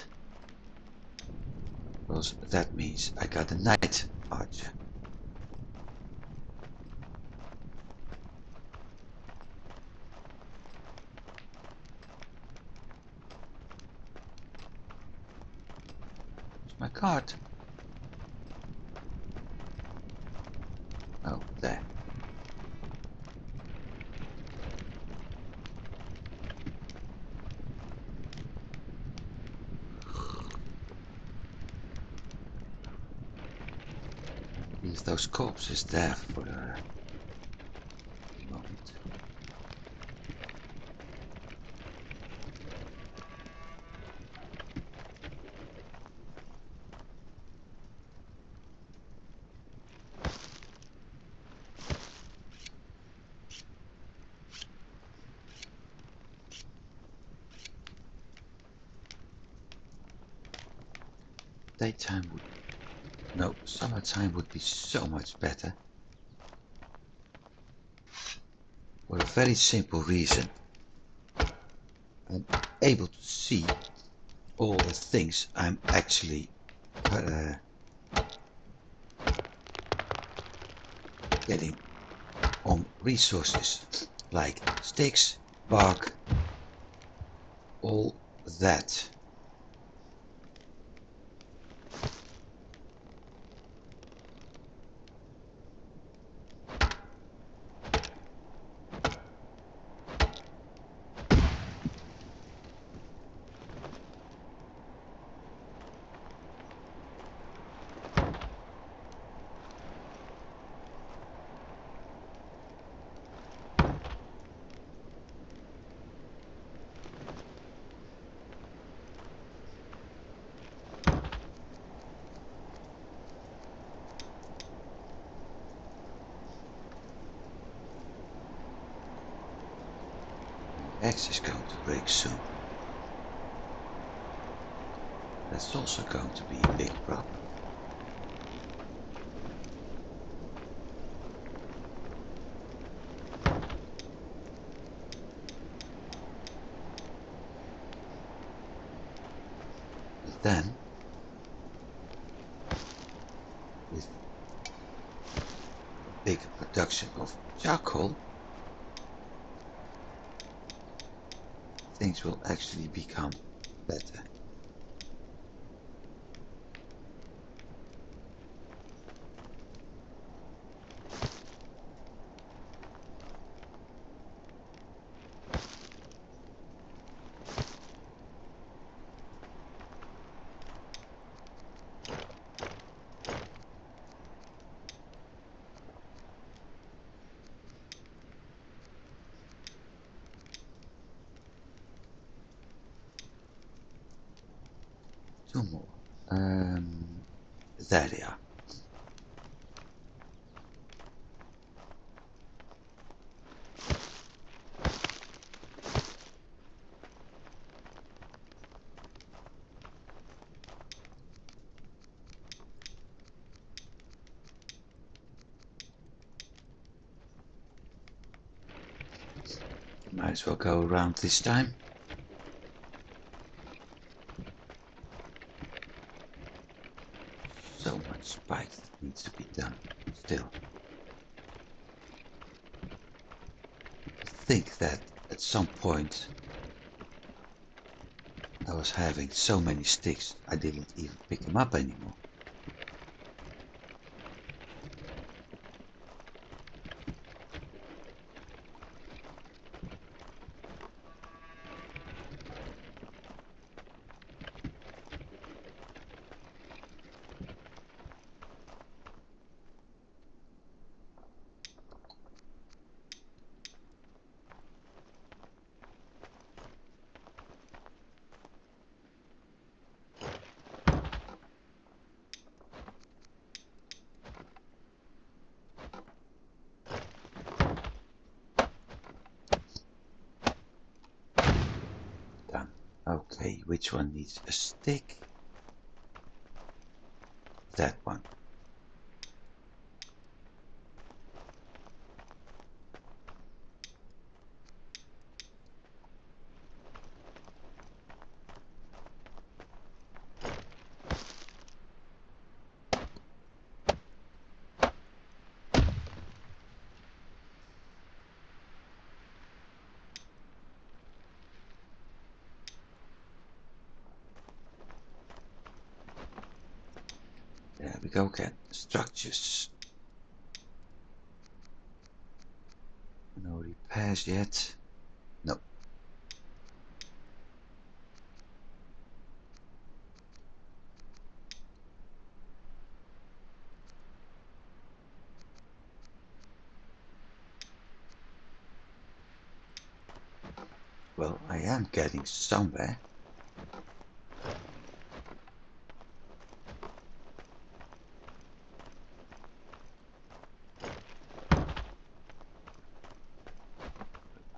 Because that means I got a night archer. Where's my card? Oh, there. Leave those corpses there for the moment. Daytime would... No, summertime would be so much better. For a very simple reason. I'm able to see all the things I'm actually getting on resources. Like sticks, bark, all that. X is going to break soon. That's also going to be a big problem. But then, with a big production of charcoal, things will actually become better. Two more. There they are. Might as well go around this time. So much spike needs to be done still. I think that at some point I was having so many sticks I didn't even pick them up anymore. Done. Okay, which one needs a stick? That one. There we go again. Structures. No repairs yet. No. Well, I am getting somewhere.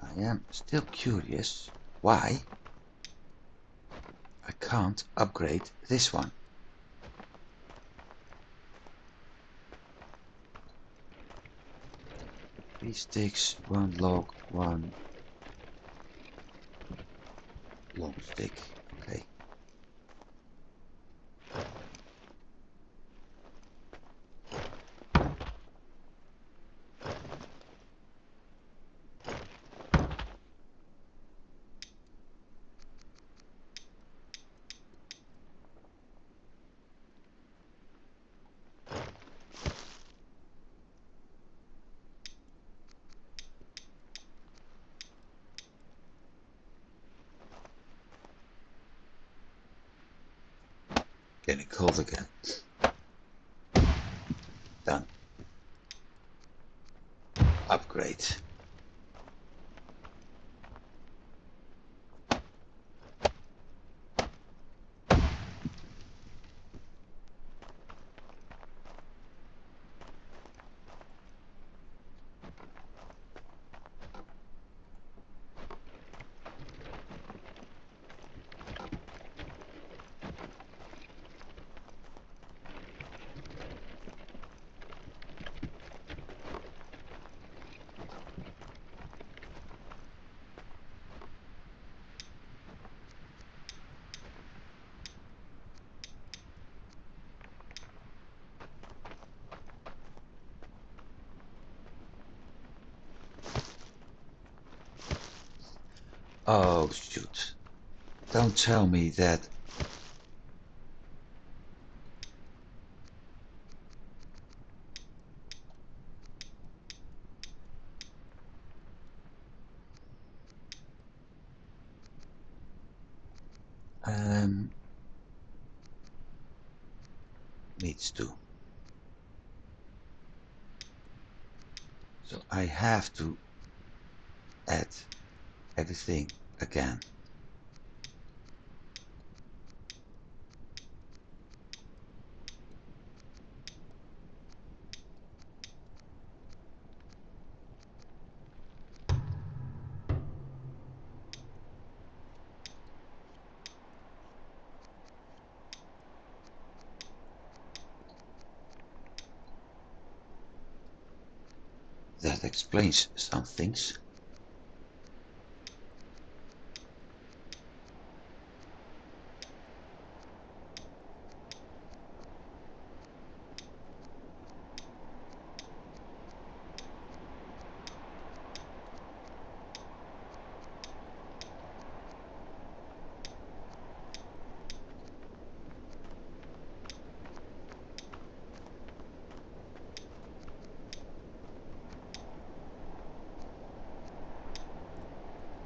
I am still curious why I can't upgrade this one. 3 sticks, 1 log, 1 long stick. Okay. Getting cold again. Done. Upgrade. Oh shoot. Don't tell me that. Needs to. So I have to add everything again. That explains some things.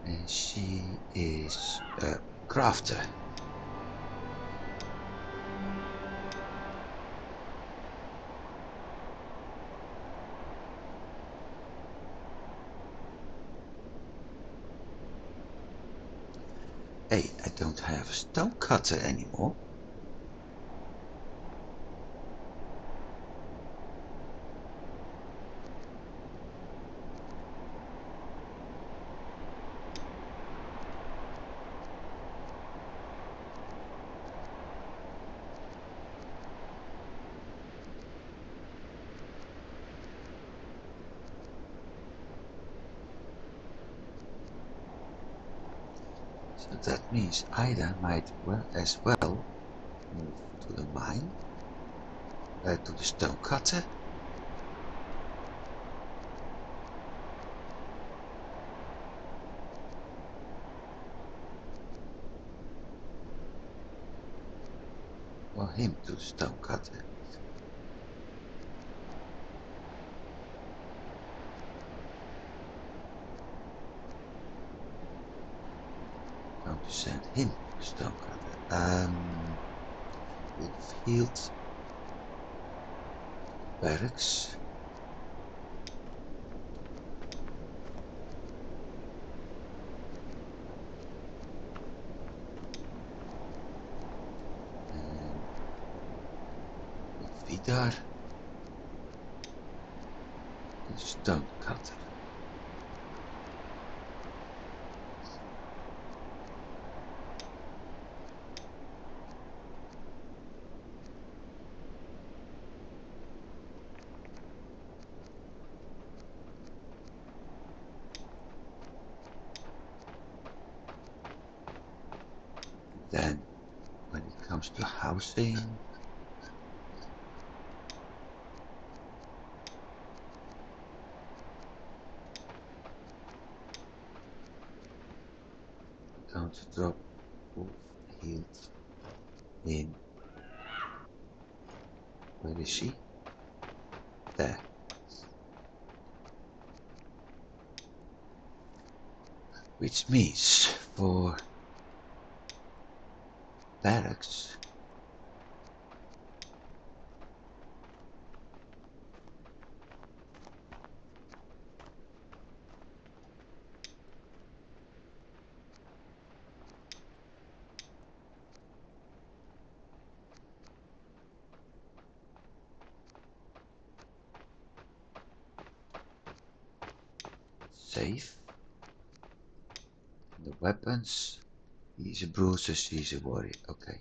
And she is a crafter. Hey, I don't have a stone cutter anymore. So that means Ida might as well move to the mine, to the stone cutter. Or him to the stone cutter. Going to send him to the stone cutter. Wolffield barracks. Vidar to the stone cutter. Then when it comes to housing, I'm going to drop wolf healed in. Where is she? There. Which means for barracks, safe. The weapons, he's a bruiser, she's a warrior. Okay.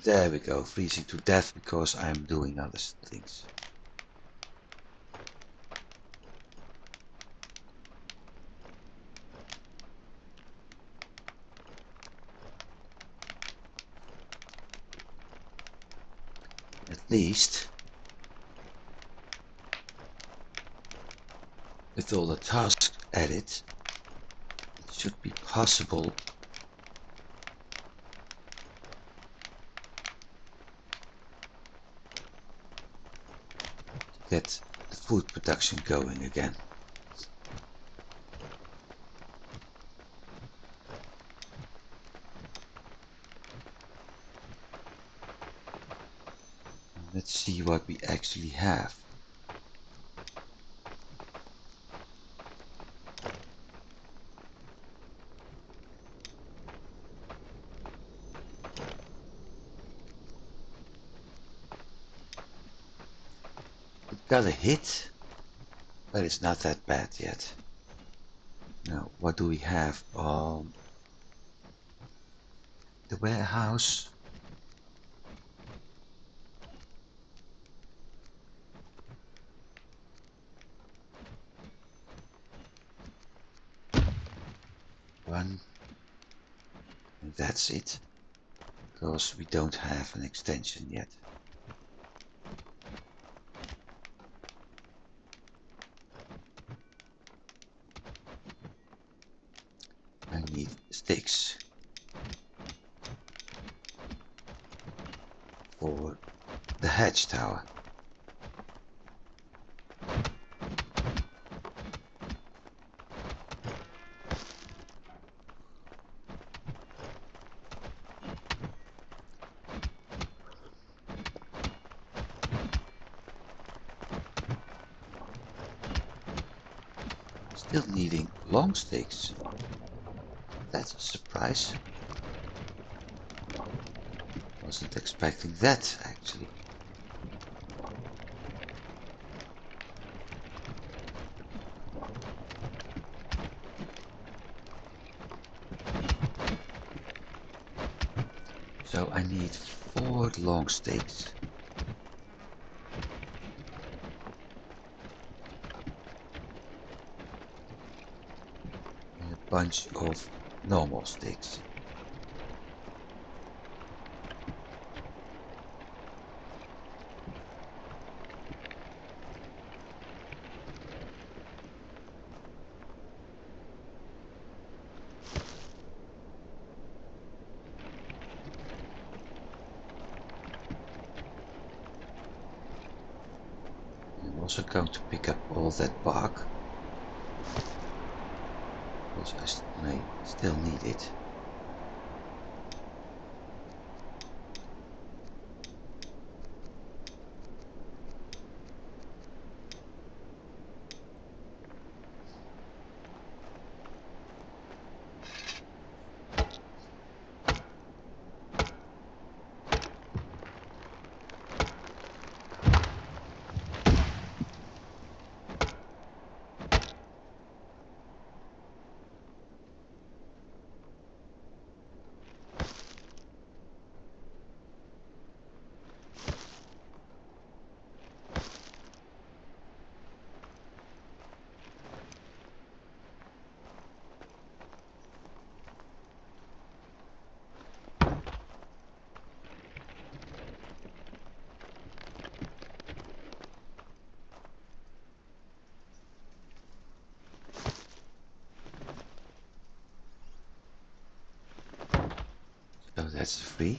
There we go, freezing to death because I'm doing other things. At least, with all the tasks added, it should be possible to get the food production going again. Let's see what we actually have. We got a hit, but it's not that bad yet. Now, what do we have on the warehouse? One, and that's it, because we don't have an extension yet. I need sticks for the hatch tower. Still needing long sticks. That's a surprise. Wasn't expecting that actually. So I need 4 long sticks. And a bunch of normal sticks. I'm also going to pick up all that bark, because I may still need it. that's free.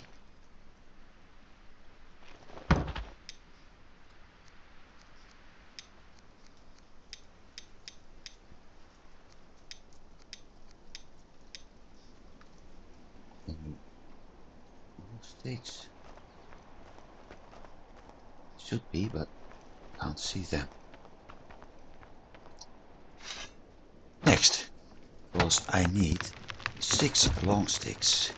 Any more sticks? Should be, but can't see them. Next, because I need 6 long sticks.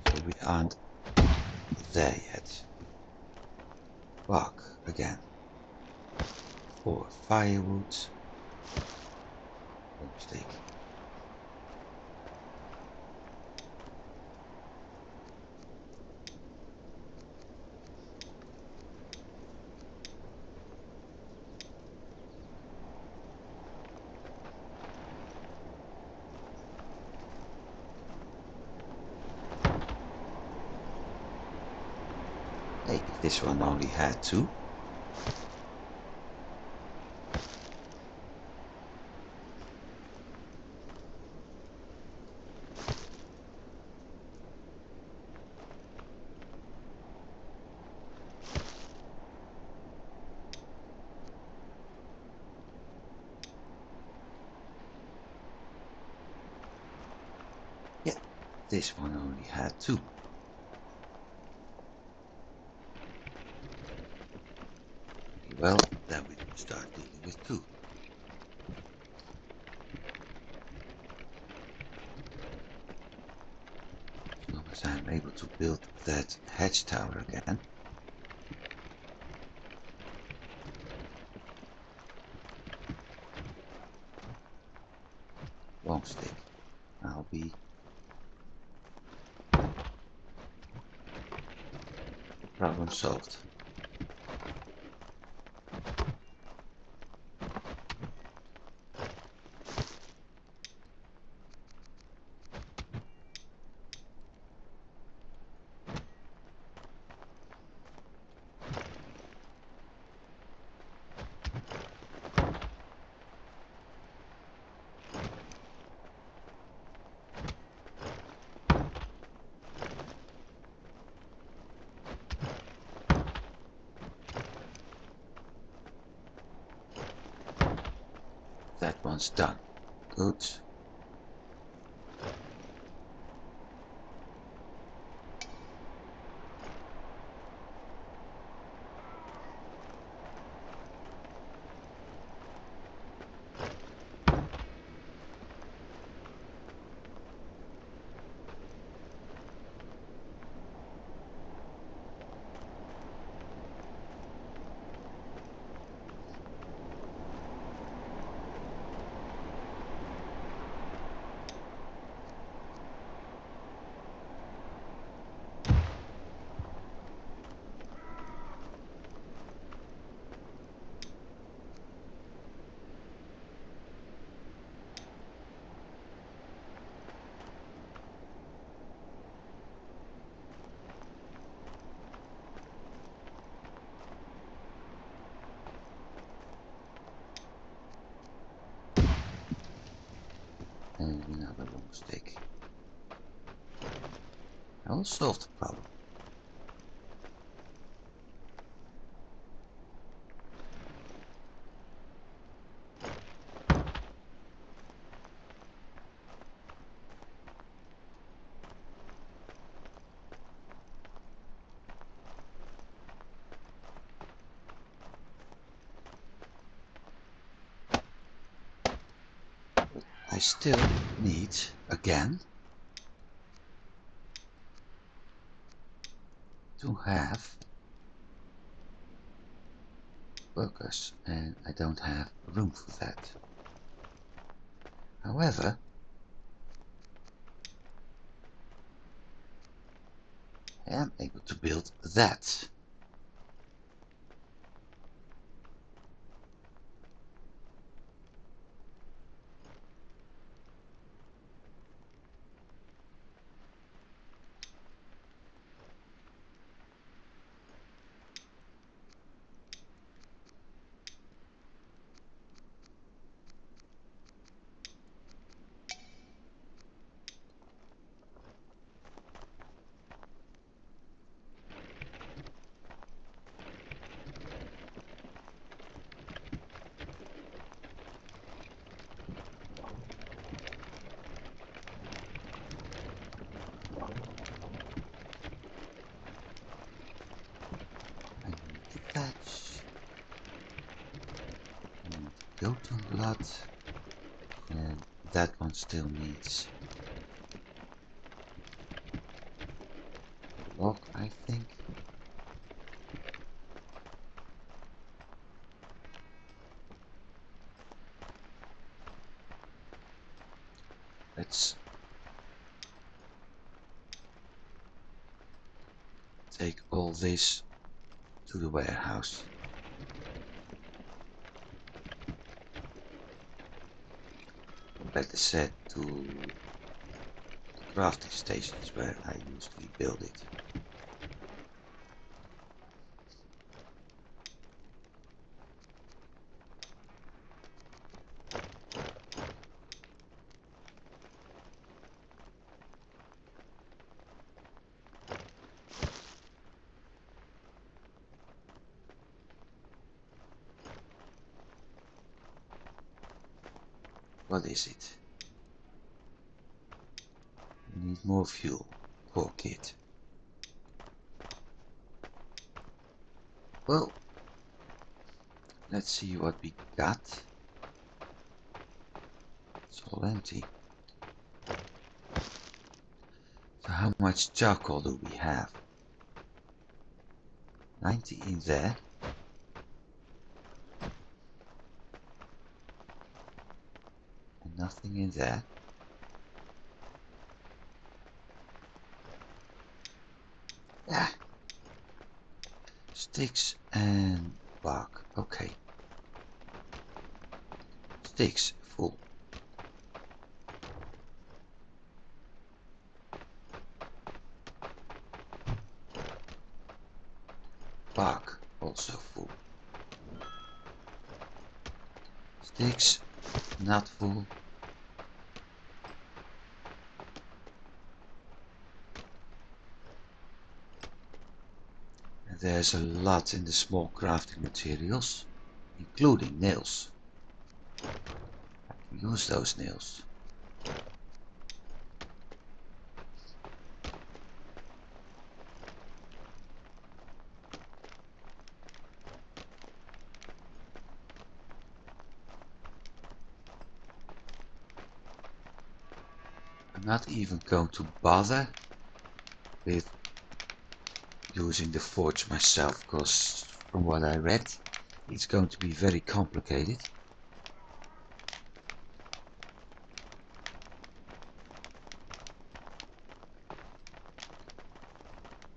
So we aren't there yet. Bark again. 4 firewood. Long stick. Hey, this one only had 2. Yeah, this one only had 2. Well, then we start dealing with 2. As long as I'm able to build that hedge tower again. Long stick. I'll be problem solved. That one's done. Good. And another long stick. I will solve the problem. I still need, again, to have workers, and I don't have room for that. However, I am able to build that. goat blood, and that one still needs a log, I think. Let's take all this to the warehouse. Like I said, to the crafting stations where I usually build it. What is it? We need more fuel. Poor kid. Well, let's see what we got. It's all empty. So how much charcoal do we have? 90 in there. And nothing in there. Ah, sticks and bark. Okay. Sticks full. Bark also full. Sticks not full. And there's a lot in the small crafting materials, including nails. I can use those nails. I'm not even going to bother with using the forge myself, because from what I read, it's going to be very complicated.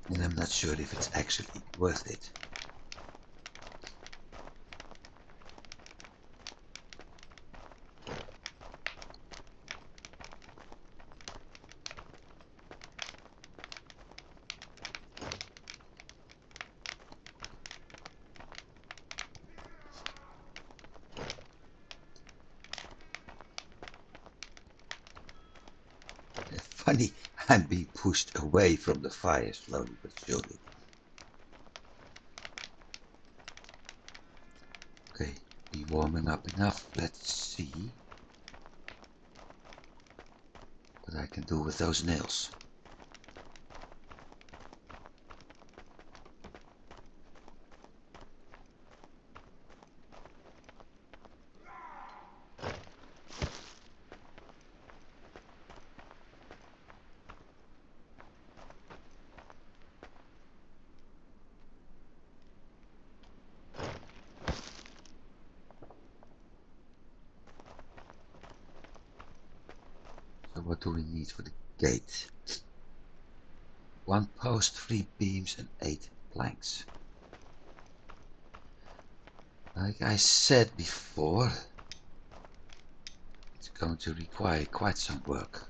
And I'm not sure if it's actually worth it. Funny, I'm being pushed away from the fire slowly but surely. Okay, be warming up enough. Let's see what I can do with those nails. So what do we need for the gate? 1 post, 3 beams and 8 planks. Like I said before, it's going to require quite some work.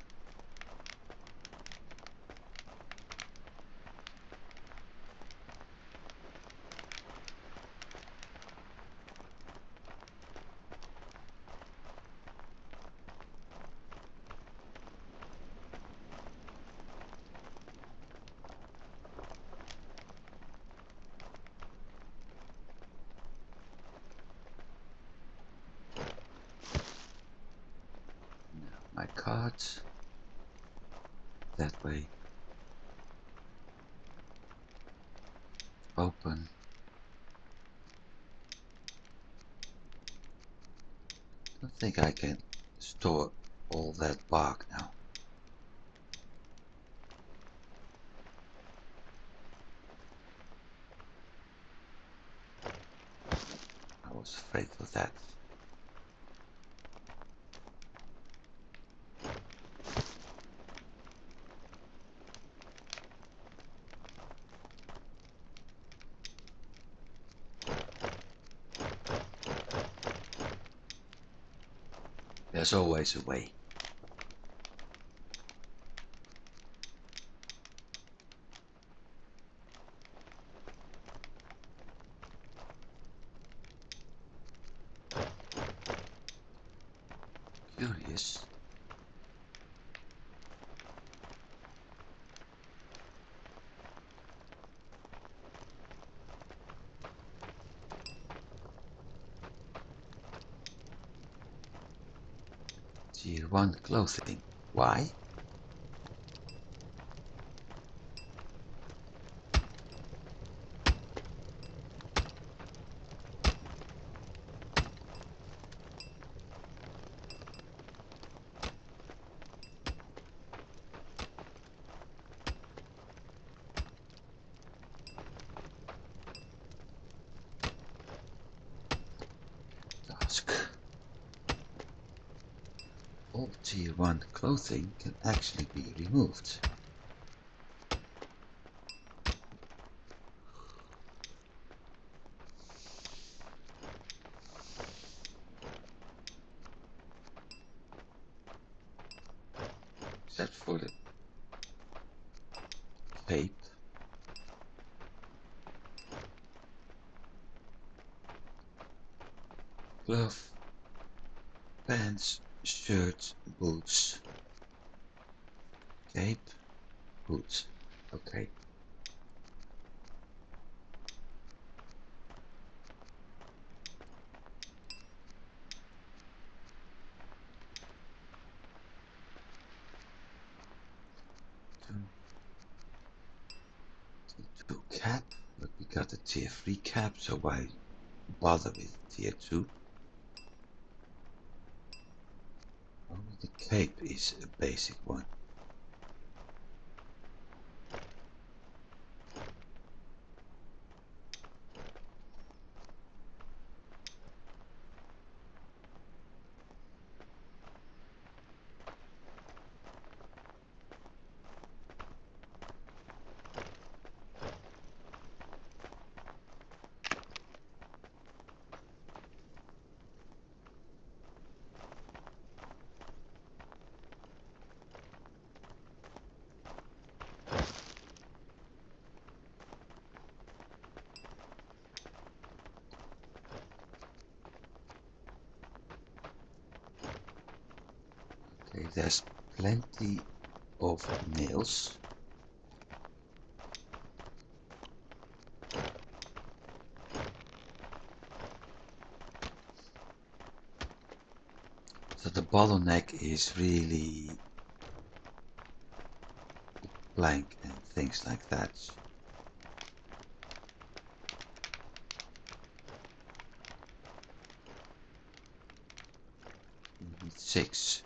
My cards that way. Open. I think I can store all that bark now. I was afraid of that. There's always a way. Curious. Tier 1 clothing. Why? Task. All Tier 1 clothing can actually be removed. Except for the cape. Glove, pants, shirt, boots. Cape, boots. Okay. Tier 2 cap, but we got a tier 3 cap, so why bother with tier 2? Only the cape is a basic one. Okay, there's plenty of nails. So the bottleneck is really blank and things like that. We need 6.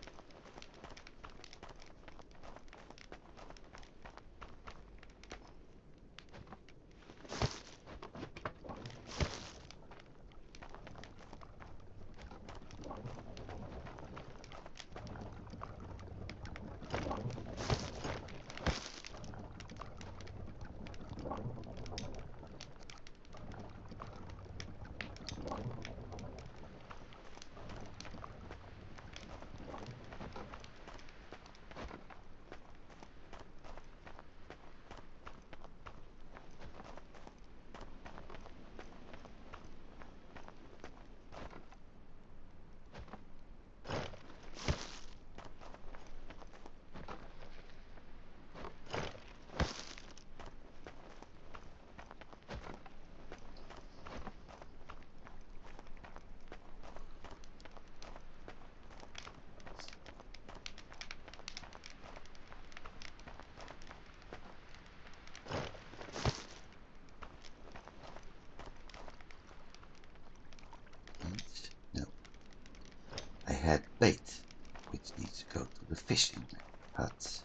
plate, which needs to go to the fishing hut.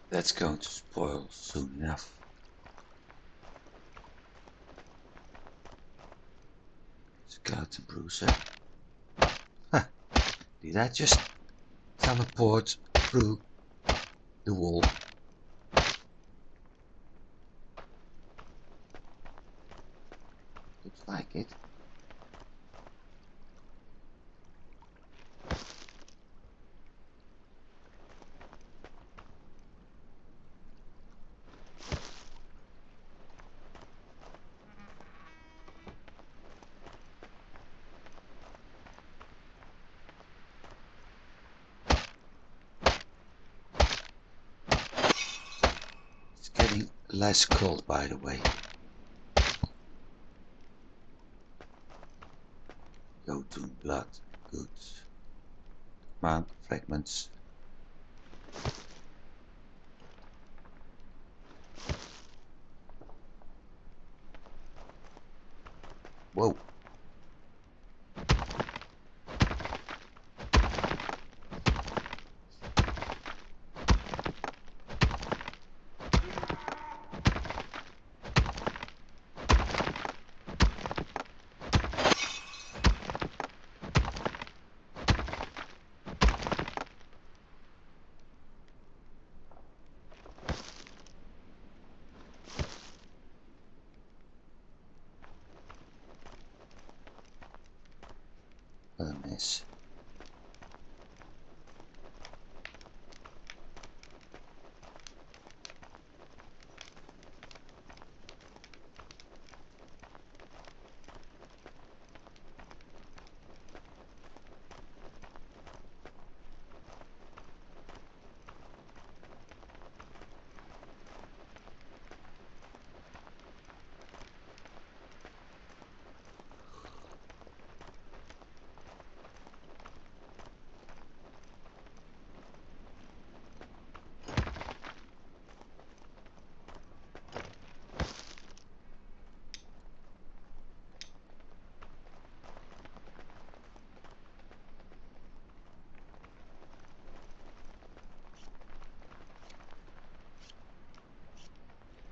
That's going to spoil soon enough. Skeleton bruiser. Huh. Did I just teleport through the wall? Looks like it. It's getting less cold, by the way. Go to blood. Good. Mount fragments. Whoa. What a mess.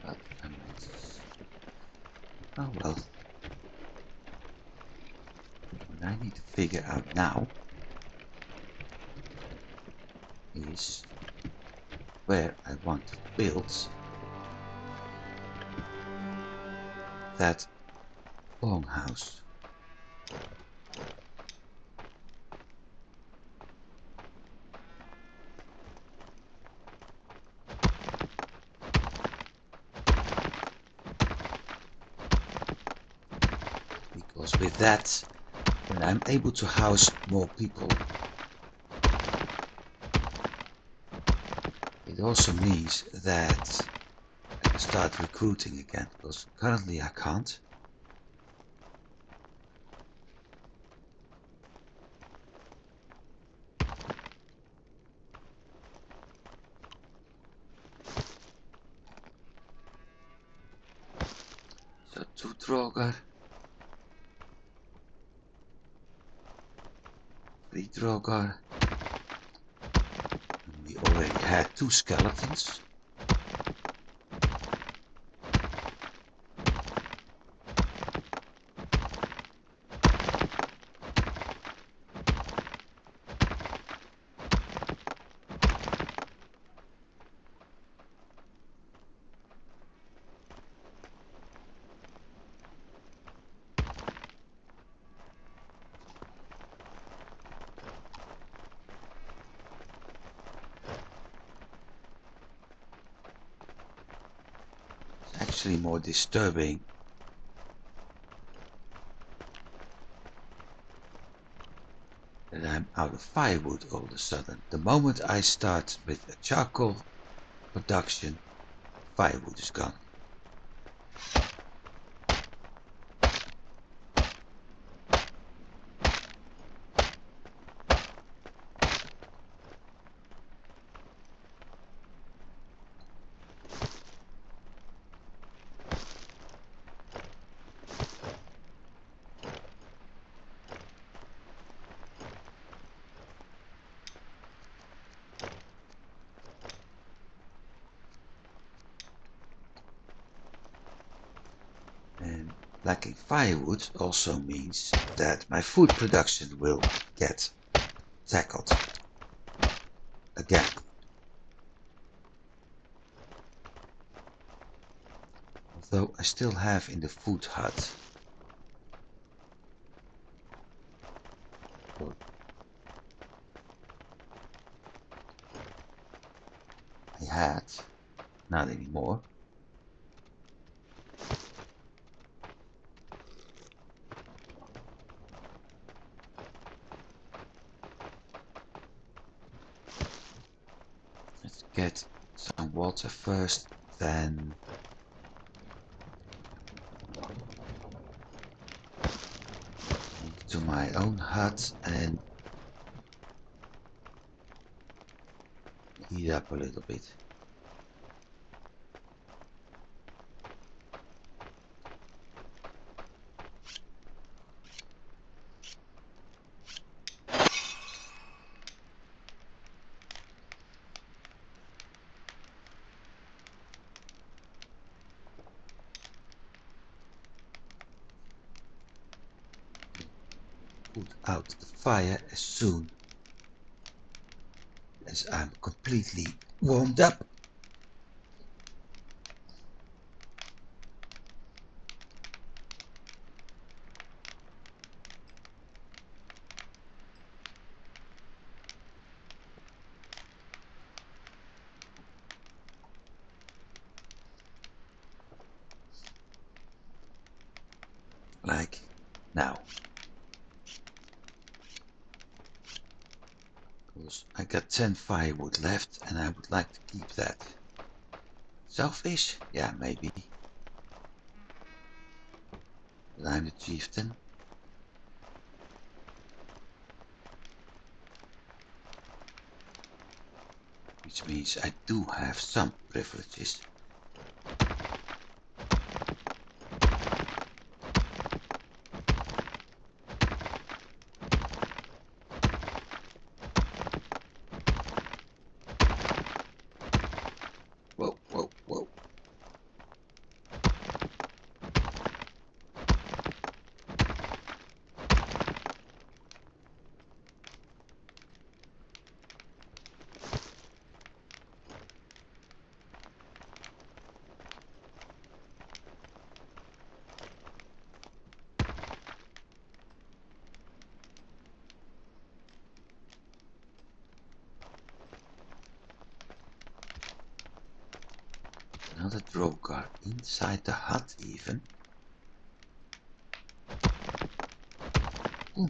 What a mess. Oh well. What I need to figure out now is where I want to build that longhouse. Because with that, when I'm able to house more people, it also means that I can start recruiting again, because currently I can't. So 2 Droger, 3 Droger, and we already had 2 skeletons. It's actually more disturbing that I'm out of firewood all of a sudden. The moment I start with a charcoal production, firewood is gone. And lacking firewood also means that my food production will get tackled again. Although I still have in the food hut I had, not anymore. Let's get some water first, then to my own hut and heat up a little bit. Put out the fire as soon as I'm completely warmed up. Like now. Because I got 10 firewood left and I would like to keep that. Selfish? Yeah, maybe. But I'm the chieftain. Which means I do have some privileges. Whoa, whoa, whoa. Another drogar inside the hut even. Ooh.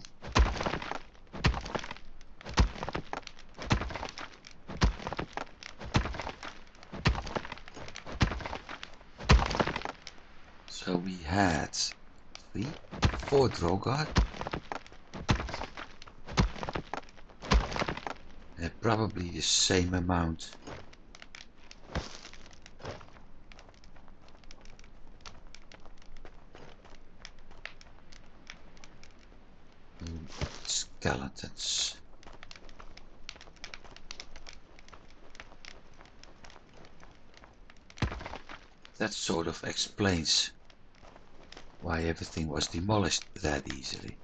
So we had 3, 4 drogar. And probably the same amount skeletons. That sort of explains why everything was demolished that easily.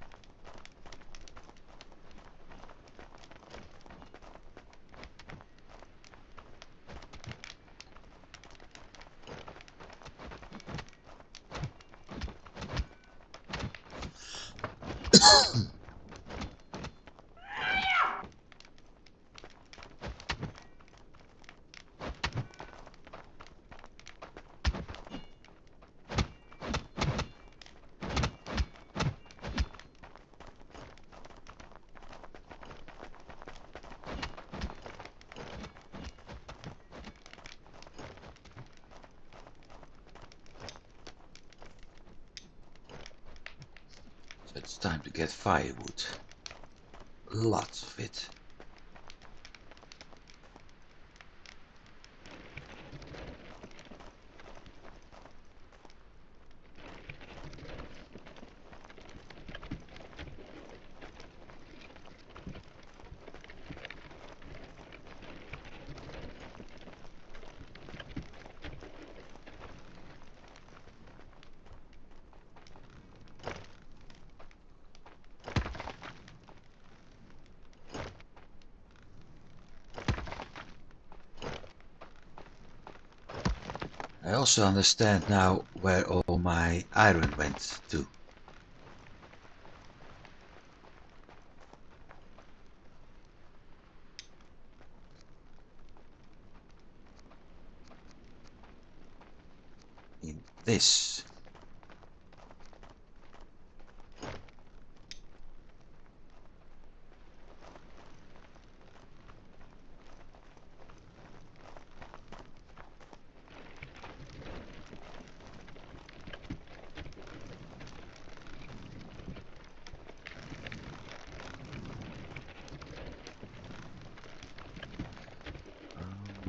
It's time to get firewood. Lots of it. I also understand now where all my iron went to. In this.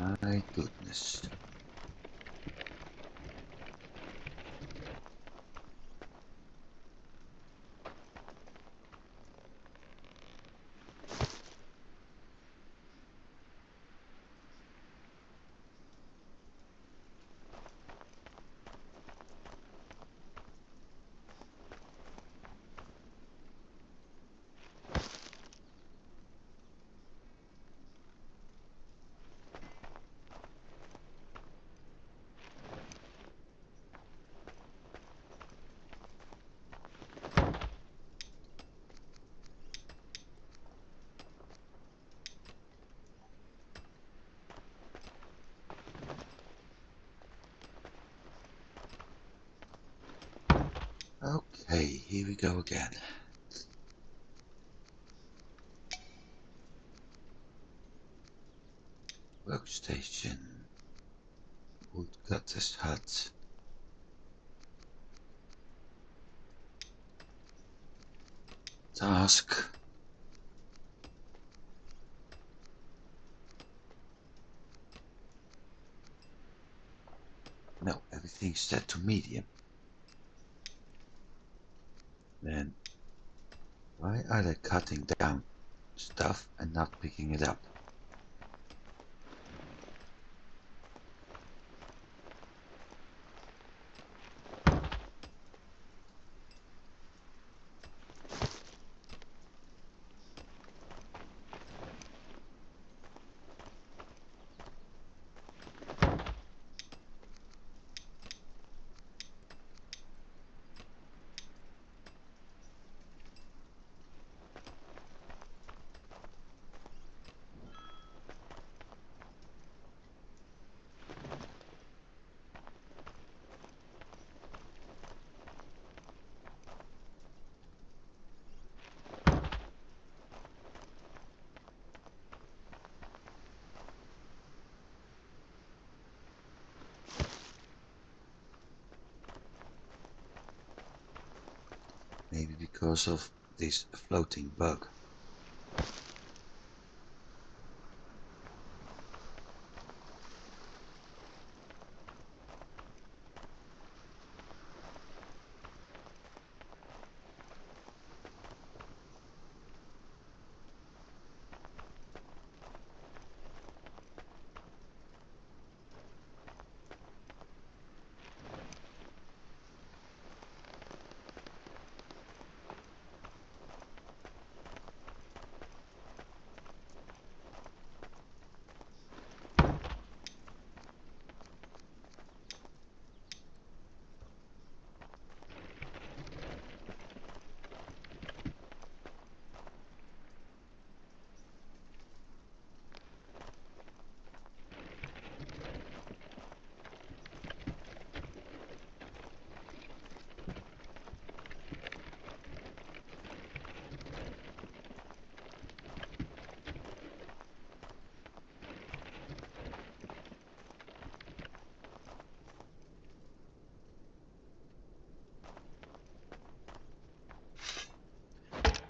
Oh my goodness. Okay, here we go again. Workstation. Woodcutter's hut. Task. No, everything's set to medium. Then why are they cutting down stuff and not picking it up? Maybe because of this floating bug.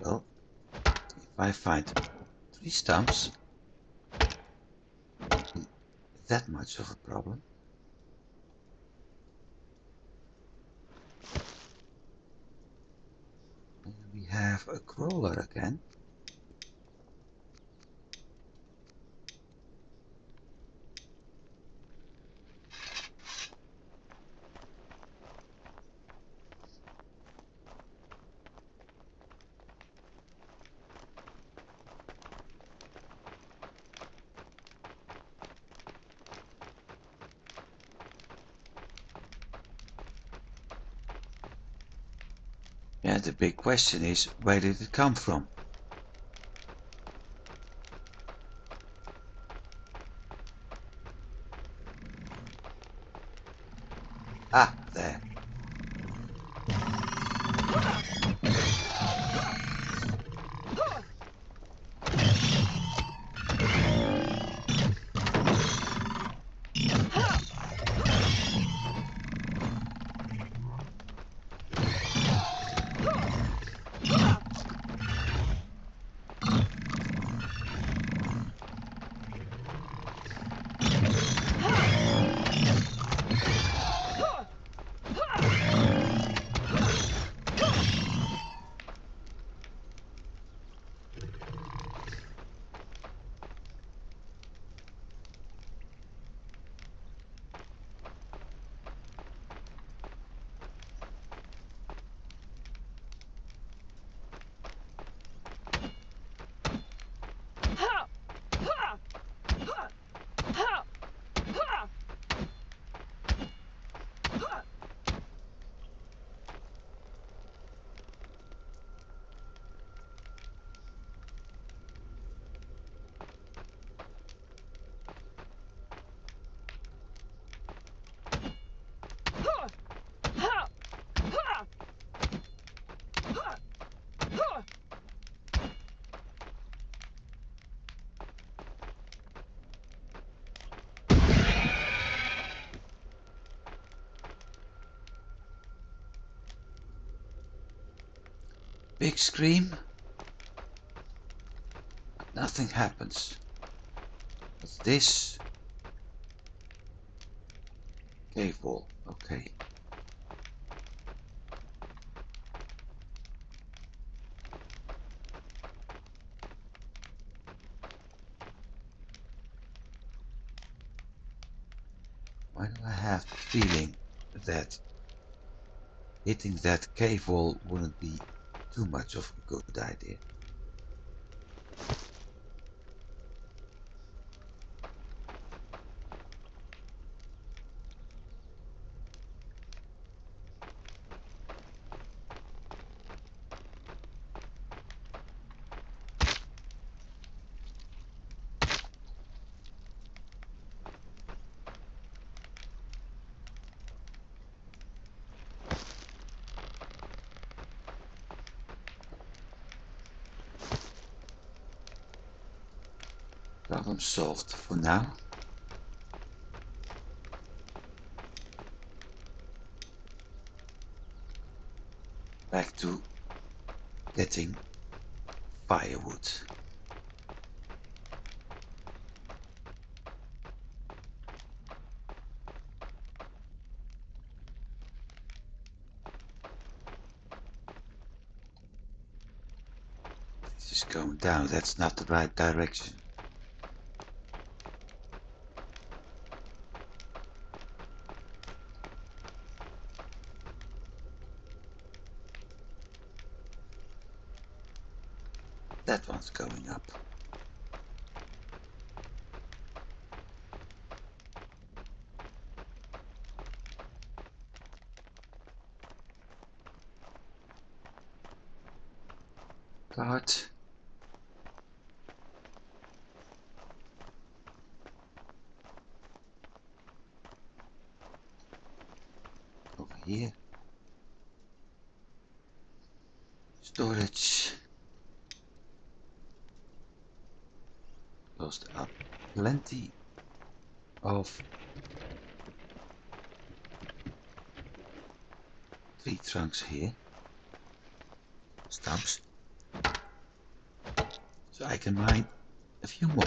Well, if I find 3 stumps, not that much of a problem. And we have a crawler again. Yeah, the big question is, where did it come from? Ah, there. Big scream. Nothing happens. What's this? Cave wall. Okay. Why do I have the feeling that hitting that cave wall wouldn't be too much of a good idea? Problem solved for now. Back to getting firewood. This is going down. That's not the right direction. That one's going up. Guard. Over here. Storage. Closed up. Plenty of tree trunks here. Stumps. so I can mine a few more.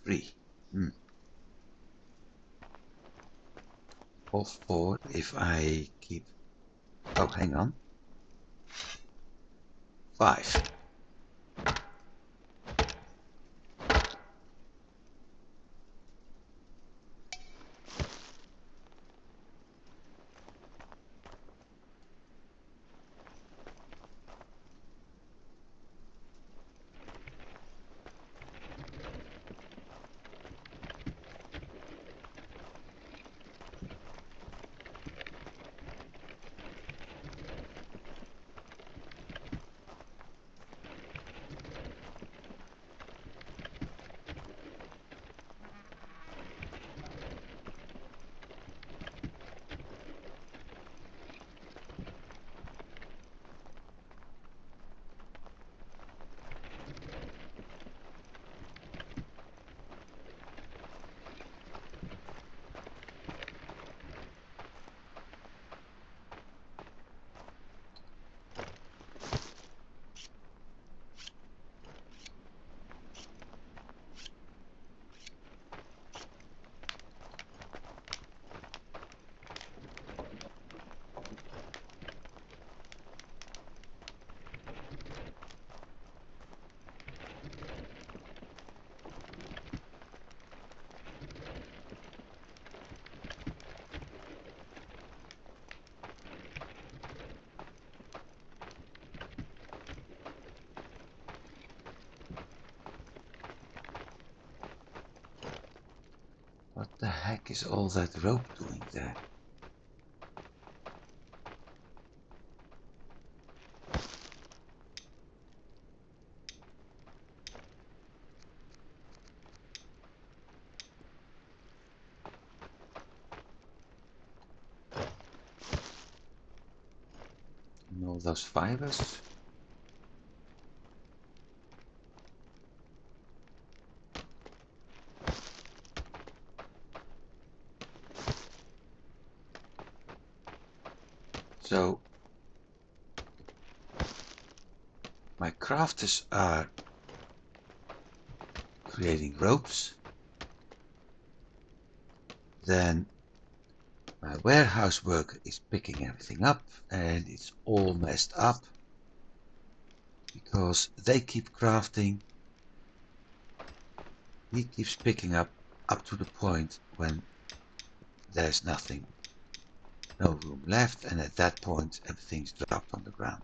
Three. Or four if I keep... Oh, hang on. 5. What the heck is all that rope doing there? And all those fibers? So my crafters are creating ropes. Then my warehouse worker is picking everything up, and it's all messed up because they keep crafting. He keeps picking up to the point when there's nothing, no room left, and at that point everything's dropped on the ground.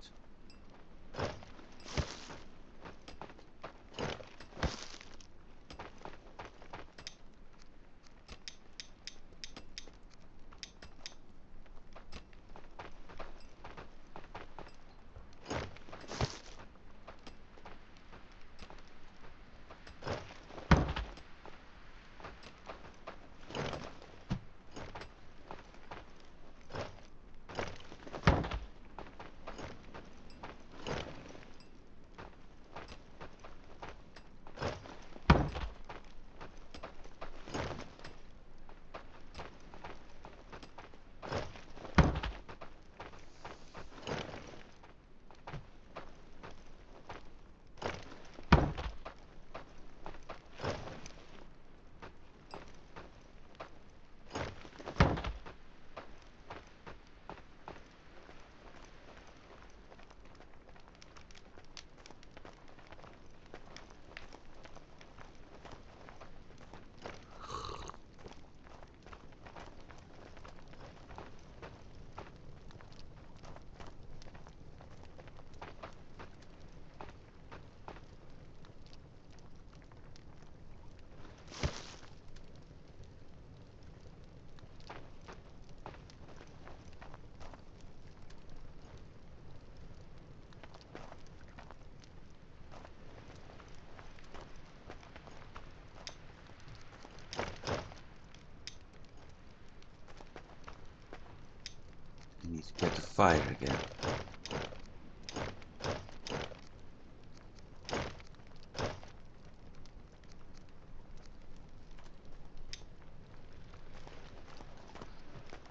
Get the fire again.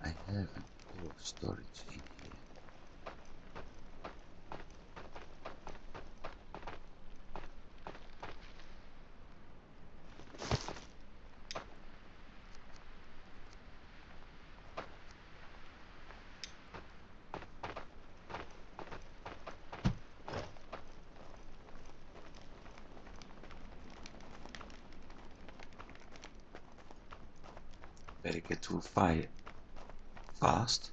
I have an ore storage in here. Better get to a fire fast.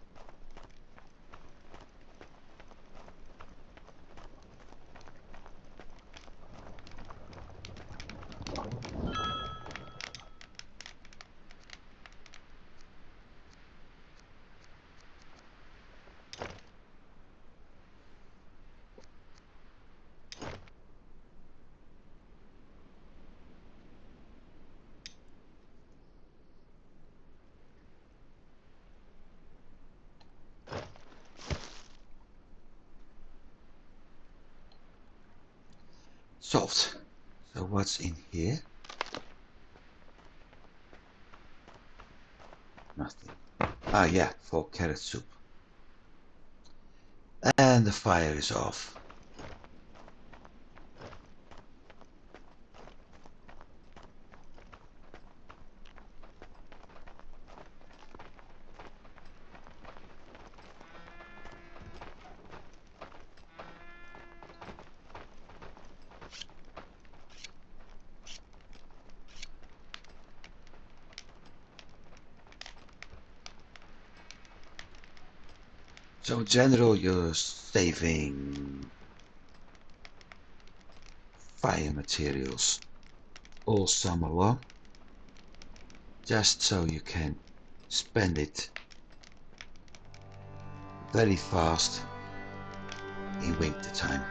Solved. So what's in here? Nothing. Ah yeah, 4 carrot soup. And the fire is off. So in general you're saving fire materials all summer long, just so you can spend it very fast in winter time.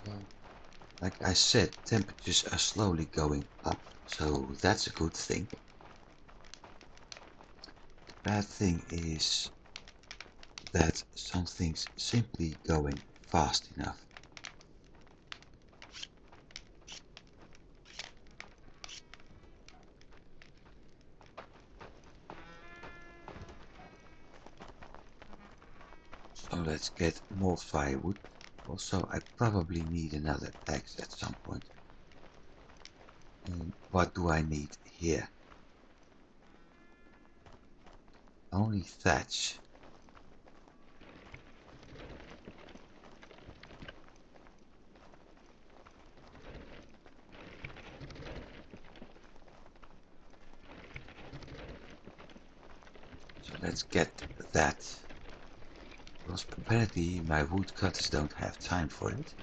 Well, like I said, temperatures are slowly going up, so that's a good thing. The bad thing is that something's simply going fast enough. So let's get more firewood. Also, I probably need another axe at some point. And what do I need here? Only thatch. So let's get that. Because apparently my woodcutters don't have time for it.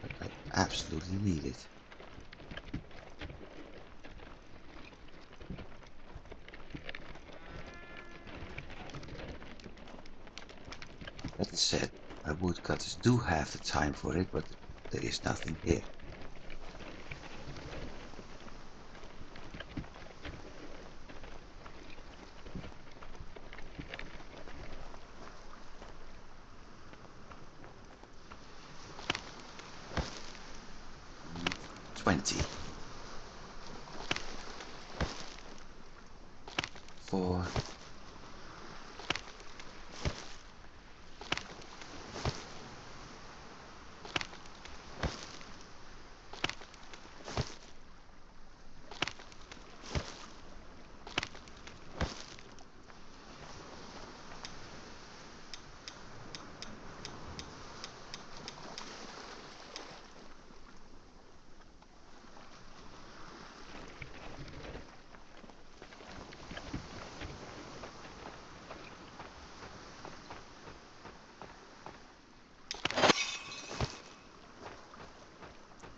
But I absolutely need it. That said, my woodcutters do have the time for it, but there is nothing here. Need 20. 4.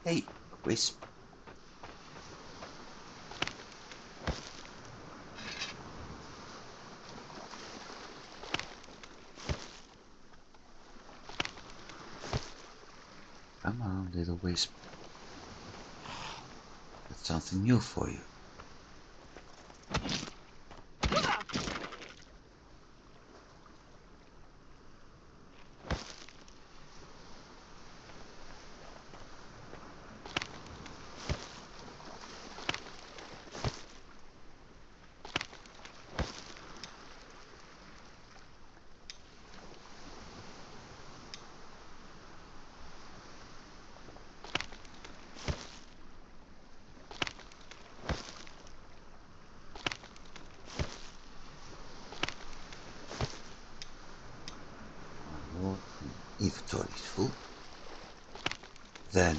Hey, Wisp. wisp. That's something new for you. More, the inventory is full. Then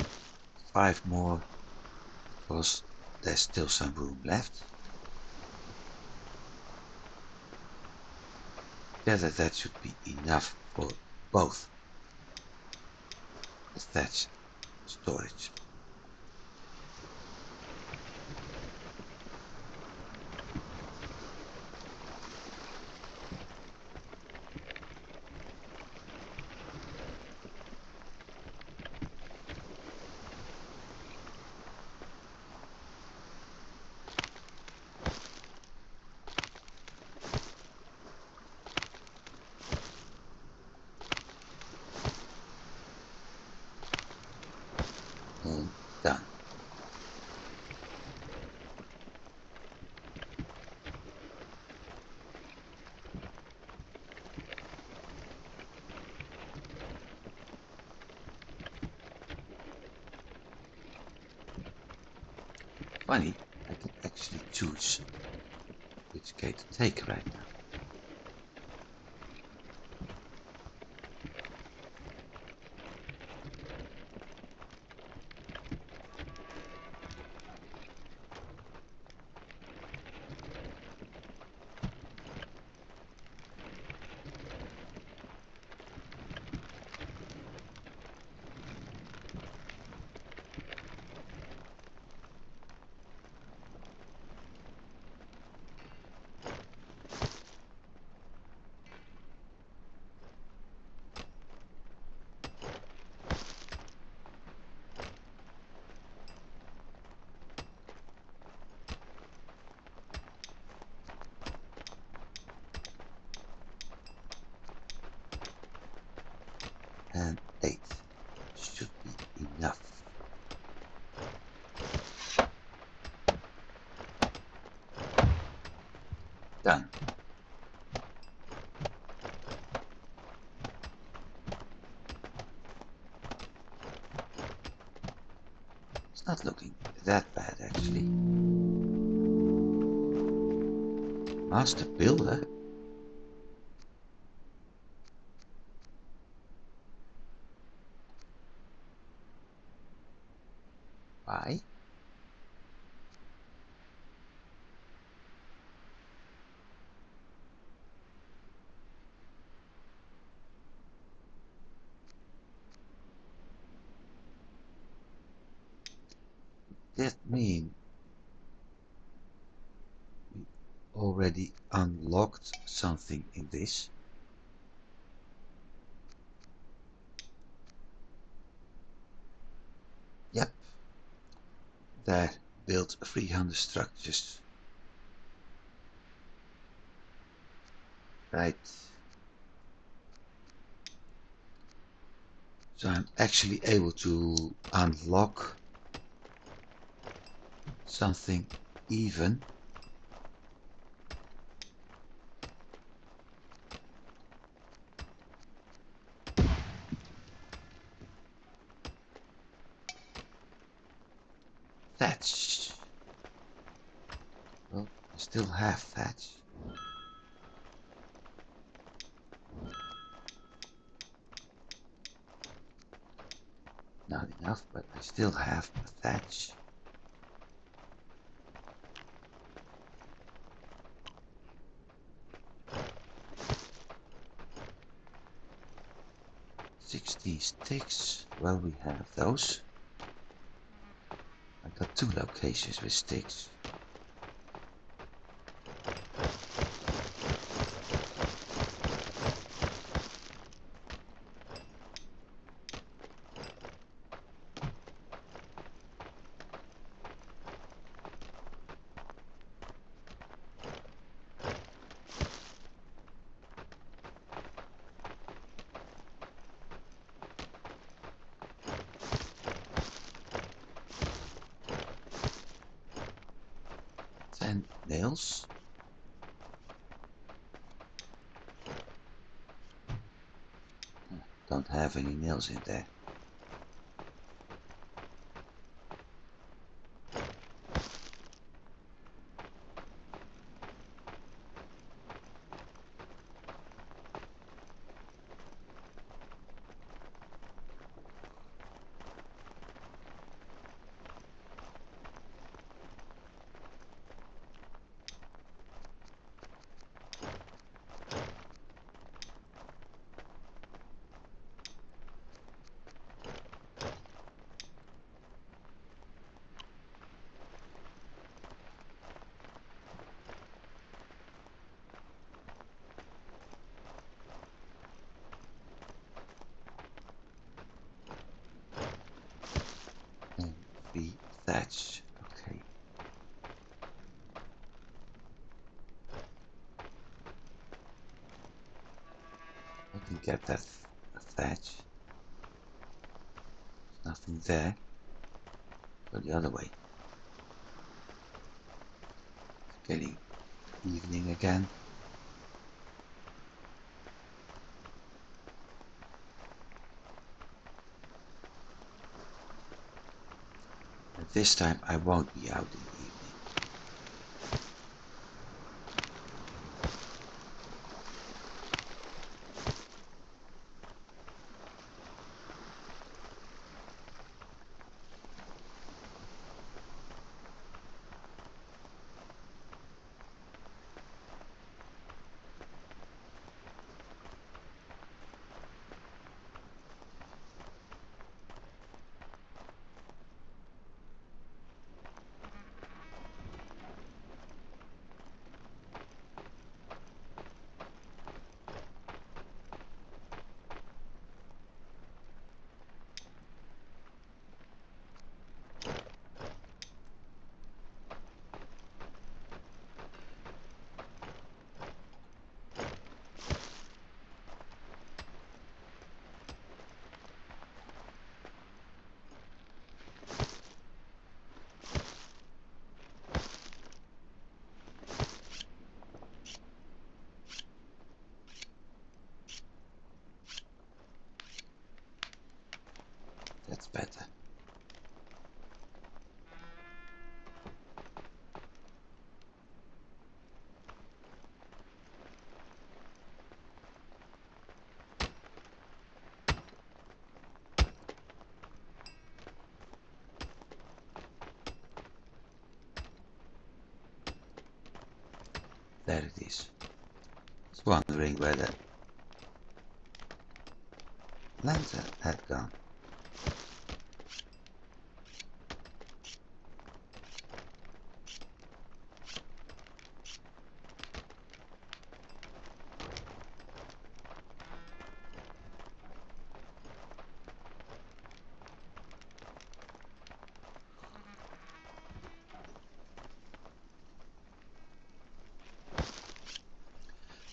5 more, because there's still some room left. Together that should be enough for both the thatch storage. And done. Funny, I can actually choose which gate to take right now. And 8 should be enough. Done. It's not looking that bad actually. Master Builder? Why? That mean we already unlocked something in this? Yep. There, built 300 structures. Right. So I'm actually able to unlock something even. Thatch. Well, I still have thatch. Not enough, but I still have a thatch. "60 sticks. Well, we have those. I got 2 locations with sticks. And nails. Don't have any nails in there. And the thatch. Okay. I can get that thatch. There's nothing there. Go the other way. It's getting evening again. And this time I won't be out in the evening. That's better. There it is. I was wondering where the lantern had gone.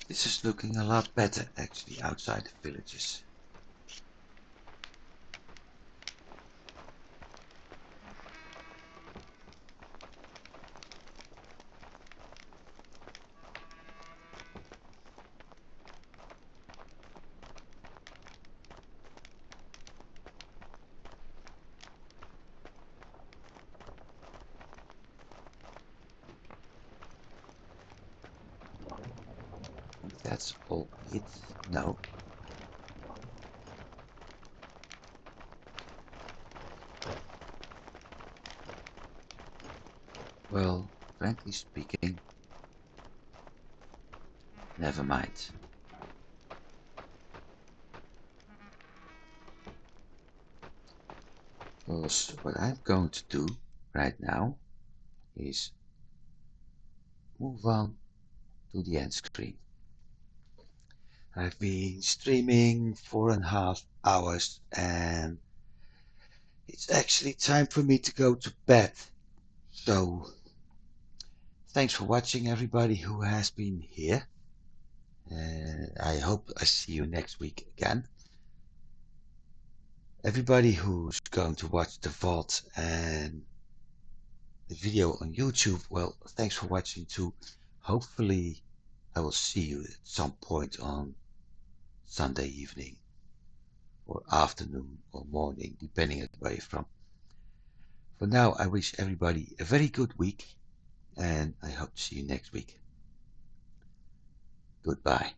This is looking a lot better actually outside the villages. That's all it. No. Well, frankly speaking, never mind. Because what I'm going to do right now is move on to the end screen. I've been streaming 4.5 hours and it's actually time for me to go to bed. So, thanks for watching everybody who has been here. I hope I see you next week again. Everybody who's going to watch the VOD and the video on YouTube, well, thanks for watching too. Hopefully, I will see you at some point on Sunday evening or afternoon or morning, depending on where you're from. For now, I wish everybody a very good week and I hope to see you next week. Goodbye.